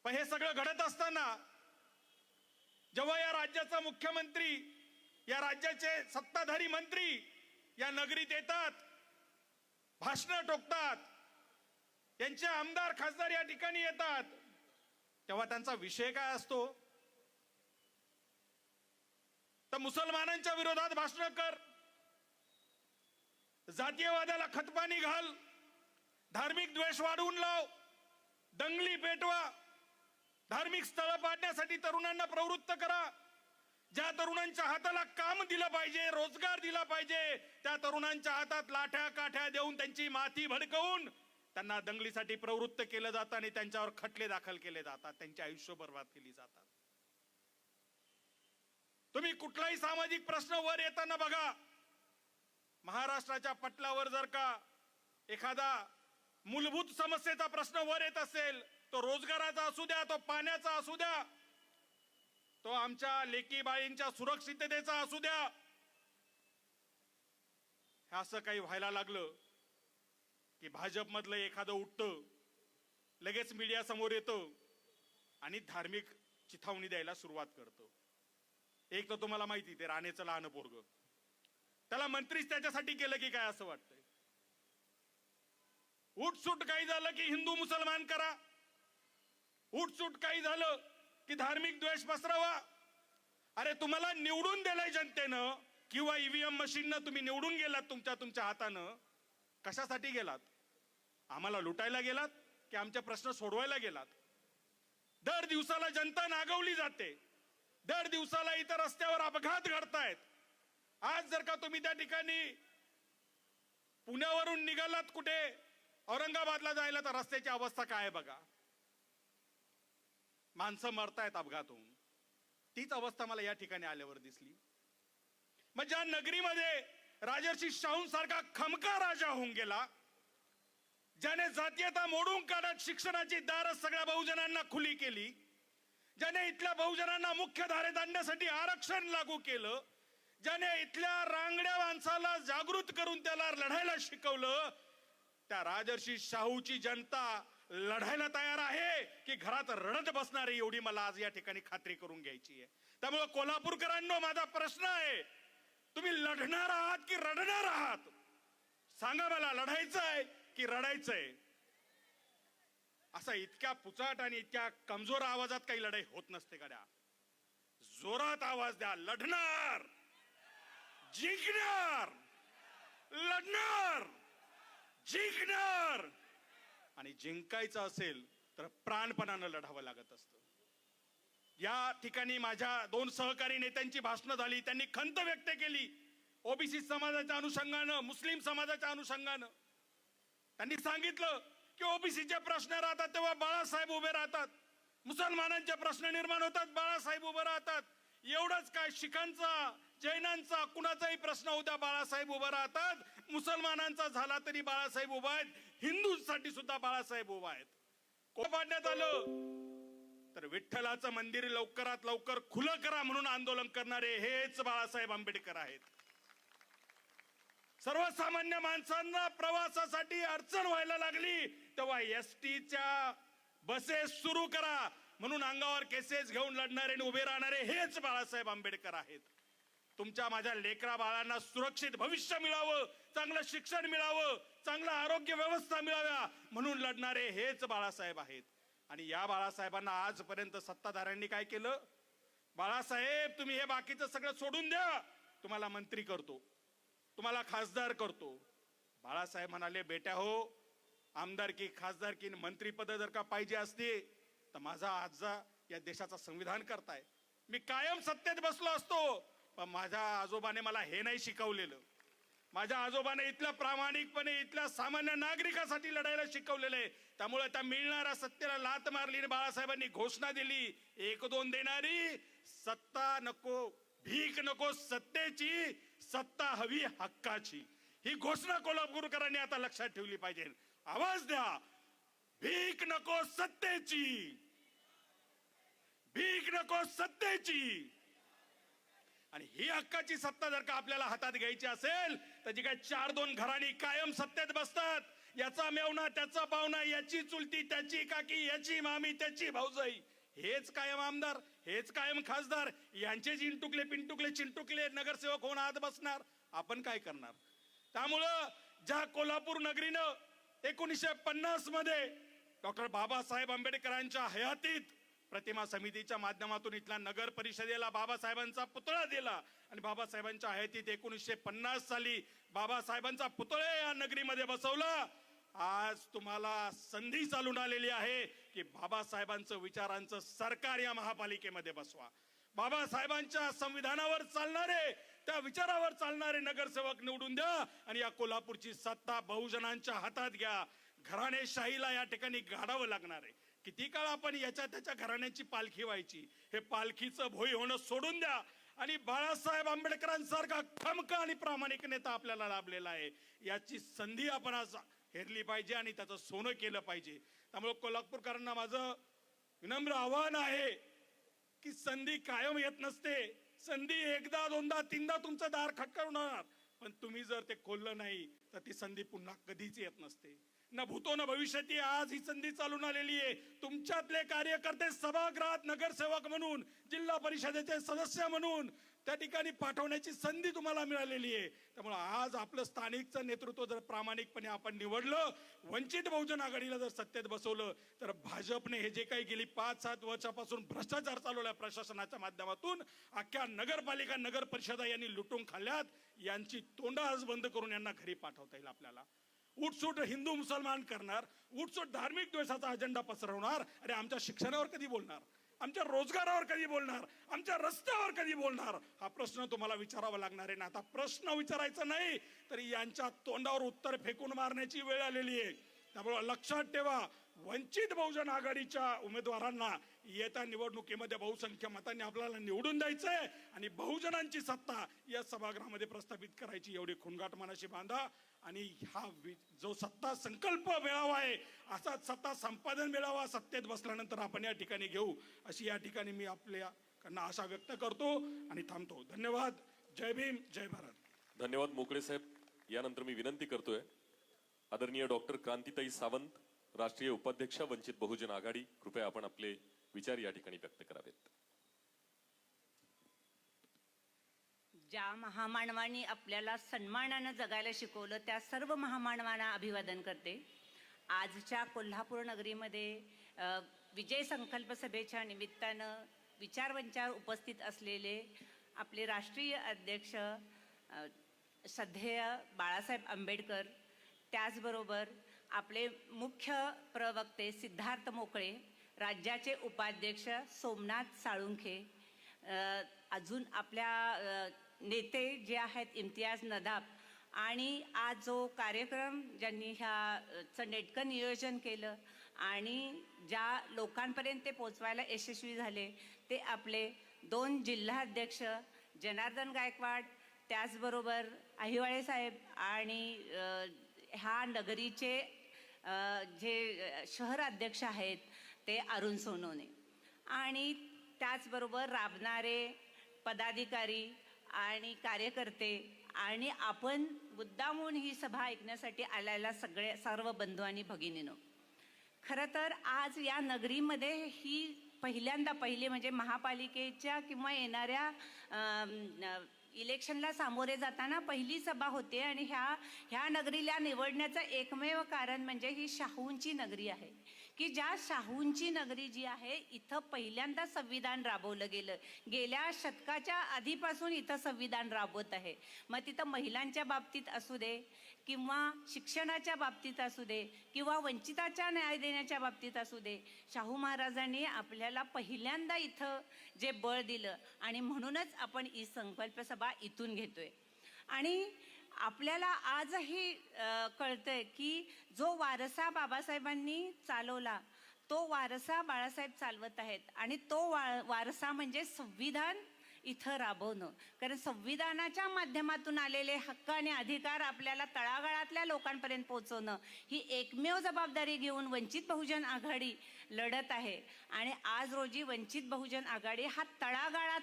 Speaker 11: पण हे सगळं घडत असताना जेव्हा या राज्याचा मुख्यमंत्री, या राज्याचे सत्ताधारी मंत्री या नगरीत येतात, भाषणं ठोकतात, त्यांचे आमदार खासदार या ठिकाणी येतात, तेव्हा त्यांचा विषय काय असतो. तर मुसलमानांच्या विरोधात भाषण कर, जातीयवादाला खतपाणी घाल, धार्मिक द्वेष वाढवून लाव, दंगली पेटवा, धार्मिक स्थळं पाडण्यासाठी तरुणांना प्रवृत्त करा. ज्या तरुणांच्या हाताला काम दिलं पाहिजे, रोजगार दिला पाहिजे, त्या तरुणांच्या हातात लाठ्या काठ्या देऊन त्यांची माथी भडकवून त्यांना दंगलीसाठी प्रवृत्त केलं जातं आणि त्यांच्यावर खटले दाखल केले जातात, त्यांची आयुष्य बर्बाद केली जातात. तुम्ही कुठलाही सामाजिक प्रश्न वर येताना बघा, महाराष्ट्राच्या पटलावर जर का एखादा मूलभूत समस्येचा प्रश्न वर येत असेल, तो रोजगाराचा असू द्या, तो पाण्याचा असू द्या, तो आमच्या लेकी बाळींच्या सुरक्षिततेचा असू द्या, हे असं काही व्हायला लागलं की भाजप मधलं एखादं उठतं, लगेच मीडिया समोर येतं आणि धार्मिक चिथावणी द्यायला सुरुवात करतं. एक तर तुम्हाला माहिती, ते राणेचं लहान पोरग, त्याला मंत्रीच त्याच्यासाठी केलं की काय असं वाटतंय. उठसूट काही झालं की हिंदू मुसलमान करा, उठसूट काही झालं की धार्मिक द्वेष पसरवा. अरे तुम्हाला निवडून दिलंय जनतेनं किंवा ईव्हीएम मशीननं तुम्ही निवडून गेलात तुमच्या हातानं, कशासाठी गेलात? आम्हाला लुटायला गेलात की आमचे प्रश्न सोडवायला गेलात? दर दिवसाला जनता नागवली जाते, दर दिवसाला इतर रस्त्यावर अपघात घडतायत. आज जर का तुम्ही त्या ठिकाणी पुण्यावरून निघालात कुठे औरंगाबादला जायला, तर रस्त्याची अवस्था काय आहे बघा. माणसं मरतायत अपघात होऊन. तीच अवस्था मला या ठिकाणी आल्यावर दिसली. मग ज्या नगरीमध्ये राजर्षी शाहूंसारखा खमका राजा होऊन गेला, ज्याने जातीयता मोडून काढत शिक्षणाची दारं सगळ्या बहुजनांना खुली केली, ज्याने इथल्या बहुजनांना मुख्य धारेत आणण्यासाठी आरक्षण लागू केलं, ज्याने इथल्या रांगड्या माणसाला जागृत करून त्याला लढायला शिकवलं, त्या राजर्षी शाहूची जनता लढायला तयार आहे की घरात रडत बसणार आहे, एवढी मला आज या ठिकाणी खात्री करून घ्यायची आहे. त्यामुळे कोल्हापूरकरांनो, माझा प्रश्न आहे, तुम्ही लढणार आहात की रडणार आहात? सांगा मला, लढायचं आहे की रडायचंय? असा इतक्या पुचाट आणि इतक्या कमजोर आवाजात काही लढाई होत नसते गड्या. जोरात आवाज द्या, लढणार, जिंकणार, लढणार, जिंकणार. आणि जिंकायचं असेल तर प्राणपणानं लढावं लागत असतं. या ठिकाणी माझ्या 2 सहकारी नेत्यांची भाषणं झाली, त्यांनी खंत व्यक्त केली ओबीसी समाजाच्या अनुषंगानं, मुस्लिम समाजाच्या अनुषंगानं. त्यांनी सांगितलं की ओबीसीचे प्रश्न राहतात तेव्हा बाळासाहेब उभे राहतात, मुसलमानांचे प्रश्न निर्माण होतात बाळासाहेब उभे राहतात. एवढंच काय, शिखांचा, जैनांचा, कुणाचाही प्रश्न होता बाळासाहेब उभा राहतात, मुसलमानांचा झाला तरी बाळासाहेब उभा आहेत, हिंदूंसाठी सुद्धा बाळासाहेब उभा आहेत. कोण पाडण्यात आलं तर विठ्ठलाचं मंदिर लवकरात लवकर खुलं करा म्हणून आंदोलन करणारे हेच बाळासाहेब आंबेडकर आहेत. सर्वसामान्य माणसांना प्रवासासाठी अडचण व्हायला लागली तेव्हा एसटीच्या बसेस सुरू करा म्हणून अंगावर केसेस घेऊन लढणारे आणि उभे राहणारे हेच बाळासाहेब आंबेडकर आहेत. तुमच्या माझ्या लेकरा बाळांना सुरक्षित भविष्य मिळावं, चांगलं शिक्षण मिळावं, चांगलं आरोग्य व्यवस्था मिळाव्या म्हणून लढणारे हेच बाळासाहेब आहेत. आणि या बाळासाहेबांना आजपर्यंत सत्ताधाऱ्यांनी काय केलं? बाळासाहेब, तुम्ही हे बाकीचं सगळं सोडून द्या, तुम्हाला मंत्री करतो, तुम्हाला खासदार करतो. बाळासाहेब म्हणाले, बेटा हो, आमदारकी, खासदारकी, मंत्रीपद जर का पाहिजे असते तर माझा आजा या देशाचा संविधान करताय. मी कायम सत्तेत बसलो असतो, पण माझ्या आजोबाने मला हे नाही शिकवलेलं. माझ्या आजोबाने इथल्या प्रामाणिकपणे इथल्या सामान्य नागरिकासाठी लढायला शिकवलेलं आहे. त्यामुळे त्या मिळणाऱ्या सत्तेला लात मारली आणि बाळासाहेबांनी घोषणा दिली, 1-2 देणारी सत्ता नको, भीक नको, सत्तेची सत्ता हवी हक्काची. ही घोषणा कोल्हापूरकरांनी आता लक्षात ठेवली पाहिजे. आवाज द्या, भीक नको सत्तेची, भीक नको सत्तेची. आणि ही हक्काची सत्ता जर का आपल्याला हातात घ्यायची असेल तर जी काय 4-2 घराणी कायम सत्तेत बसतात, याचा मेवणा त्याचा पाहुणा, याची चुलती त्याची काकी, याची मामी त्याची भाऊजाई, हेच कायम आमदार, हेच कायम खासदार, यांचे जिंटुकले पिंटुकले चिंटुकले नगरसेवक होऊन आत बसणार. आपण काय करणार? त्यामुळं ज्या कोल्हापूर नगरीनं 1950 मध्ये डॉक्टर बाबासाहेब आंबेडकरांच्या हयातीत प्रतिमा समितीच्या माध्यमातून इथल्या नगर परिषदेला बाबासाहेबांचा पुतळा दिला आणि बाबासाहेबांच्या हयातीत 1950 साली बाबासाहेबांचा पुतळा या नगरीमध्ये बसवला. आज तुम्हाला संधी चालून आलेली आहे की बाबासाहेबांचं विचारांचं सरकार या महापालिकेमध्ये बसवा. बाबासाहेबांच्या संविधानावर चालणारे, त्या विचारावर चालणारे नगरसेवक निवडून द्या आणि या कोल्हापूरची सत्ता बहुजनांच्या हातात घ्या. घराणेशाहीला या ठिकाणी गाडावं लागणार आहे. किती काळ आपण याच्या त्याच्या घराण्याची पालखी व्हायची? हे पालखीचं भोई होणं सोडून द्या आणि बाळासाहेब आंबेडकरांसारखा खमका आणि प्रामाणिक नेता आपल्याला लाभलेला आहे. याची संधी आपण आज हेरली पाहिजे आणि त्याचं सोनं केलं पाहिजे. त्यामुळे कोल्हापूरकरांना माझं विनम्र आव्हान आहे की संधी कायम येत नसते. संधी एकदा दोनदा तीनदा तुमचं दार खटखटणार, पण तुम्ही जर ते खोललं नाही तर ती संधी पुन्हा कधीच येत नसते. न भूतो न भविष्यती. आज ही संधी चालून आलेली आहे. तुमच्यातले कार्यकर्ते सभागृहात नगरसेवक म्हणून, जिल्हा परिषदेचे सदस्य म्हणून त्या ठिकाणी पाठवण्याची संधी तुम्हाला मिळालेली आहे. त्यामुळे आज आपलं स्थानिकचं नेतृत्व जर प्रामाणिकपणे आपण निवडलं, वंचित बहुजन आघाडीला जर सत्तेत बसवलं, तर भाजपने हे जे काही गेली 5-7 वर्षापासून भ्रष्टाचार चालवला प्रशासनाच्या माध्यमातून, अख्ख्या नगरपालिका नगर परिषदा यांनी लुटून खाल्ल्यात, यांची तोंड आज बंद करून यांना घरी पाठवता येईल. आपल्याला उठसूट हिंदू मुसलमान करणार, उठसूट धार्मिक द्वेषाचा अजेंडा पसरवणार. अरे आमच्या शिक्षणावर कधी बोलणार? आमच्या रोजगारावर कधी बोलणार? आमच्या रस्त्यावर कधी बोलणार? हा प्रश्न तुम्हाला विचारावा लागणार आहे ना. आता प्रश्न विचारायचा नाही तर यांच्या तोंडावर उत्तर फेकून मारण्याची वेळ आलेली आहे. त्यामुळे लक्षात ठेवा, वंचित बहुजन आघाडीच्या उमेदवारांना येत्या निवडणुकीमध्ये बहुसंख्य मतांनी आपल्याला निवडून द्यायचंय आणि बहुजनांची सत्ता या सभागृहामध्ये प्रस्थापित करायची. एवढी खुणगाट मनाशी बांधा आणि हा जो सत्ता संकल्प मिळावा आहे, असा सत्ता संपादन मिळावा सत्तेत बसल्यानंतर आपण या ठिकाणी घेऊ, अशी या ठिकाणी मी आपल्याकडनं आशा व्यक्त करतो आणि थांबतो. धन्यवाद. जय भीम, जय भारत.
Speaker 3: धन्यवाद मोकळे साहेब. यानंतर मी विनंती करतोय आदरणीय डॉक्टर क्रांतीताई सावंत, राष्ट्रीय उपाध्यक्ष वंचित बहुजन आघाडी, कृपया आपण आपले विचार या ठिकाणी व्यक्त करावेत.
Speaker 12: ज्या महामानवांनी आपल्याला सन्मानानं जगायला शिकवलं त्या सर्व महामानवांना अभिवादन करते. आजच्या कोल्हापूर नगरीमध्ये विजय संकल्प सभेच्या निमित्तानं विचारमंचावर उपस्थित असलेले आपले राष्ट्रीय अध्यक्ष श्रद्धेय बाळासाहेब आंबेडकर, त्याचबरोबर आपले मुख्य प्रवक्ते सिद्धार्थ मोकळे, राज्याचे उपाध्यक्ष सोमनाथ साळुंखे, अजून आपल्या नेते जे आहेत इम्तियाज नदाब, आणि आज जो कार्यक्रम ज्यांनी ह्याचं नेटकं नियोजन केलं आणि ज्या लोकांपर्यंत ते पोचवायला यशस्वी झाले ते आपले 2 जिल्हाध्यक्ष जनार्दन गायकवाड, त्याचबरोबर अहिवाळे साहेब आणि ह्या नगरीचे जे शहर अध्यक्ष आहेत ते अरुण सोनवणे, आणि त्याचबरोबर राबणारे पदाधिकारी आणि कार्यकर्ते आणि आपण मुद्दामून ही सभा ऐकण्यासाठी आलेल्या सर्व बंधू आणि भगिनींनो, खरं तर आज या नगरीमध्ये ही पहिली म्हणजे महापालिकेच्या किंवा येणाऱ्या इलेक्शनला सामोरे जाताना पहिली सभा होते आणि ह्या नगरीला निवडण्याचं एकमेव कारण म्हणजे ही शाहूंची नगरी आहे की ज्या शाहूंची नगरी जी आहे इथं पहिल्यांदा संविधान राबवलं गेलं. गेल्या शतकाच्या आधीपासून इथं संविधान राबवत आहे. मग तिथं महिलांच्या बाबतीत असू दे किंवा शिक्षणाच्या बाबतीत असू दे किंवा वंचिताच्या न्याय देण्याच्या बाबतीत असू दे, शाहू महाराजांनी आपल्याला पहिल्यांदा इथं जे बळ दिलं आणि म्हणूनच आपण ही संकल्प सभा इथून घेतोय. आणि आपल्याला आजही कळतंय की जो वारसा बाबासाहेबांनी चालवला तो वारसा बाळासाहेब चालवत आहेत आणि तो वारसा म्हणजे संविधान इथं राबवणं. कारण संविधानाच्या माध्यमातून आलेले हक्क आणि अधिकार आपल्याला तळागाळातल्या लोकांपर्यंत पोहोचवणं ही एकमेव जबाबदारी घेऊन वंचित बहुजन आघाडी लढत आहे. आणि आज रोजी वंचित बहुजन आघाडी हा तळागाळात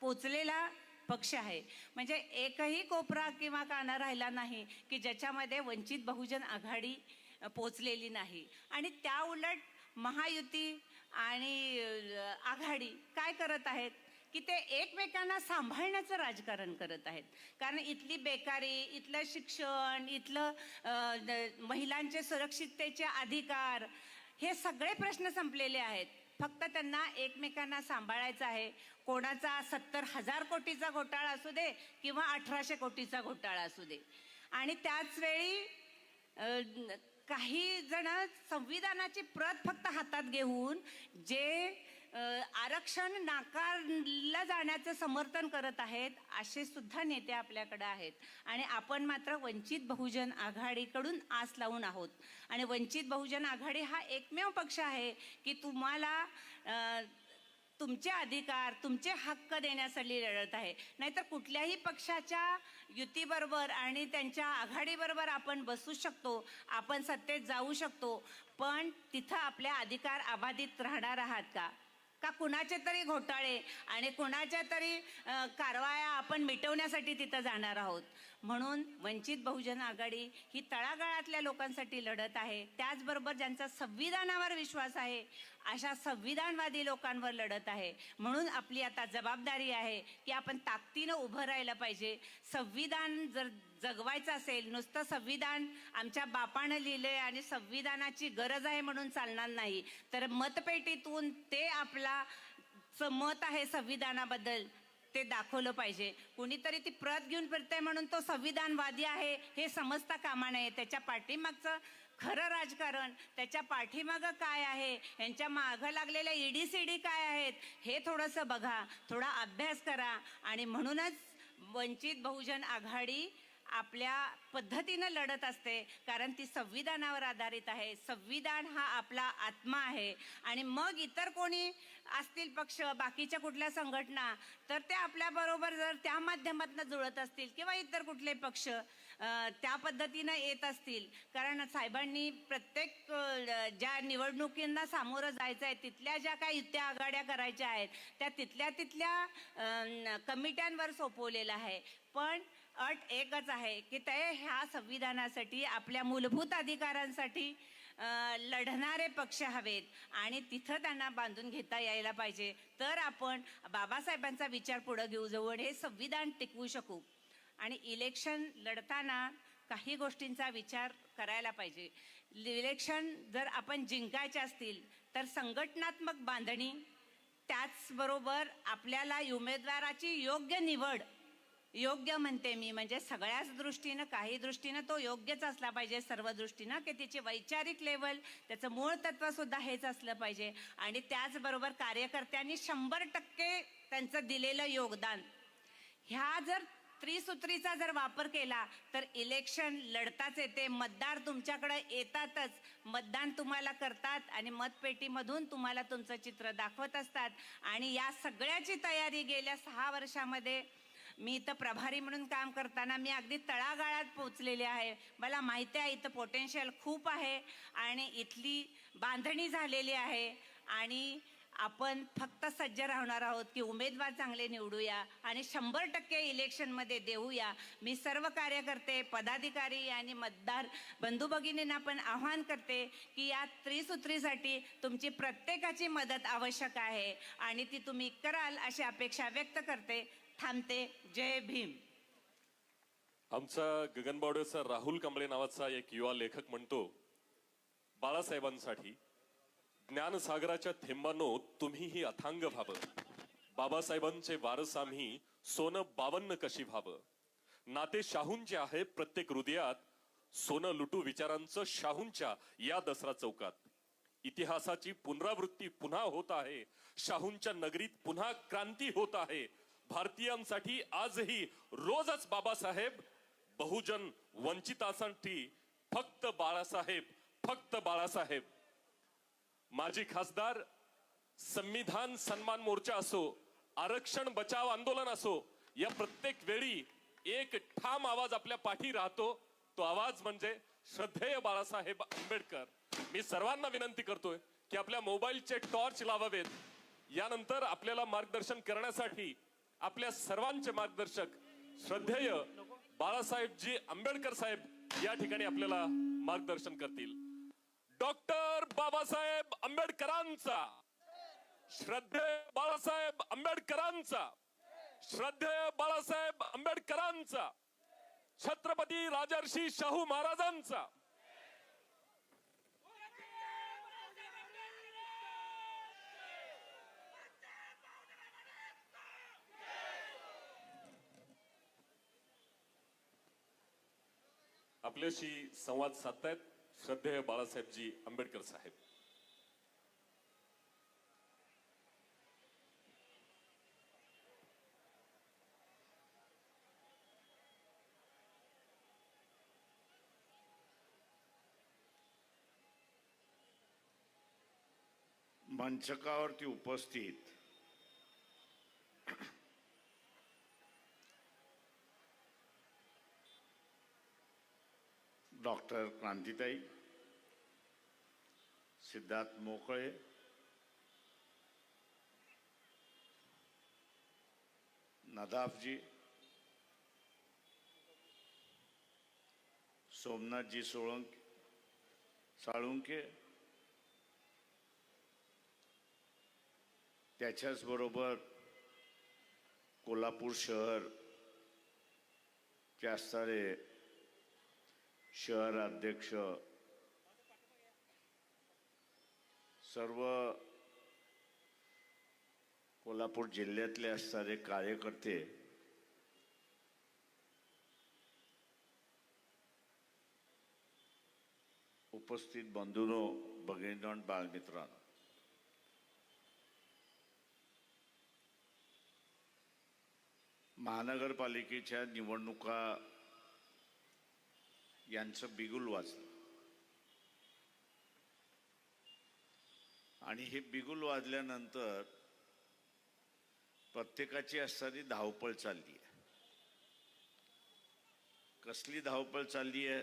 Speaker 12: पोचलेला पक्ष आहे. म्हणजे एकही कोपरा किंवा काना राहिला नाही की ज्याच्यामध्ये वंचित बहुजन आघाडी पोचलेली नाही. आणि त्या उलट महायुती आणि आघाडी काय करत आहेत की ते एकमेकांना सांभाळण्याचं राजकारण करत आहेत. कारण इथली बेकारी, इथलं शिक्षण, इथलं महिलांचे सुरक्षिततेचे अधिकार, हे सगळे प्रश्न संपलेले आहेत. फक्त त्यांना एकमेकांना सांभाळायचं आहे. कोणाचा 70,000 कोटीचा घोटाळा असू दे किंवा 1800 कोटीचा घोटाळा असू दे. आणि त्याच वेळी काही जण संविधानाची प्रत फक्त हातात घेऊन जे आरक्षण नाकारलं जाण्याचं समर्थन करत आहेत असे सुद्धा नेते आपल्याकडे आहेत. आणि आपण मात्र वंचित बहुजन आघाडीकडून आस लावून आहोत. आणि वंचित बहुजन आघाडी हा एकमेव पक्ष आहे की तुम्हाला तुमचे अधिकार, तुमचे हक्क देण्यासाठी लढत आहे. नाहीतर कुठल्याही पक्षाच्या युतीबरोबर आणि त्यांच्या आघाडीबरोबर आपण बसू शकतो, आपण सत्तेत जाऊ शकतो, पण तिथं आपले अधिकार अबाधित राहणार आहात का? का कुणाचे तरी घोटाळे आणि कुणाच्या तरी कारवाया आपण मिटवण्यासाठी तिथं जाणार आहोत? म्हणून वंचित बहुजन आघाडी ही तळागाळातल्या लोकांसाठी लढत आहे. त्याचबरोबर ज्यांचा संविधानावर विश्वास आहे अशा संविधानवादी लोकांवर लढत आहे. म्हणून आपली आता जबाबदारी आहे की आपण ताकदीनं उभं राहिलं पाहिजे. संविधान जर जगवायचं असेल, नुसतं संविधान आमच्या बापानं लिहिलंय आणि संविधानाची गरज आहे म्हणून चालणार नाही, तर मतपेटीतून ते आपला मत आहे संविधानाबद्दल ते दाखवलं पाहिजे. कुणीतरी ती प्रत घेऊन फिरते म्हणून तो संविधानवादी आहे हे समजता कामा नये. त्याच्या पाठीमागचं खरं राजकारण, त्याच्या पाठीमागं काय आहे, यांच्या मागं लागलेल्या ED-CD काय आहेत हे थोडंसं बघा, थोडा अभ्यास करा. आणि म्हणूनच वंचित बहुजन आघाडी आपल्या पद्धतीनं लढत असते, कारण ती संविधानावर आधारित आहे. संविधान हा आपला आत्मा आहे. आणि मग इतर कोणी असतील पक्ष, बाकीच्या कुठल्या संघटना, तर ते आपल्याबरोबर जर त्या माध्यमातून जुळत असतील किंवा इतर कुठले पक्ष त्या पद्धतीनं येत असतील, कारण साहेबांनी प्रत्येक ज्या निवडणुकींना सामोरं जायचं आहे तिथल्या ज्या काही युत्या आघाड्या करायच्या आहेत त्या तिथल्या कमिट्यांवर सोपवलेलं आहे. पण अट एकच आहे की ते ह्या संविधानासाठी, आपल्या मूलभूत अधिकारांसाठी लढणारे पक्ष हवेत आणि तिथं त्यांना बांधून घेता यायला पाहिजे. तर आपण बाबासाहेबांचा विचार पुढे घेऊ जाऊ आणि हे संविधान टिकवू शकू. आणि इलेक्शन लढताना काही गोष्टींचा विचार करायला पाहिजे. इलेक्शन जर आपण जिंकायचे असतील तर संघटनात्मक बांधणी, त्याचबरोबर आपल्याला उमेदवाराची योग्य निवड, योग्य म्हणते मी म्हणजे सगळ्याच दृष्टीनं, काही दृष्टीनं तो योग्यच असला पाहिजे, सर्व दृष्टीनं, की तिची वैचारिक लेवल, त्याचं मूळ तत्व सुद्धा हेच असलं पाहिजे. आणि त्याचबरोबर कार्यकर्त्यांनी 100% त्यांचं दिलेलं योगदान, ह्या जर त्रिसूत्रीचा जर वापर केला तर इलेक्शन लढताच येते. मतदार तुमच्याकडे येतातच, मतदान तुम्हाला करतात आणि मतपेटीमधून तुम्हाला तुमचं चित्र दाखवत असतात. आणि या सगळ्याची तयारी गेल्या 6 वर्षामध्ये मी इथं प्रभारी म्हणून काम करताना मी अगदी तळागाळात पोचलेले आहे. मला माहिती आहे इथं पोटेन्शियल खूप आहे आणि इथली बांधणी झालेली आहे. आणि आपण फक्त सज्ज राहणार आहोत की उमेदवार चांगले निवडूया आणि 100% इलेक्शनमध्ये देऊया. मी सर्व कार्यकर्ते, पदाधिकारी आणि मतदार बंधू भगिनींना पण आव्हान करते की या त्रिसूत्रीसाठी तुमची प्रत्येकाची मदत आवश्यक आहे आणि ती तुम्ही कराल अशी अपेक्षा व्यक्त करते. थांबते. जय भीम.
Speaker 3: आमचा गगनबावड्याचा राहुल कांबळे नावाचा एक युवा लेखक म्हणतो, बाळासाहेबांसाठी ज्ञानसागराच्या थेंबानो तुम्हीही अथांग व्हावं, बाबासाहेबांचे वारस आम्ही सोनं 52 कशी व्हावं. नाते शाहूंचे आहे प्रत्येक हृदयात, सोनं लुटू विचारांचं शाहूंच्या या दसरा चौकात. इतिहासाची पुनरावृत्ती पुन्हा होत आहे, शाहूंच्या नगरीत पुन्हा क्रांती होत आहे. भारतीयांसाठी आजही रोजच बाबासाहेब, बहुजन वंचितांसाठी फक्त बाळासाहेब, फक्त बाळासाहेब. माजी खासदार, संविधान सन्मान मोर्चा असो, आरक्षण बचाव आंदोलन असो, या प्रत्येक वेळी एक ठाम आवाज आपल्या पाठी राहतो. तो आवाज म्हणजे श्रद्धेय बाळासाहेब आंबेडकर. मी सर्वांना विनंती करतोय की आपल्या मोबाईलचे टॉर्च लावावेत. यानंतर आपल्याला मार्गदर्शन करण्यासाठी आपल्या सर्वांचे मार्गदर्शक श्रद्धेय बाळासाहेबजी आंबेडकर साहेब या ठिकाणी आपल्याला मार्गदर्शन करतील. डॉक्टर बाबासाहेब आंबेडकरांचा, श्रद्धेय बाळासाहेब आंबेडकरांचा, श्रद्धेय बाळासाहेब आंबेडकरांचा, छत्रपती राजर्षी शाहू महाराजांचा. आपल्याशी संवाद साधतायत श्रद्धेय बाळासाहेबजी आंबेडकर साहेब.
Speaker 11: मंचकावरती उपस्थित डॉक्टर क्रांतिताई, सिद्धार्थ मोकळे, नदाफजी, सोमनाथजी साळुंके, त्याच्याच बरोबर कोल्हापूर शहर चे असणारे शहर अध्यक्ष, सर्व कोल्हापूर जिल्ह्यातले असणारे कार्यकर्ते, उपस्थित बंधूंनो, भगिनींनो आणि बाळमित्रांनो, महानगरपालिकेच्या निवडणुका यांचं बिगुल वाजलं आणि हे बिगुल वाजल्यानंतर प्रत्येकाची असणारी धावपळ चालली आहे. कसली धावपळ चालली आहे?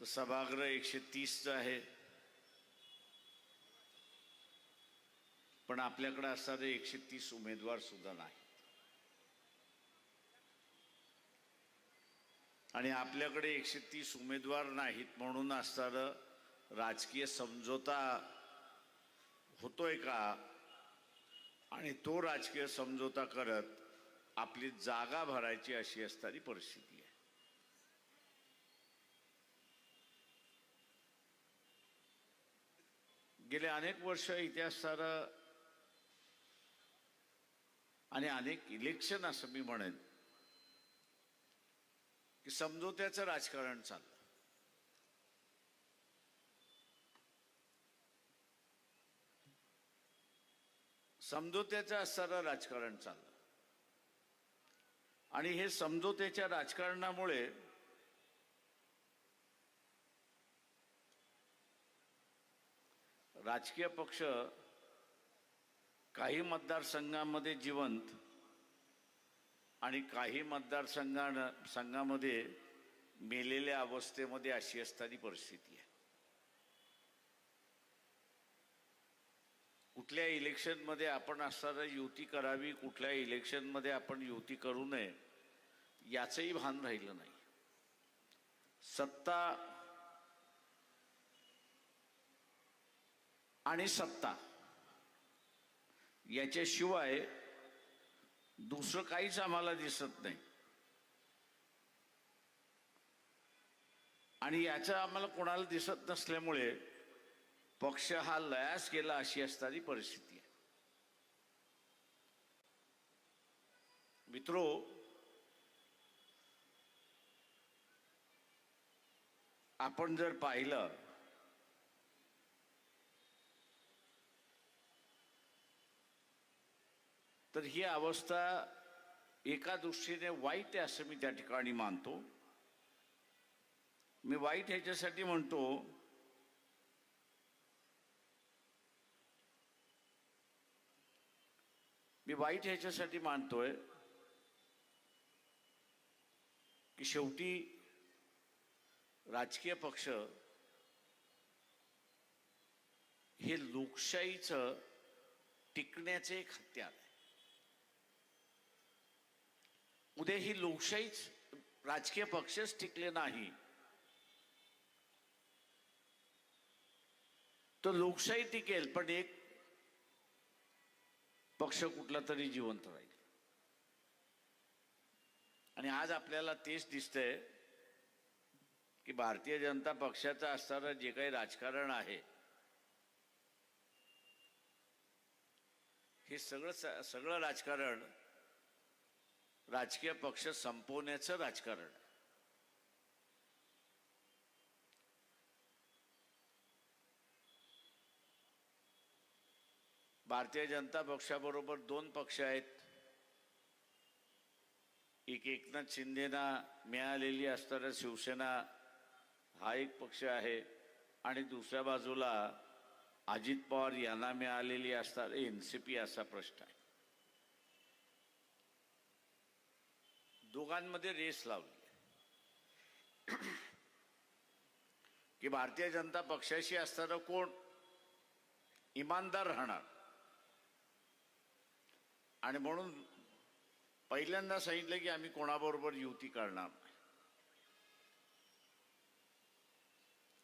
Speaker 11: तर सभागृह 130 आहे, पण आपल्याकडे असणारे 130 उमेदवार सुद्धा नाही. आणि आपल्याकडे 130 उमेदवार नाहीत म्हणून असणारं राजकीय समझोता होतोय का? आणि तो राजकीय समझोता करत आपली जागा भरायची अशी असणारी परिस्थिती आहे. गेले अनेक वर्ष इथे असणारं आणि अनेक इलेक्शन असं मी म्हणेन की समझोत्याचं राजकारण चाललं. समझोत्याचं असणारं राजकारण चाललं आणि हे समझोत्याच्या राजकारणामुळे राजकीय पक्ष काही मतदारसंघामध्ये जिवंत आणि काही मतदारसंघामध्ये मेलेल्या अवस्थेमध्ये अशी असणारी परिस्थिती आहे. कुठल्या इलेक्शनमध्ये आपण असणारा युती करावी, कुठल्या इलेक्शनमध्ये आपण युती करू नये याचंही भान राहिलं नाही. सत्ता आणि सत्ता याच्याशिवाय दुसरं काहीच आम्हाला दिसत नाही आणि याचं आम्हाला कोणाला दिसत नसल्यामुळे पक्ष हा लयास गेला अशी असणारी परिस्थिती आहे. मित्रो, आपण जर पाहिलं तर ही अवस्था एका दृष्टीने वाईट आहे असं मी त्या ठिकाणी मानतो. मी वाईट ह्याच्यासाठी म्हणतो मानतोय की शेवटी राजकीय पक्ष हे लोकशाहीचं टिकण्याचे एक हत्यार आहे. उद्या ही लोकशाहीच, राजकीय पक्षच टिकले नाही तर लोकशाही टिकेल पण एक पक्ष कुठला तरी जिवंत राहील. आणि आज आपल्याला तेच दिसतंय की भारतीय जनता पक्षाचं असणारं जे काही राजकारण आहे हे सगळं राजकारण
Speaker 13: राजकीय पक्ष संपवण्याचं राजकारण आहे. भारतीय जनता पक्षाबरोबर दोन पक्ष आहेत. एक एकनाथ शिंदेना मिळालेली असणारा शिवसेना हा एक पक्ष आहे आणि दुसऱ्या बाजूला अजित पवार यांना मिळालेली असणारा एनसीपी असा प्रश्न आहे. दोघांमध्ये रेस लावली की भारतीय जनता पक्षाशी असणारा कोण इमानदार राहणार. आणि म्हणून पहिल्यांदा सांगितलं की आम्ही कोणाबरोबर युती करणार नाही.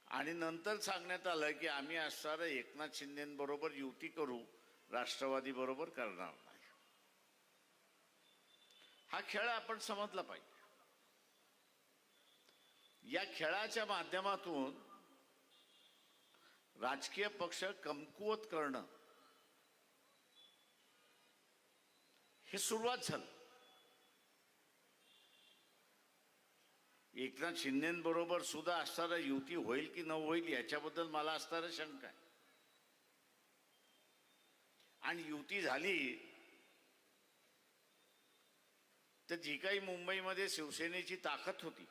Speaker 13: आणि नंतर सांगण्यात आलं की आम्ही असणारं एकनाथ शिंदेबरोबर युती करू, राष्ट्रवादी बरोबर करणार नाही. हा खेळ आपण समजला पाहिजे. या खेळाच्या माध्यमातून राजकीय पक्ष कमकुवत करणं हे सुरुवात झालं. एकनाथ शिंदेबरोबर सुद्धा असणारा युती होईल की न होईल याच्याबद्दल मला असणारा शंका आहे. आणि युती झाली तर जी काही मुंबईमध्ये शिवसेनेची ताकद होती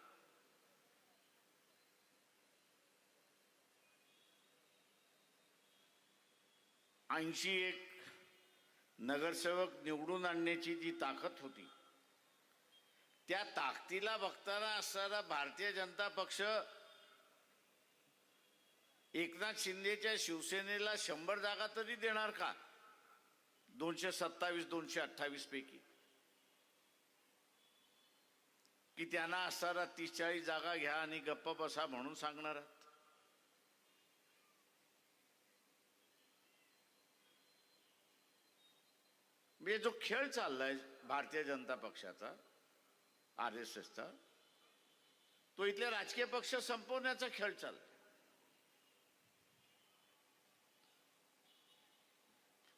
Speaker 13: एक नगरसेवक निवडून आणण्याची जी ताकद होती त्या ताकदीला बघताना असणारा भारतीय जनता पक्ष एकनाथ शिंदेच्या शिवसेनेला 100 जागा तरी देणार का? 227 228 पैकी की त्यांना असणारा 30-40 जागा घ्या आणि गप्प बसा म्हणून सांगणार. म्हणजे जो खेळ चाललाय भारतीय जनता पक्षाचा, RSSचा, तो इथले राजकीय पक्ष संपवण्याचा खेळ चाललाय.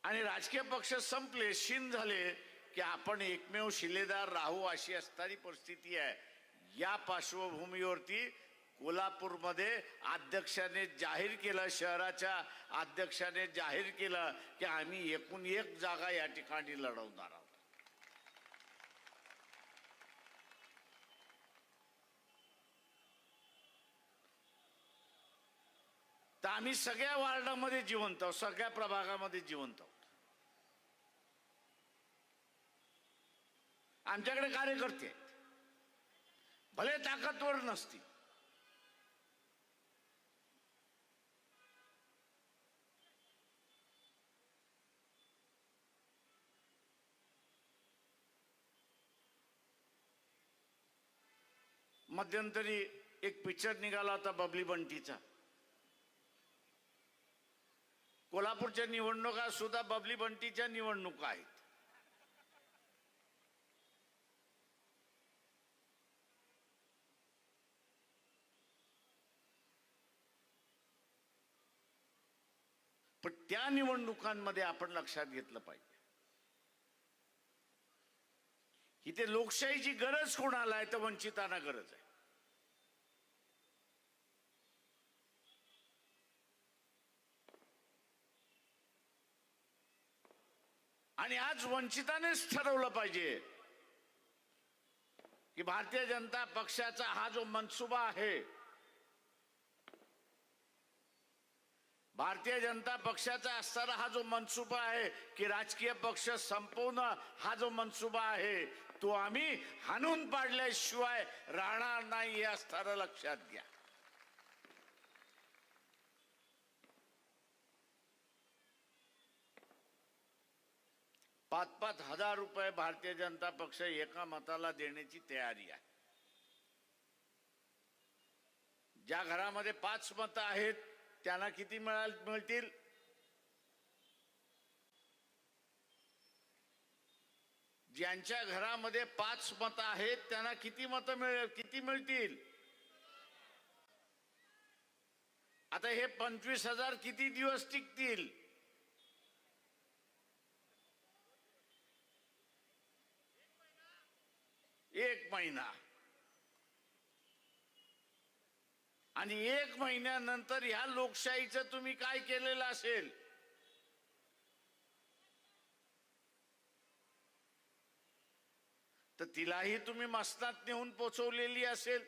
Speaker 13: आणि राजकीय पक्ष संपले, शीन झाले की आपण एकमेव शिलेदार राहू अशी असणारी परिस्थिती आहे. या पार्श्वभूमीवरती कोल्हापूरमध्ये अध्यक्षाने जाहीर केलं, शहराच्या अध्यक्षाने जाहीर केलं की आम्ही एकूण 1 जागा या ठिकाणी लढवणार आहोत. तर आम्ही सगळ्या वार्डामध्ये जिवंत आहोत, सगळ्या प्रभागामध्ये जिवंत आहोत. आमच्याकडे कार्यकर्ते आहेत, भले ताकदवर नसतील. मध्यंतरी एक पिक्चर निघाला होता बबली बंटीचा. कोल्हापूरच्या निवडणुका सुद्धा बबली बंटीच्या निवडणुका आहेत. पण त्या निवडणुकांमध्ये आपण लक्षात घेतलं पाहिजे इथे लोकशाहीची गरज कोणाला आहे तर वंचितांना गरज आहे. आणि आज वंचितानेच ठरवलं पाहिजे की भारतीय जनता पक्षाचा हा जो मनसुबा आहे, भारतीय जनता पक्षाचा असणारा हा जो मनसुबा आहे की राजकीय पक्ष संपवणं हा जो मनसुबा आहे तो आम्ही हाणून पाडल्याशिवाय राहणार नाही हे असणारं लक्षात घ्या. ₹5,000 भारतीय जनता पक्ष एका मताला देण्याची तयारी आहे. ज्या घरामध्ये 5 मतं आहेत त्यांना किती मिळतील? ज्यांच्या घरामध्ये 5 मतं आहेत त्यांना किती मिळतील? आता हे 25,000 किती दिवस टिकतील? 1 महिना आणि 1 महिन्यानंतर ह्या लोकशाहीचं तुम्ही काय केलेलं असेल? तर तिलाही तुम्ही मसनात नेऊन पोचवलेली असेल.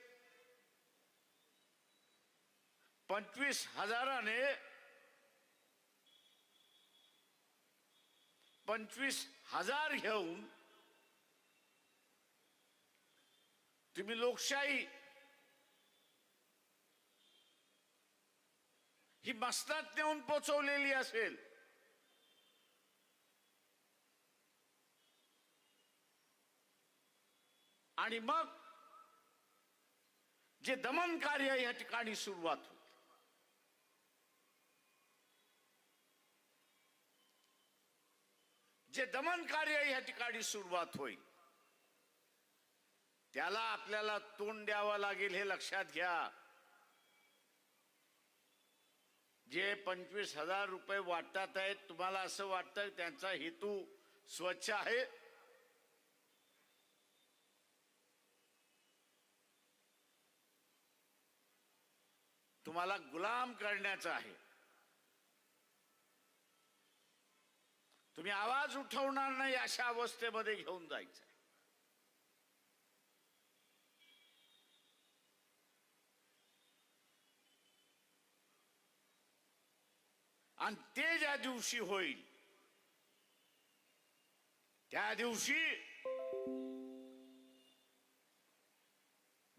Speaker 13: 25,000ने 25,000 घेऊन तुम्ही लोकशाही ही मसनात नेऊन पोचवलेली असेल. आणि मग जे दमन कार्य या ठिकाणी सुरुवात होते, जे दमन कार्य या ठिकाणी सुरुवात होईल त्याला आपल्याला तोंड द्यावं लागेल हे लक्षात घ्या. जे 25,000 रुपये वाटतात आहेत, तुम्हाला असं वाटतं त्यांचा हेतू स्वच्छ आहे? तुम्हाला गुलाम करण्याचा आहे. तुम्ही आवाज उठवणार नाही अशा अवस्थेमध्ये घेऊन जायचं. आणि ते ज्या दिवशी होईल त्या दिवशी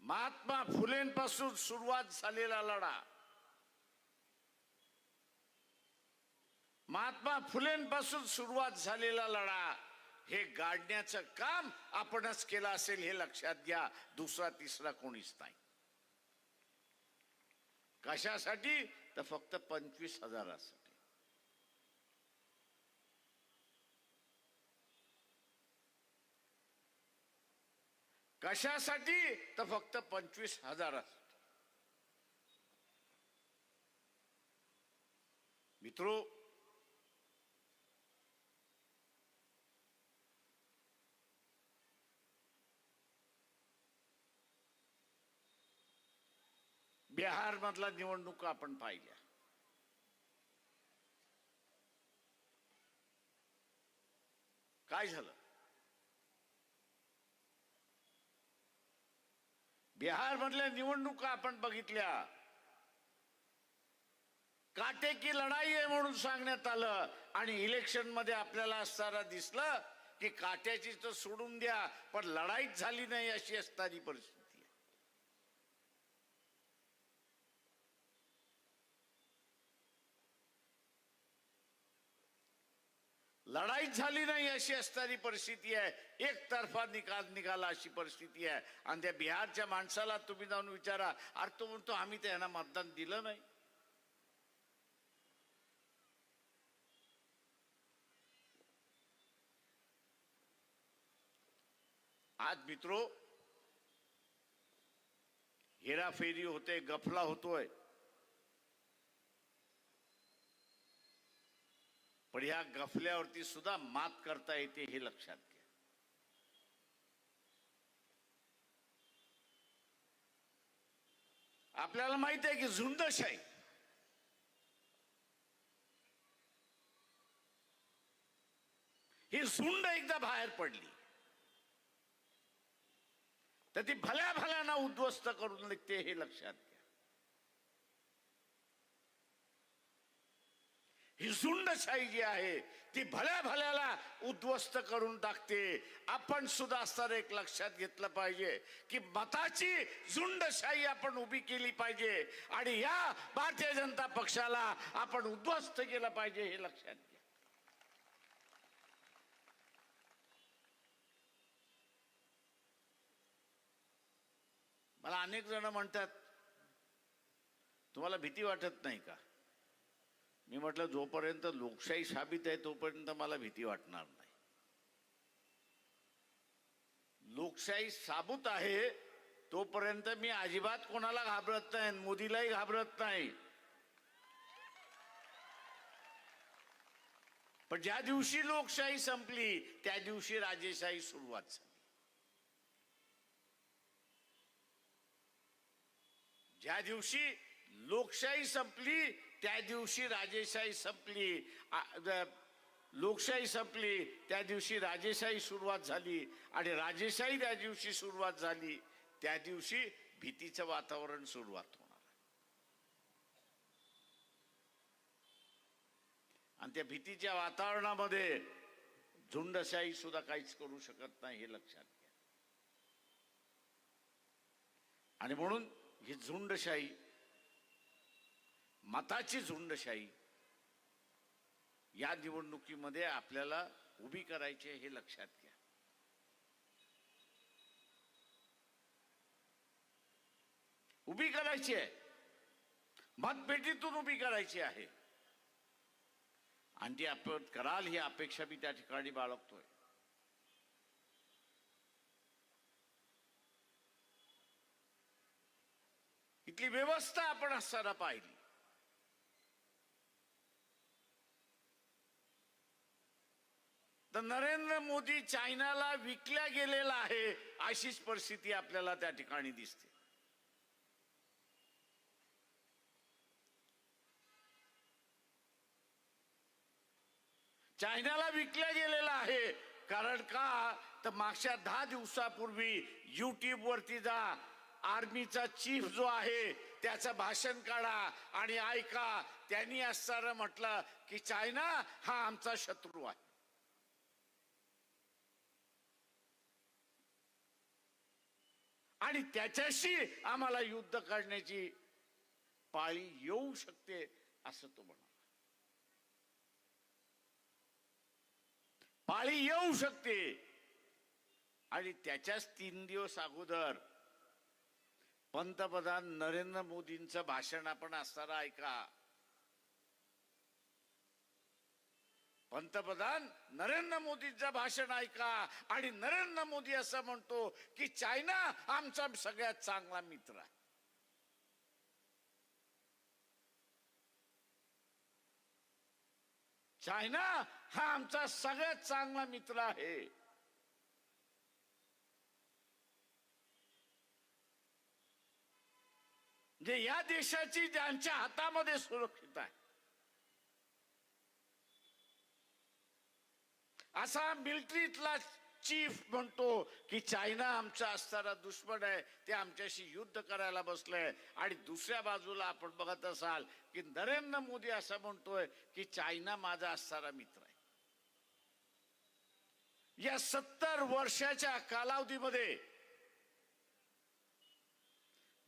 Speaker 13: महात्मा फुलेंपासून सुरुवात झालेला लढा, महात्मा फुलेंपासून सुरुवात झालेला लढा हे गाडण्याचं काम आपणच केलं असेल हे लक्षात घ्या. दुसरा तिसरा कोणीच नाही. कशासाठी? तर फक्त 25,000साठी. कशासाठी? तर फक्त 25,000साठी. मित्रो, बिहार मधला निवडणुका आपण पाहिल्या. काय झालं? बिहार मधल्या निवडणुका आपण बघितल्या. काटेकी लढाई आहे म्हणून सांगण्यात आलं आणि इलेक्शन मध्ये आपल्याला असताना दिसलं की काट्याची तर सोडून द्या पण लढाईच झाली नाही अशी असणारी परिस्थिती. लढाईच झाली नाही अशी असणारी परिस्थिती आहे. एकतर्फा निकाल निघाला अशी परिस्थिती आहे. आणि त्या बिहारच्या माणसाला तुम्ही जाऊन विचारा, अरे तो म्हणतो आम्ही त्यांना मतदान दिलं नाही. आज मित्रो, हेराफेरी होते, गफला होतोय, पण ह्या गफल्यावरती सुद्धा मात करता येते हे लक्षात घ्या. आपल्याला माहित आहे की झुंडशाही ही झुंड एकदा बाहेर पडली तर ती भल्या भल्याना उद्ध्वस्त करून निघते हे लक्षात घ्या. ही झुंडशाही जी आहे ती भल्या भल्याला उद्ध्वस्त करून टाकते. आपण सुद्धा असताना एक लक्षात घेतलं पाहिजे की मताची झुंडशाही आपण उभी केली पाहिजे आणि या भारतीय जनता पक्षाला आपण उद्ध्वस्त केलं पाहिजे हे लक्षात घ्या. मला अनेक जण म्हणतात तुम्हाला भीती वाटत नाही का? मी म्हटलं जोपर्यंत लोकशाही साबित आहे तोपर्यंत मला भीती वाटणार नाही. लोकशाही साबूत आहे तोपर्यंत मी अजिबात कोणाला घाबरत नाही, मोदीलाही घाबरत नाही. पण ज्या दिवशी लोकशाही संपली त्या दिवशी राजेशाही सुरुवात झाली. ज्या दिवशी लोकशाही संपली त्या दिवशी राजेशाही संपली. लोकशाही संपली त्या दिवशी राजेशाही सुरुवात झाली आणि राजेशाही त्या दिवशी सुरुवात झाली त्या दिवशी भीतीचं वातावरण सुरुवात होणार. आणि त्या भीतीच्या वातावरणामध्ये झुंडशाही सुद्धा काहीच करू शकत नाही हे लक्षात घ्या. आणि म्हणून ही झुंडशाही, मताची झुंडशाही या निवडणुकीमध्ये आपल्याला उभी करायची आहे हे लक्षात घ्या. उभी करायची आहे, मतपेटीतून उभी करायची आहे. आणि ती आपण कराल ही अपेक्षा मी त्या ठिकाणी बाळगतोय. इथली व्यवस्था आपण असताना पाहिली. तर नरेंद्र मोदी चायनाला विकल्या गेलेला आहे अशीच परिस्थिती आपल्याला त्या ठिकाणी दिसते. चायनाला विकल्या गेलेला आहे. कारण का तर मागच्या 10 दिवसापूर्वी युट्यूब वरती जा, आर्मीचा चीफ जो आहे त्याचं भाषण काढा आणि ऐका. त्यांनी असताना म्हटलं की चायना हा आमचा शत्रू आहे. आणि त्याच्याशी आम्हाला युद्ध करण्याची पाळी येऊ शकते असं तो म्हणाला. पाळी येऊ शकते. आणि त्याच्याच 3 दिवस अगोदर पंतप्रधान नरेंद्र मोदींचं भाषण आपण असताना ऐका. पंतप्रधान नरेंद्र मोदींचं भाषण ऐका आणि नरेंद्र मोदी असं म्हणतो की चायना आमचा सगळ्यात चांगला मित्र आहे. चायना हा आमचा सगळ्यात चांगला मित्र आहे. जे या देशाची ज्यांच्या हातामध्ये सुरक्षित आहे असा मिलिटरीतला चीफ म्हणतो की चायना आमचा असणारा दुश्मन आहे, ते आमच्याशी युद्ध करायला बसलंय. आणि दुसऱ्या बाजूला आपण बघत असाल की नरेंद्र मोदी असं म्हणतोय की चायना माझा असणारा मित्र आहे. या 70 वर्षाच्या कालावधीमध्ये,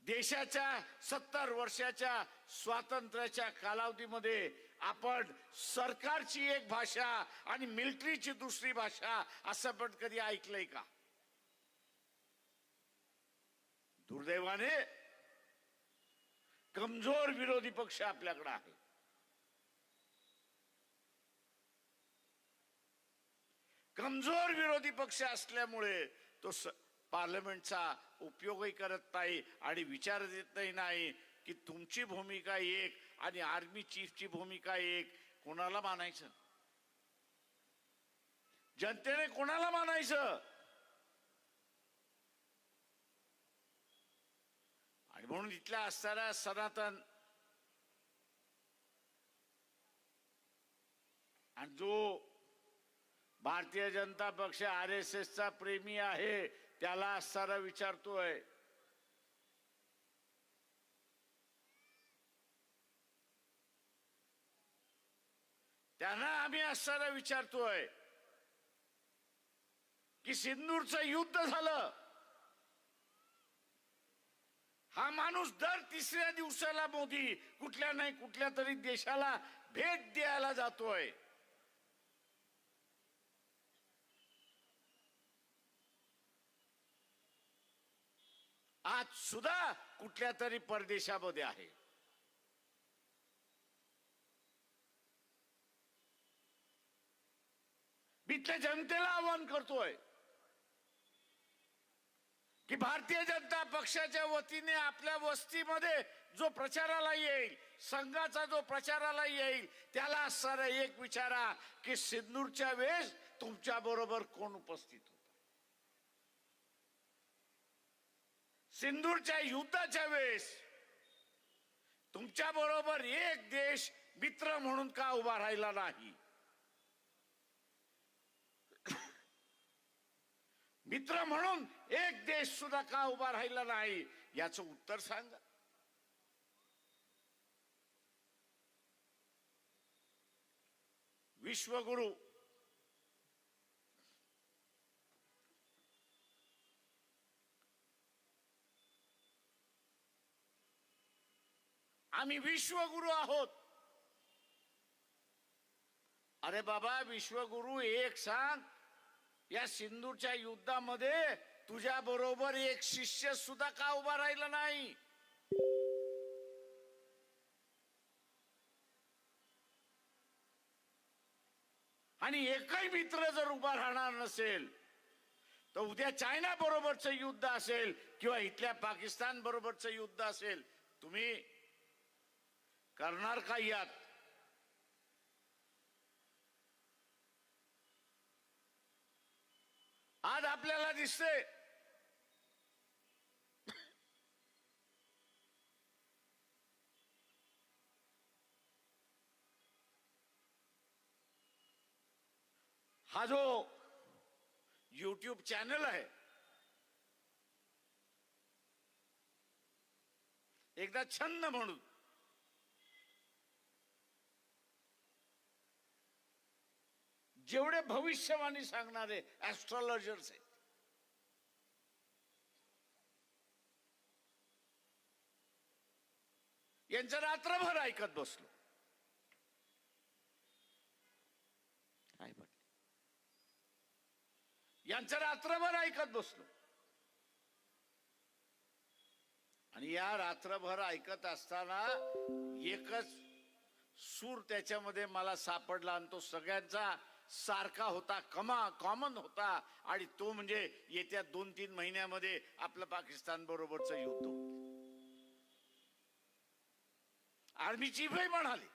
Speaker 13: देशाच्या 70 वर्षाच्या स्वातंत्र्याच्या कालावधीमध्ये आपण सरकारची एक भाषा आणि मिलिटरीची दुसरी भाषा असं पण कधी ऐकलंय का? दुर्दैवाने कमजोर विरोधी पक्ष आपल्याकडे आहे. कमजोर विरोधी पक्ष असल्यामुळे तो पार्लमेंटचा उपयोगही करत नाही आणि विचार देतही नाही की तुमची भूमिका एक आणि आर्मी चीफची भूमिका एक. कोणाला मानायचं? जनतेने कोणाला मानायचं? आणि म्हणून इथल्या असणाऱ्या सनातन आणि जो भारतीय जनता पक्ष RSS चा प्रेमी आहे त्याला असणारा विचारतोय, त्यांना आम्ही असणारा विचारतोय की सिंदूरचं युद्ध झालं, हा माणूस दर 3ऱ्या दिवसाला मोदी कुठल्या नाही कुठल्या तरी देशाला भेट द्यायला जातोय. आज सुद्धा कुठल्या तरी परदेशामध्ये आहे. इथल्या जनतेला आवाहन करतोय की भारतीय जनता पक्षाच्या वतीने आपल्या वस्तीमध्ये जो प्रचाराला येईल, संघाचा जो प्रचाराला येईल, त्याला असणारा एक विचारा की सिंदूरच्या वेळेस तुमच्या बरोबर कोण उपस्थित होता? सिंदूरच्या युद्धाच्या वेळेस तुमच्या बरोबर एक देश मित्र म्हणून का उभा राहिला नाही? मित्र म्हणून एक देश सुद्धा का उभा राहिला नाही याचं उत्तर सांगा. विश्वगुरु आम्ही विश्वगुरु आहोत. अरे बाबा विश्वगुरु एक सांग, या सिंदूरच्या युद्धामध्ये तुझ्या बरोबर एक शिष्य सुद्धा का उभा राहिला नाही? आणि एकही मित्र जर उभा राहणार नसेल तर उद्या चायना बरोबरचं युद्ध असेल किंवा इथल्या पाकिस्तान बरोबरचं युद्ध असेल, तुम्ही करणार का यात? आज आपल्याला दिसते हा जो YouTube चॅनल आहे, एकदा छंद म्हणून जेवढे भविष्यवाणी सांगणारे ऍस्ट्रॉलॉजर्स आहेत, यांचं रात्रभर ऐकत बसलो. काय म्हटलं? यांचं रात्रभर ऐकत बसलो. आणि या रात्रभर ऐकत असताना एकच सूर त्याच्यामध्ये मला सापडला आणि तो सगळ्यांचा सारखा होता, कॉमन होता. आणि तो म्हणजे येत्या 2-3 महिन्यामध्ये आपलं पाकिस्तान बरोबरचं युद्ध होतं. आर्मी चीफही म्हणाले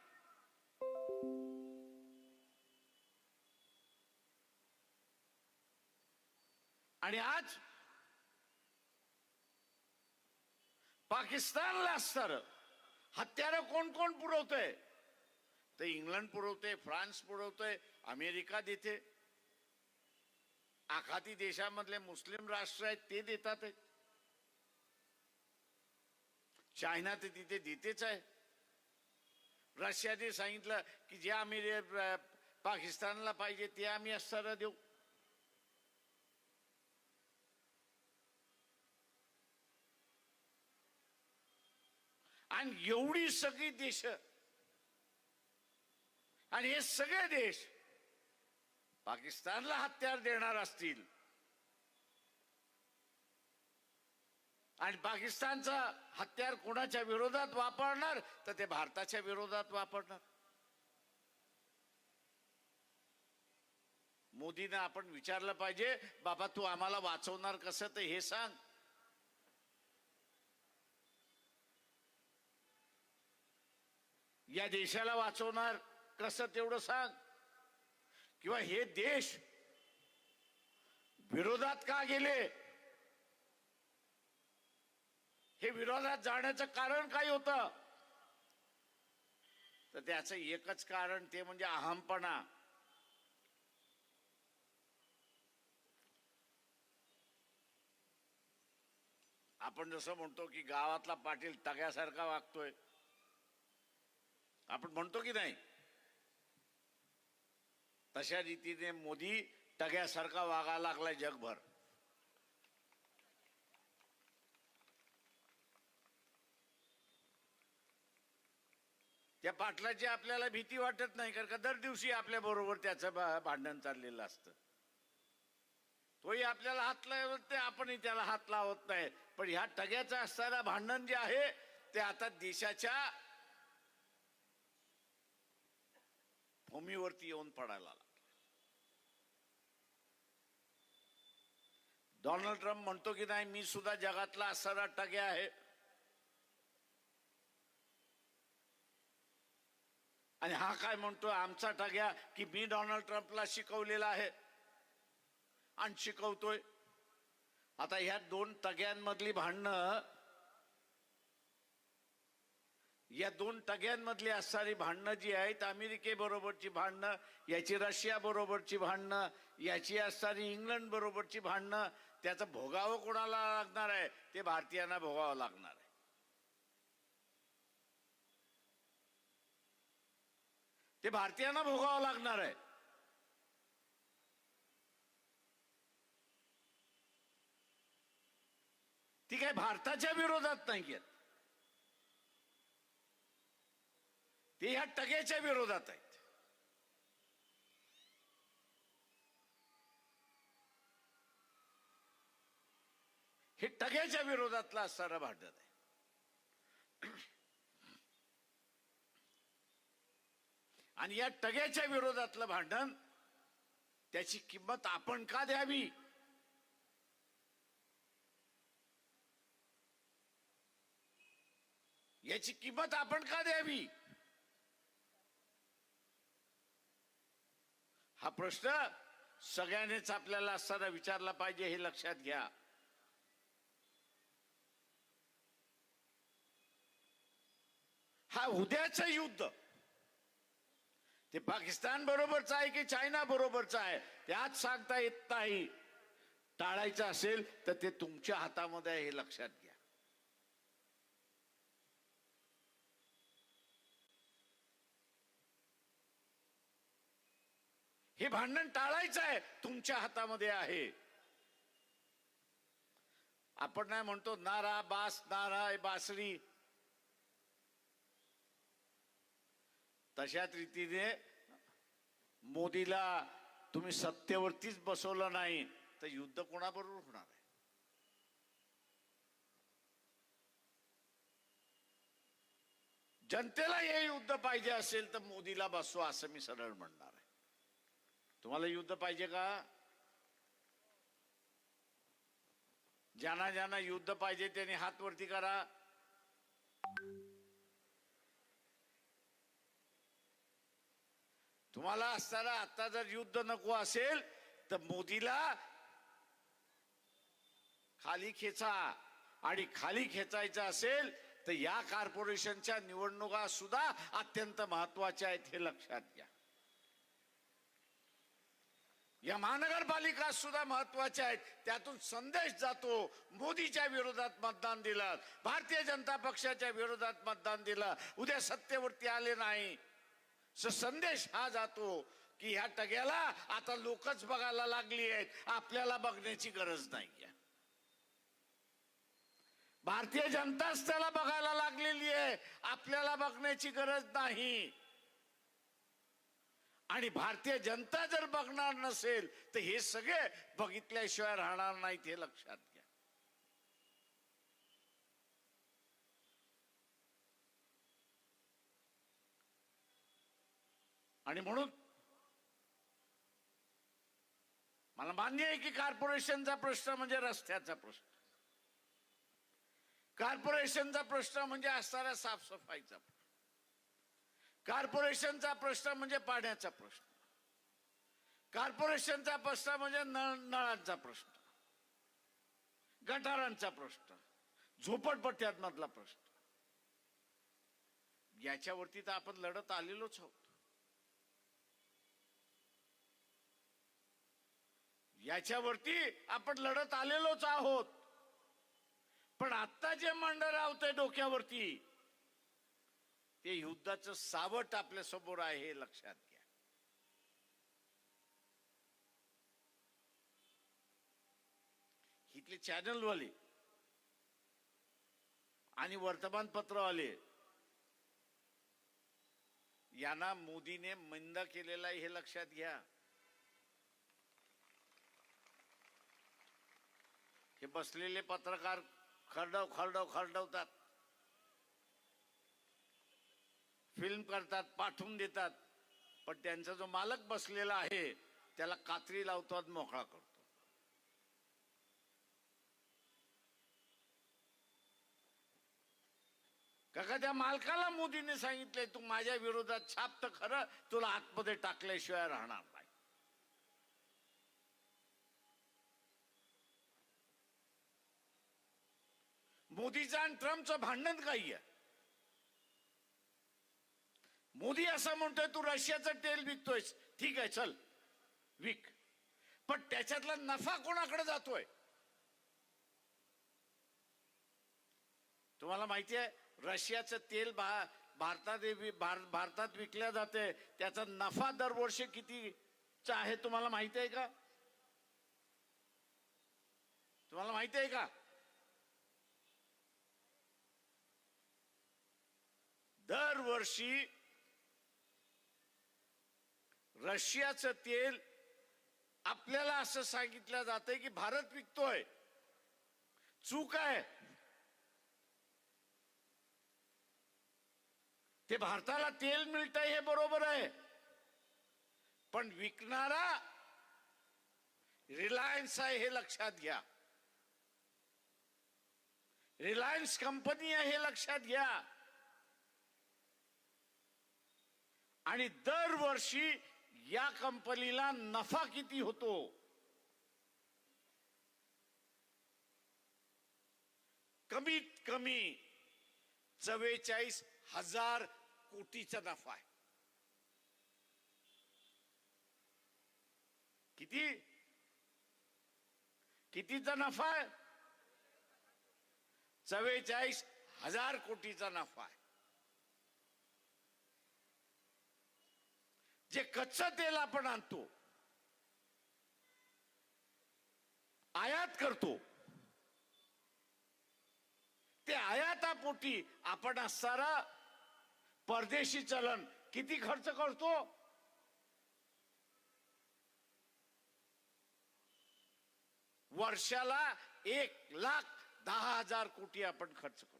Speaker 13: आणि आज पाकिस्तानला असणार हत्यारं कोण कोण पुरवतंय? तर इंग्लंड पुरवते, फ्रान्स पुरवतोय, अमेरिका देते, आखाती देशामधले मुस्लिम राष्ट्र आहेत ते देतात. चायना तर तिथे देतेच आहे. रशियाने सांगितलं की जे आम्ही पाकिस्तानला पाहिजे ते आम्ही अस्त्र देऊ. आणि एवढी सगळी देश आणि हे सगळे देश पाकिस्तानला हत्यार देणार असतील आणि पाकिस्तानचा हत्यार कोणाच्या विरोधात वापरणार तर ते भारताच्या विरोधात वापरणार. मोदींना आपण विचारलं पाहिजे, बाबा तू आम्हाला वाचवणार कसं ते हे सांग. या देशाला वाचवणार कसं तेवढं सांग. किंवा हे देश विरोधात का गेले, हे विरोधात जाण्याचं कारण काय होतं? तर त्याचं एकच कारण ते म्हणजे अहमपणा. आपण जसं म्हणतो की गावातला पाटील टग्यासारखा वागतोय, आपण म्हणतो की नाही, तशा रीतीने मोदी टग्यासारखा वागायला लागलाय जगभर. त्या पाटलाची आपल्याला भीती वाटत नाही, कारण का दर दिवशी आपल्या बरोबर त्याचं भांडण चाललेलं असतं. तोही आपल्याला हात लावत नाही, आपणही त्याला हात लावत नाही. पण ह्या टग्याचं असणारं भांडण जे आहे ते आता देशाच्या भूमीवरती येऊन पडायला लागलं. डोनाल्ड ट्रम्प म्हणतो की नाही, मी सुद्धा जगातला असणारा टग्या आहे. आणि हा काय म्हणतो, आमचा टग्या, की मी डोनाल्ड ट्रम्पला शिकवलेला आहे आणि शिकवतोय. आता ह्या दोन टग्यांमधली भांडणं या दोन टग्यांमधली असणारी भांडणं जी आहेत, अमेरिकेबरोबरची भांडणं, याची रशिया बरोबरची भांडणं, याची असणारी इंग्लंड बरोबरची भांडणं, त्याचं भोगावं कोणाला लागणार आहे? ते भारतीयांना भोगावं लागणार आहे. ते भारतीयांना भोगावं लागणार आहे. ती काय भारताच्या विरोधात नाही आहेत, ते ह्या टग्याच्या विरोधात आहेत. हे टग्याच्या विरोधातला असणारं भांडण आहे. आणि या टग्याच्या विरोधातलं भांडण, त्याची किंमत आपण का द्यावी? याची किंमत आपण का द्यावी? हा प्रश्न सगळ्यांनीच आपल्याला असताना विचारला पाहिजे, हे लक्षात घ्या. हा उद्याचं युद्ध ते पाकिस्तान बरोबरच आहे की चायना बरोबरच आहे, त्यात सांगता येत नाही. टाळायचं असेल तर ते तुमच्या हातामध्ये आहे, हे लक्षात घ्या. हे भांडण टाळायचं आहे, तुमच्या हातामध्ये आहे. आपण नाही म्हणतो नारा बास, नारा बासरी, तशाच रीतीने मोदीला तुम्ही सत्तेवरतीच बसवलं नाही तर युद्ध कोणाबरोबर होणार आहे? जनतेला हे युद्ध पाहिजे असेल तर मोदीला बसवा, असं मी सरळ म्हणणार आहे. तुम्हाला युद्ध पाहिजे का? ज्यांना ज्यांना युद्ध पाहिजे त्यांनी हात वरती करा. तुम्हाला असताना आता जर युद्ध नको असेल तर मोदीला खाली खेचा, आणि खाली खेचायचं असेल तर या कॉर्पोरेशनच्या निवडणुका सुद्धा अत्यंत महत्वाच्या आहेत, हे लक्षात घ्या. या महानगरपालिका सुद्धा महत्वाच्या आहेत. त्यातून संदेश जातो, मोदीच्या विरोधात मतदान दिलं, भारतीय जनता पक्षाच्या विरोधात मतदान दिलं, उद्या सत्तेवरती आले नाही, संदेश हा जातो की ह्या टग्याला आता लोकच बघायला लागली आहेत, आपल्याला बघण्याची गरज नाही. भारतीय जनताच त्याला बघायला लागलेली आहे, आपल्याला बघण्याची गरज नाही. आणि भारतीय जनता जर बघणार नसेल तर हे सगळे बघितल्याशिवाय राहणार नाहीत, हे लक्षात घ्या. आणि म्हणून मला मान्य आहे की कॉर्पोरेशनचा प्रश्न म्हणजे रस्त्याचा प्रश्न, कॉर्पोरेशनचा प्रश्न म्हणजे असणाऱ्या साफसफाईचा प्रश्न, कॉर्पोरेशनचा प्रश्न म्हणजे पाण्याचा प्रश्न, कॉर्पोरेशनचा प्रश्न म्हणजे नळांचा प्रश्न, गटारांचा प्रश्न, झोपडपट्ट्यांमधला प्रश्न. याच्यावरती तर आपण लढत आलेलोच आहोत. याच्यावरती आपण लढत आलेलोच आहोत. पण आता जे मंडळ रावतंय डोक्यावरती, ते युद्धाचं सावट आपल्या समोर आहे, हे लक्षात घ्या. इथले चॅनलवाले आणि वर्तमानपत्रवाले यांना मोदीने मंद केलेला आहे, हे लक्षात घ्या. हे बसलेले पत्रकार खरडवतात, फिल्म करतात, पाठवून देतात, पण त्यांचा जो मालक बसलेला आहे त्याला कात्री लावतो आणि मोकळा करतो. काका त्या मालकाला मोदीने सांगितलंय, तू माझ्या विरोधात छाप तर खरं, तुला आतमध्ये टाकल्याशिवाय राहणार नाही. मोदीचं आणि ट्रम्पचं भांडण काही आहे? मोदी असं म्हणतोय तू रशियाचं तेल विकतोयस, ठीक आहे चल विक, पण त्याच्यातला नफा कोणाकडे जातोय? तुम्हाला माहिती आहे रशियाचं तेल भारतात विकल्या जाते, त्याचा नफा दरवर्षी कितीचा आहे तुम्हाला माहिती आहे का? तुम्हाला माहिती आहे का? दरवर्षी रशियाचं तेल आपल्याला असं सांगितलं जातंय की भारत विकतोय, चूक आहे. ते भारताला तेल मिळतंय हे बरोबर आहे, पण विकणारा रिलायन्स आहे हे लक्षात घ्या. रिलायन्स कंपनी आहे हे लक्षात घ्या. आणि दरवर्षी या कंपनीला नफा किती होतो? कमीत कमी 44,000 कोटीचा नफा आहे. कितीचा नफा आहे? 44,000 कोटीचा नफा आहे. जे कच्चं तेल आपण आणतो, आयात करतो, ते आयातापोटी आपण असणारा परदेशी चलन किती खर्च करतो? वर्षाला 1,10,000 कोटी आपण खर्च करतो.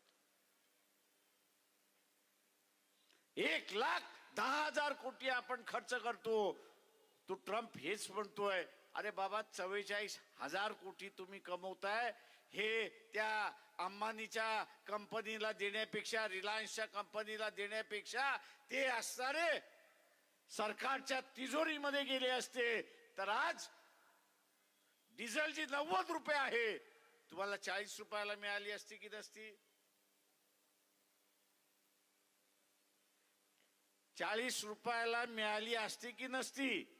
Speaker 13: 1,10,000 कोटी आपण खर्च करतो. तो ट्रम्प हेच म्हणतोय, अरे बाबा 44,000 कोटी तुम्ही कमवताय, हे त्या अंबानीच्या कंपनीला देण्यापेक्षा, रिलायन्सच्या कंपनीला देण्यापेक्षा ते असणारे सरकारच्या तिजोरीमध्ये गेले असते तर आज डिझेल जी 90 रुपये आहे तुम्हाला 40 रुपयाला मिळाली असती की नसती? 40 रुपयाला मिळाली असती की नसती?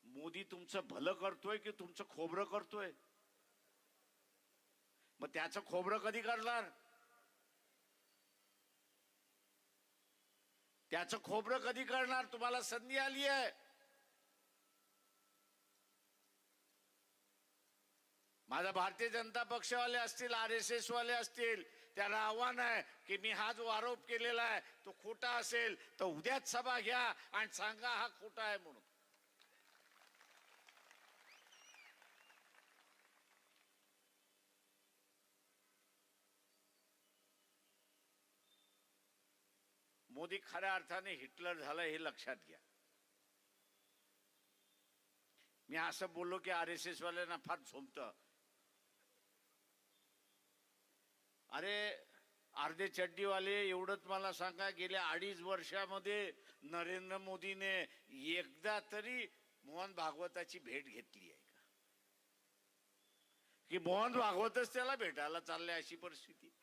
Speaker 13: मोदी तुमचं भलं करतोय की तुमचं खोबरं करतोय? मग त्याचं खोबरं कधी करणार? त्याचं खोबरं कधी करणार? तुम्हाला संधी आली आहे. माझा भारतीय जनता पक्षवाले असतील, RSS वाले असतील, त्याला आव्हान आहे की मी हा जो आरोप केलेला आहे तो खोटा असेल तर उद्याच सभा घ्या आणि सांगा हा खोटा आहे म्हणून. मोदी खऱ्या अर्थाने हिटलर झाला हे लक्षात घ्या. मी असं बोललो की RSS वाल्यांना फार झोंबतं. अरे अर्धे चड्डीवाले एवढंच मला सांगा, गेल्या 2.5 वर्षामध्ये नरेंद्र मोदीने एकदा तरी मोहन भागवताची भेट घेतली आहे का? की मोहन भागवतच त्याला भेटायला चालले अशी परिस्थिती?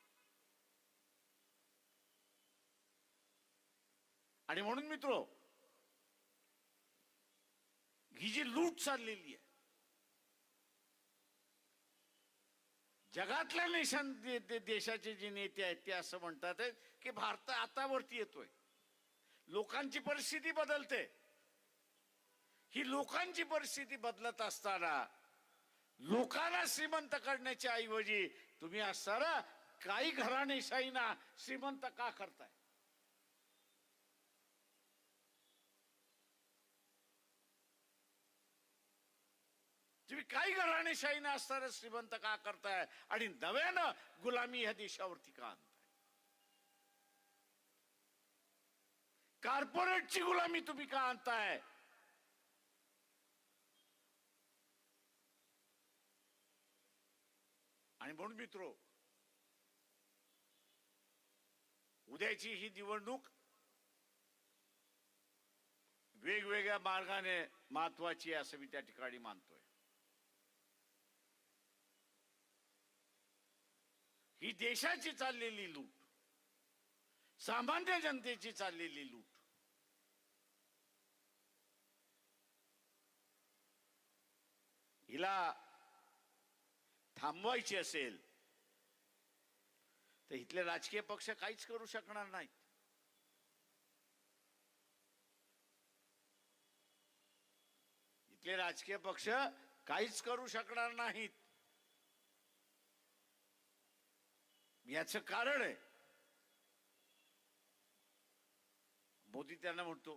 Speaker 13: आणि म्हणून मित्रो, ही जी लूट चाललेली आहे, जगातल्या देशाचे जे नेते आहेत ते असं म्हणतात की भारत आता वरती येतोय, लोकांची परिस्थिती बदलते. ही लोकांची परिस्थिती बदलत असताना लोकांना श्रीमंत करण्याच्या ऐवजी तुम्ही असताना काही घराणेशाहीना श्रीमंत का करताय? तुम्ही काही घराणेशाहीने असताना श्रीमंत का करताय आणि नव्यानं गुलामी ह्या देशावरती का आणताय? कॉर्पोरेटची गुलामी तुम्ही का आणताय? आणि म्हणून मित्रो, उद्याची ही निवडणूक वेगवेगळ्या मार्गाने महत्वाची आहे असं मी त्या ठिकाणी मानतोय. ही देशाची चाललेली लूट, सामान्य जनतेची चाललेली लूट. हिला थांबवायची असेल तर इथले राजकीय पक्ष काहीच करू शकणार नाहीत. इथले राजकीय पक्ष काहीच करू शकणार नाहीत. याचं कारण आहे, मोदी त्यांना म्हणतो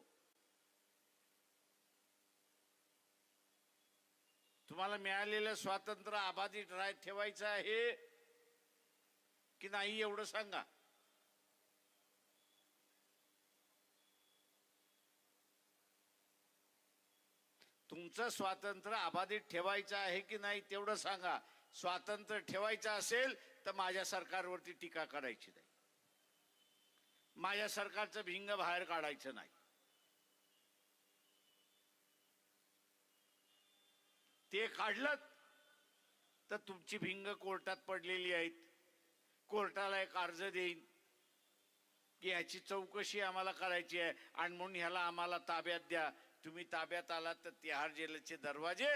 Speaker 13: तुम्हाला मिळालेलं स्वातंत्र्य अबाधित ठेवायचं आहे की नाही एवढं सांगा. तुमचं स्वातंत्र्य अबाधित ठेवायचं आहे की नाही तेवढं सांगा. स्वातंत्र्य ठेवायचं असेल तर माझ्या सरकारवरती टीका करायची नाही, माझ्या सरकारचं भिंग बाहेर काढायचं नाही. ते काढलं तर तुमची भिंग कोर्टात पडलेली आहेत. कोर्टाला एक अर्ज देईन की याची चौकशी आम्हाला करायची आहे आणि म्हणून ह्याला आम्हाला ताब्यात द्या. तुम्ही ताब्यात आलात तर तिहार जेलचे दरवाजे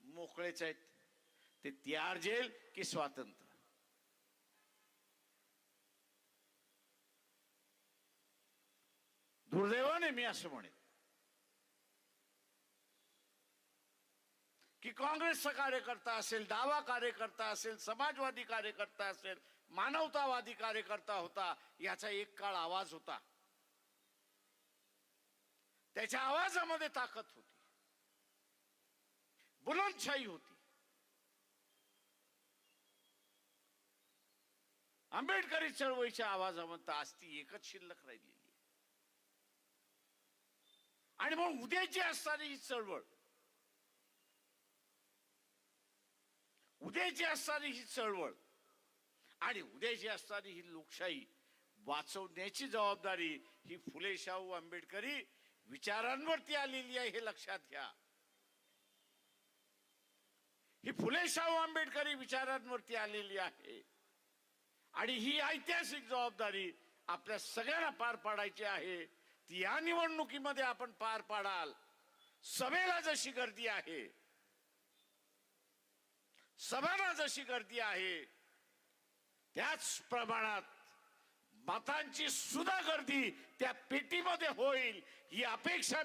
Speaker 13: मोकळेच आहेत. ते तिहार जेल की स्वातंत्र्य. दुर्दैवाने मी असं म्हणेन की काँग्रेसचा कार्यकर्ता असेल, डावा कार्यकर्ता असेल, समाजवादी कार्यकर्ता असेल, मानवतावादी कार्यकर्ता होता, याचा एक काळ आवाज होता. त्याच्या आवाजामध्ये ताकद होती, बुलंदशाही होती. आंबेडकरी चळवळीच्या आवाजामध्ये आज ती एकच शिल्लक राहिलेली आहे. आणि मग उद्याची असणारी ही चळवळ, उद्याची असणारी ही चळवळ आणि उद्याची असणारी ही लोकशाही वाचवण्याची जबाबदारी ही फुले शाहू आंबेडकरी विचारांवरती आलेली आहे, हे लक्षात घ्या. ही फुले शाहू आंबेडकरी विचारांवरती आलेली आहे आणि ही ऐतिहासिक जबाबदारी आपल्या सगळ्यांना पार पाडायची आहे. ती या निवडणुकीमध्ये आपण पार पाडाल. सभेला जशी गर्दी आहे, सभांना जशी गर्दी आहे, त्याच प्रमाणात मतांची सुद्धा गर्दी त्या पेटीमध्ये होईल ही अपेक्षा